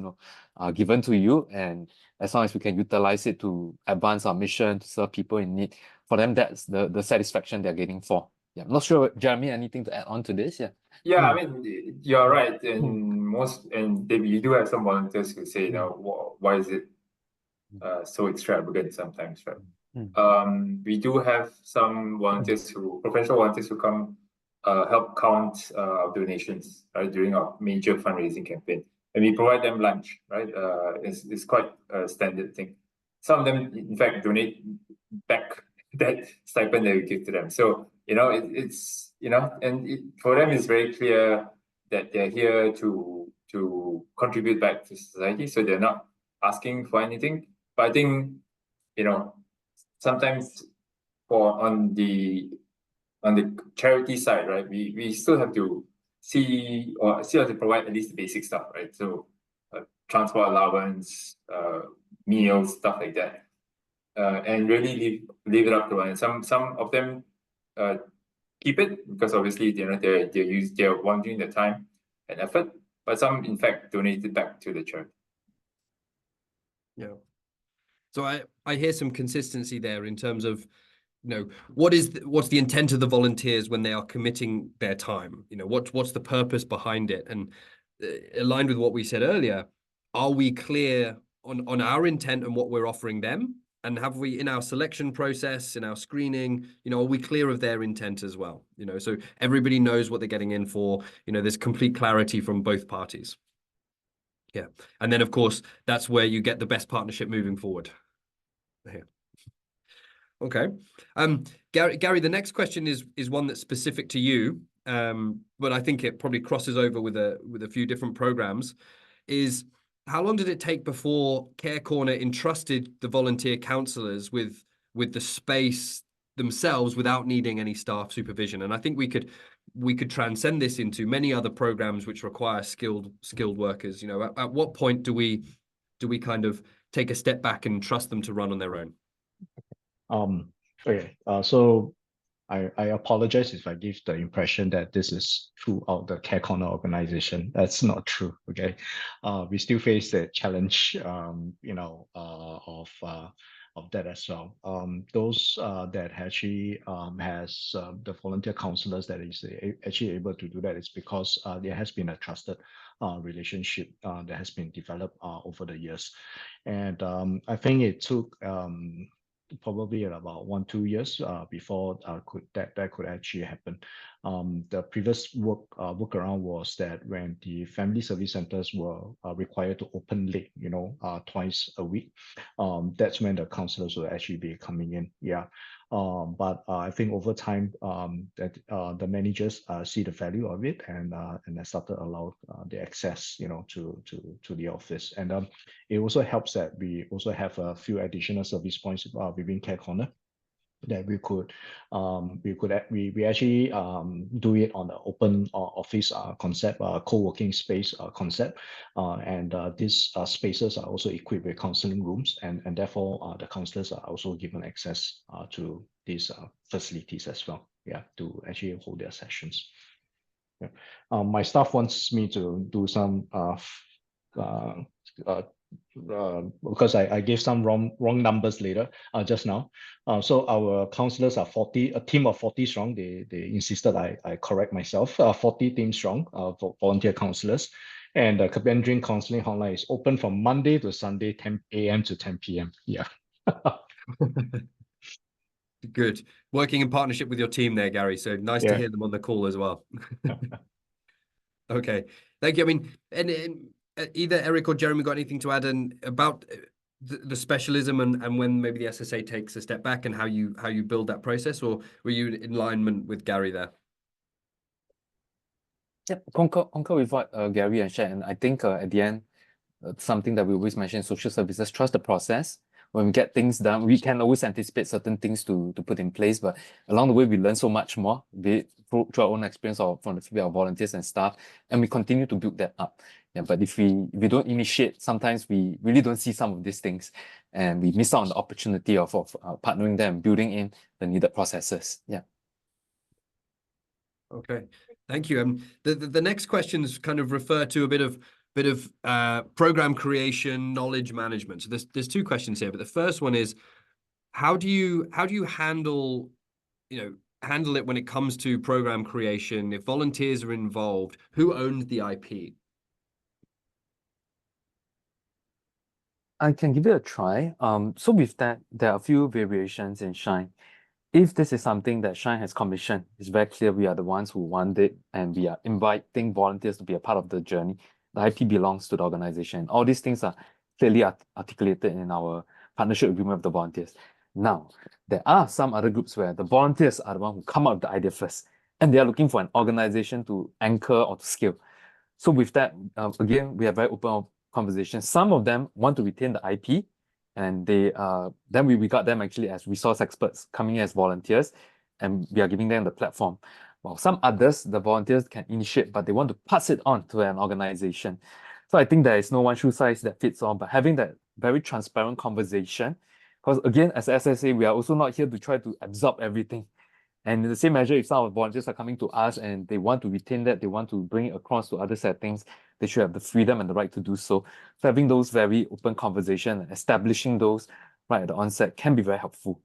Speaker 4: are given to you. And as long as we can utilize it to advance our mission, to serve people in need, for them, that's the satisfaction they're getting for. Yeah, I'm not sure, Jeremy, anything to add on to this? Yeah.
Speaker 6: Yeah, I mean, you're right. And you do have some volunteers who say, why is it so extravagant sometimes, right? We do have some volunteers professional volunteers who come help count donations during our major fundraising campaign, and we provide them lunch, right? It's quite a standard thing. Some of them, in fact, donate back that stipend that we give to them. So for them it's very clear that they're here to contribute back to society. So they're not asking for anything. But I think sometimes on the charity side, right, we still have to still have to provide at least the basic stuff, right? So transport allowance, meals, stuff like that. And really leave it up to one. Some of them keep it because obviously they're wanting their time and effort, but some in fact donate it back to the charity.
Speaker 1: Yeah. So I hear some consistency there in terms of what's the intent of the volunteers when they are committing their time? What's the purpose behind it? And aligned with what we said earlier, are we clear on our intent and what we're offering them? And have we, in our selection process, in our screening, are we clear of their intent as well? So everybody knows what they're getting in for. There's complete clarity from both parties. Yeah, and then of course that's where you get the best partnership moving forward. Here. Okay, Gary, the next question is one that's specific to you, but I think it probably crosses over with a few different programs. Is how long did it take before Care Corner entrusted the volunteer counsellors with the space themselves without needing any staff supervision? And I think we could transcend this into many other programs which require skilled workers. At what point do we kind of take a step back and trust them to run on their own?
Speaker 3: Okay. So I apologize if I give the impression that this is throughout the Care Corner organization. That's not true. Okay. We still face the challenge, of that as well. Those that actually has the volunteer counselors that is actually able to do that is because there has been a trusted relationship that has been developed over the years. And I think it took probably about 1-2 years before that could actually happen. The previous workaround was that when the family service centers were required to open late, twice a week, that's when the counselors will actually be coming in. Yeah. But I think over time that the managers see the value of it and they started allow the access, to the office. And it also helps that we also have a few additional service points within Care Corner that we actually do it on the open office concept, co-working space concept, and these spaces are also equipped with counseling rooms, and therefore the counselors are also given access to these facilities as well, to actually hold their sessions. My staff wants me to do some because I gave some wrong numbers later just now. So our counselors are 40, a team of 40 strong. They insisted I correct myself. 40 team strong for volunteer counselors. And the Mandarin Counseling Hotline is open from Monday to Sunday, 10 a.m. to 10 p.m. Yeah.
Speaker 1: Good. Working in partnership with your team there, Gary. So nice to
Speaker 3: Yeah.
Speaker 1: hear them on the call as well. Okay. Thank you. I mean, and either Eric or Jeremy got anything to add about the specialism and when maybe the SSA takes a step back and how you build that process, or were you in alignment with Gary there?
Speaker 4: Yep, concur with what Gary and shared. And I think at the end, something that we always mention in social services, trust the process. When we get things done, we can always anticipate certain things to put in place, but along the way, we learn so much more, be it through our own experience or from the feedback of volunteers and staff, and we continue to build that up. Yeah, but if we don't initiate, sometimes we really don't see some of these things, and we miss out on the opportunity of partnering them, building in the needed processes. Yeah.
Speaker 1: Okay, thank you. The next questions kind of refer to a bit of program creation, knowledge management. So there's two questions here, but the first one is how do you handle it when it comes to program creation? If volunteers are involved, who owns the IP?
Speaker 4: I can give it a try. So with that, there are a few variations in Shine. If this is something that Shine has commissioned, it's very clear we are the ones who want it, and we are inviting volunteers to be a part of the journey. The IP belongs to the organization. All these things are clearly articulated in our partnership agreement with the volunteers. Now, there are some other groups where the volunteers are the ones who come up with the idea first, and they are looking for an organization to anchor or to scale. So with that, again, we have very open conversations. Some of them want to retain the IP, and then we regard them actually as resource experts coming in as volunteers, and we are giving them the platform. While some others, the volunteers can initiate, but they want to pass it on to an organization. So I think there is no one shoe size that fits all, but having that very transparent conversation, because again, as SSA, we are also not here to try to absorb everything. And in the same measure, if some of the volunteers are coming to us and they want to retain that, they want to bring it across to other settings, they should have the freedom and the right to do so. So having those very open conversations and establishing those right at the onset can be very helpful.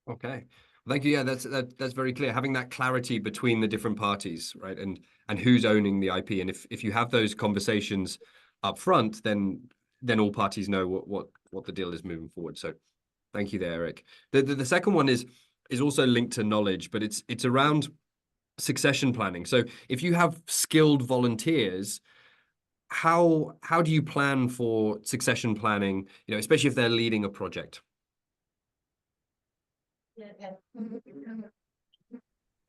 Speaker 1: Okay. Thank you. Yeah, that's very clear. Having that clarity between the different parties, right? And who's owning the IP. And if you have those conversations up front, then all parties know what the deal is moving forward. So thank you there, Eric. The second one is also linked to knowledge, but it's around succession planning. So if you have skilled volunteers, how do you plan for succession planning, especially if they're leading a project?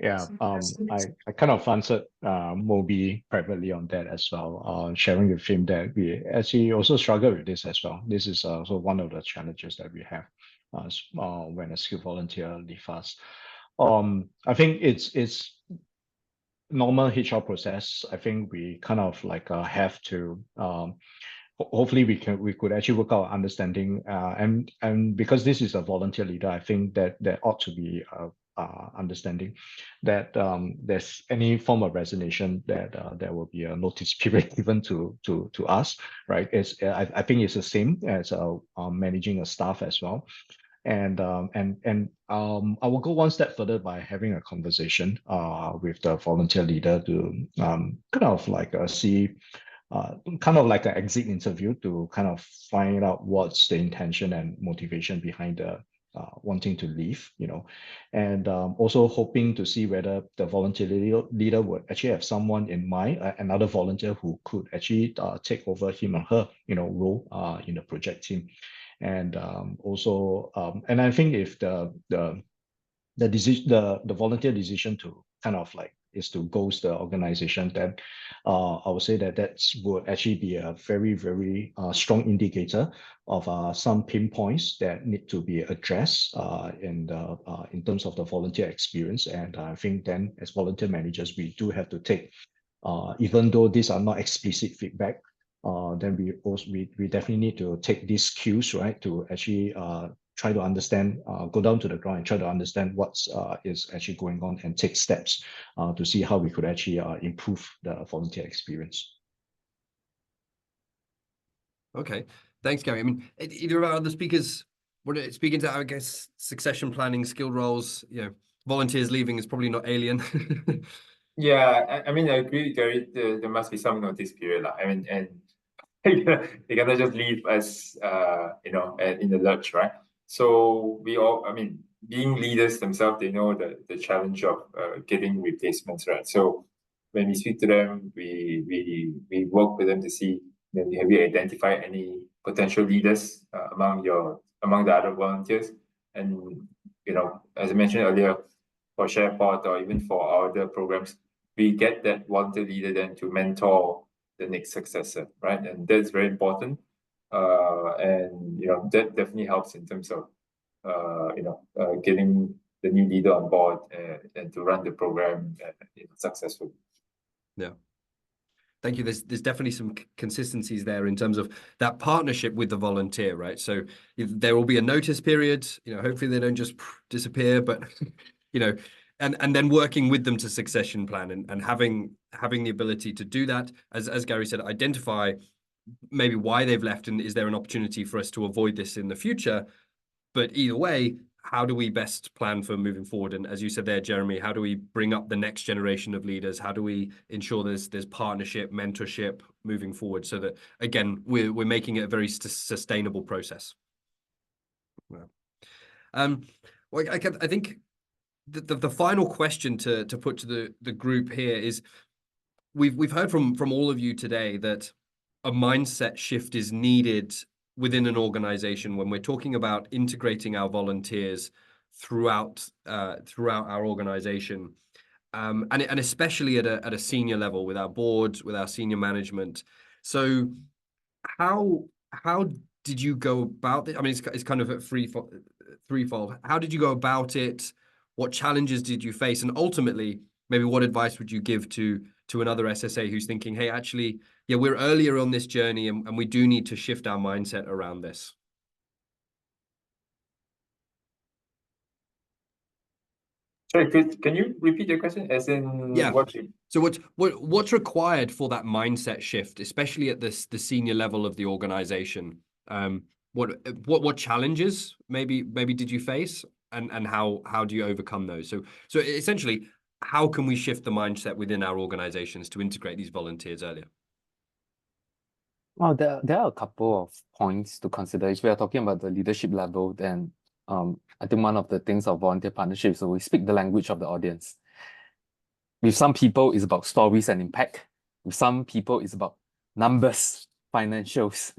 Speaker 3: Yeah, I kind of answered Moby privately on that as well, sharing with him that we actually also struggle with this as well. This is also one of the challenges that we have when a skilled volunteer leaves us. I think it's normal HR process. I think we kind of like have to hopefully we could actually work out understanding and because this is a volunteer leader, I think that there ought to be understanding that there's any form of resignation that there will be a notice period given to us, right? I think it's the same as managing a staff as well. And I will go one step further by having a conversation with the volunteer leader to kind of like see kind of like an exit interview to kind of find out what's the intention and motivation behind the wanting to leave, and also hoping to see whether the volunteer leader would actually have someone in mind, another volunteer who could actually take over him or her, role in the project team. And also, and I think if the volunteer decision to kind of like is to ghost the organization, then I would say that would actually be a very, very strong indicator of some pinpoints that need to be addressed in terms of the volunteer experience. And I think then as volunteer managers, we do have to take, even though these are not explicit feedback, then we definitely need to take these cues, right, to actually try to understand, go down to the ground and try to understand what is actually going on and take steps to see how we could actually improve the volunteer experience.
Speaker 1: Okay, thanks, Gary. I mean, either of our other speakers want to speak into, I guess, succession planning, skilled roles, volunteers leaving is probably not alien.
Speaker 6: Yeah, I mean, I agree with Gary. There must be some notice period. I mean, and they cannot just leave us, in the lurch, right? So we all, I mean, being leaders themselves, they know the challenge of getting replacements, right? So when we speak to them, we work with them to see, have you identified any potential leaders among the other volunteers? And as I mentioned earlier, for SharePod or even for our other programs, we get that volunteer leader then to mentor the next successor, right? And that's very important. And that definitely helps in terms of getting the new leader on board and to run the program successfully.
Speaker 1: Yeah. Thank you. There's definitely some consistencies there in terms of that partnership with the volunteer, right? So there will be a notice period, hopefully they don't just disappear, but and then working with them to succession plan and having the ability to do that, as Gary said, identify maybe why they've left and is there an opportunity for us to avoid this in the future. But either way, how do we best plan for moving forward? And as you said there, Jeremy, how do we bring up the next generation of leaders? How do we ensure there's partnership, mentorship moving forward, so that again we're making it a very sustainable process? Well, I think the final question to put to the group here is, we've heard from all of you today that a mindset shift is needed within an organization when we're talking about integrating our volunteers throughout our organization, and especially at a senior level with our boards, with our senior management. So how did you go about it? I mean, it's kind of a threefold. How did you go about it? What challenges did you face? And ultimately, maybe what advice would you give to another SSA who's thinking, hey, actually, yeah, we're earlier on this journey and we do need to shift our mindset around this?
Speaker 6: Sorry, can you repeat your question? As in,
Speaker 1: Yeah.
Speaker 6: what?
Speaker 1: So what's required for that mindset shift, especially at the senior level of the organization? What challenges maybe did you face, and how do you overcome those? So essentially, how can we shift the mindset within our organizations to integrate these volunteers earlier?
Speaker 4: Well, there are a couple of points to consider. If we are talking about the leadership level, then I think one of the things of volunteer partnership, so we speak the language of the audience. With some people, it's about stories and impact. With some people, it's about numbers, financials.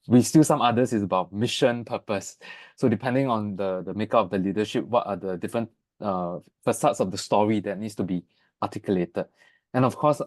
Speaker 4: With still some others, it's about mission, purpose. So depending on the makeup of the leadership, what are the different facets of the story that needs to be articulated? And of course,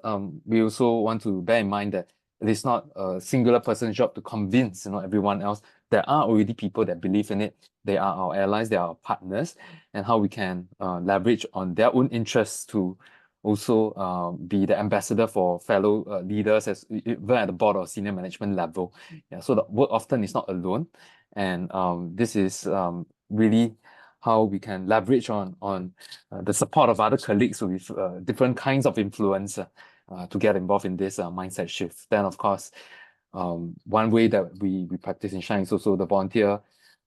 Speaker 4: we also want to bear in mind that it is not a singular person's job to convince everyone else. There are already people that believe in it. They are our allies, they are our partners, and how we can leverage on their own interests to also be the ambassador for fellow leaders even at the board or senior management level. Yeah, so the work often is not alone, and this is really how we can leverage on the support of other colleagues with different kinds of influence to get involved in this mindset shift. Then, of course, one way that we practice in Shine is also the volunteer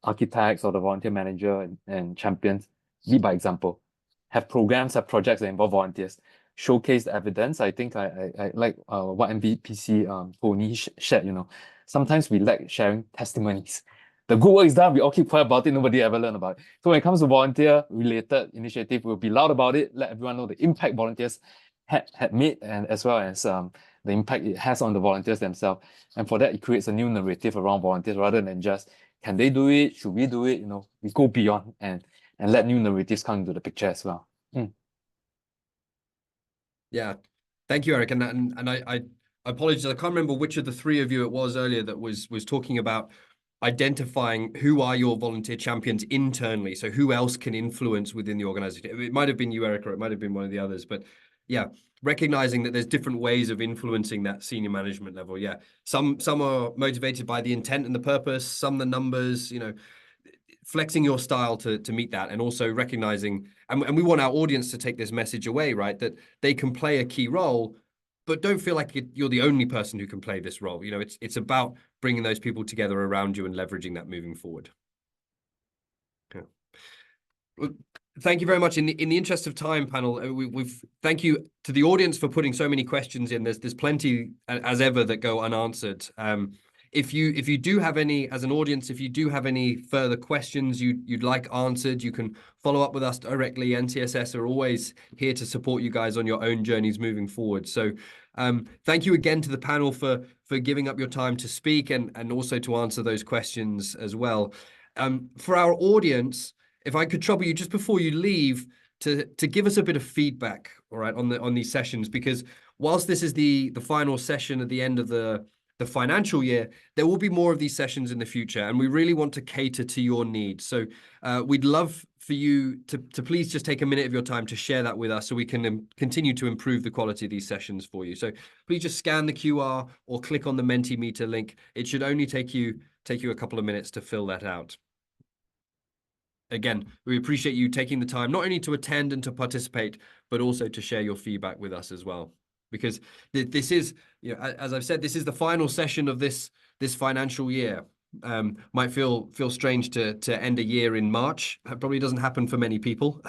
Speaker 4: architects or the volunteer manager and champions lead by example. Have programs, have projects that involve volunteers. Showcase the evidence. I think I like what MVPC Tony shared. Sometimes we lack sharing testimonies. The good work is done, we all keep quiet about it, nobody ever learn about it. So when it comes to volunteer-related initiative, we'll be loud about it, let everyone know the impact volunteers had made, and as well as the impact it has on the volunteers themselves. And for that, it creates a new narrative around volunteers rather than just, can they do it? Should we do it? We go beyond and let new narratives come into the picture as well.
Speaker 1: Yeah, thank you, Eric. And I apologize, I can't remember which of the three of you it was earlier that was talking about identifying who are your volunteer champions internally. So who else can influence within the organization? It might have been you, Eric, or it might have been one of the others. But yeah, recognizing that there's different ways of influencing that senior management level. Yeah, some are motivated by the intent and the purpose, some the numbers, flexing your style to meet that, and also recognizing, and we want our audience to take this message away, right? That they can play a key role, but don't feel like you're the only person who can play this role. It's about bringing those people together around you and leveraging that moving forward. Okay. Well, thank you very much. In the interest of time, panel, we've thank you to the audience for putting so many questions in. There's plenty as ever that go unanswered. if you do have any, as an audience, if you do have any further questions you'd like answered, you can follow up with us directly. NCSS are always here to support you guys on your own journeys moving forward. So thank you again to the panel for giving up your time to speak and also to answer those questions as well. For our audience, if I could trouble you just before you leave to give us a bit of feedback, all right, on these sessions, because whilst this is the final session at the end of the financial year, there will be more of these sessions in the future, and we really want to cater to your needs. So we'd love for you to please just take a minute of your time to share that with us so we can continue to improve the quality of these sessions for you. So please just scan the QR or click on the Mentimeter link. It should only take you a couple of minutes to fill that out. Again, we appreciate you taking the time not only to attend and to participate, but also to share your feedback with us as well. Because this is, as I've said, this is the final session of this financial year. Might feel strange to end a year in March. That probably doesn't happen for many people.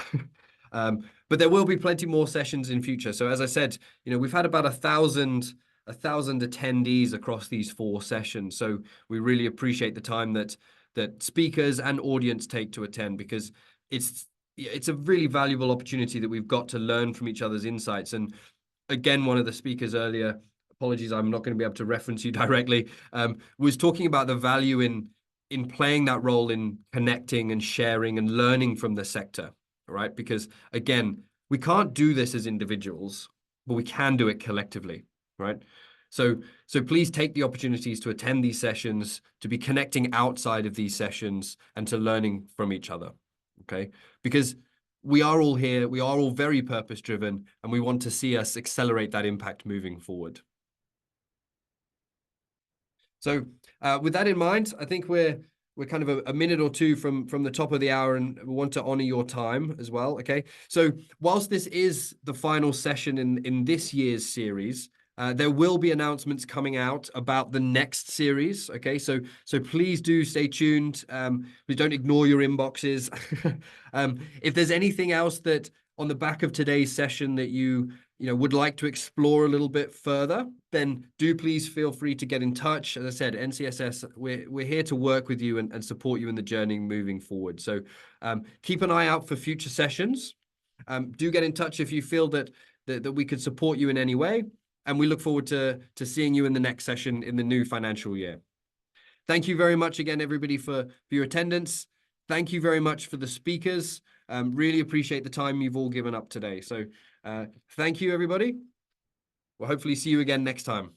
Speaker 1: But there will be plenty more sessions in future. So as I said, we've had about 1,000 attendees across these 4 sessions. So we really appreciate the time that speakers and audience take to attend, because it's a really valuable opportunity that we've got to learn from each other's insights. And again, one of the speakers earlier, apologies, I'm not going to be able to reference you directly, was talking about the value in playing that role in connecting and sharing and learning from the sector, right? Because again, we can't do this as individuals, but we can do it collectively, right? So please take the opportunities to attend these sessions, to be connecting outside of these sessions, and to learning from each other, okay? Because we are all here, we are all very purpose-driven, and we want to see us accelerate that impact moving forward. So with that in mind, I think we're kind of a minute or two from the top of the hour, and we want to honor your time as well, okay? So whilst this is the final session in this year's series, there will be announcements coming out about the next series, okay? So please do stay tuned. Please don't ignore your inboxes. If there's anything else that on the back of today's session that you would like to explore a little bit further, then do please feel free to get in touch. As I said, NCSS, we're here to work with you and support you in the journey moving forward. So keep an eye out for future sessions. Do get in touch if you feel that we could support you in any way. And we look forward to seeing you in the next session in the new financial year. Thank you very much again, everybody, for your attendance. Thank you very much for the speakers. Really appreciate the time you've all given up today. So thank you, everybody. We'll hopefully see you again next time.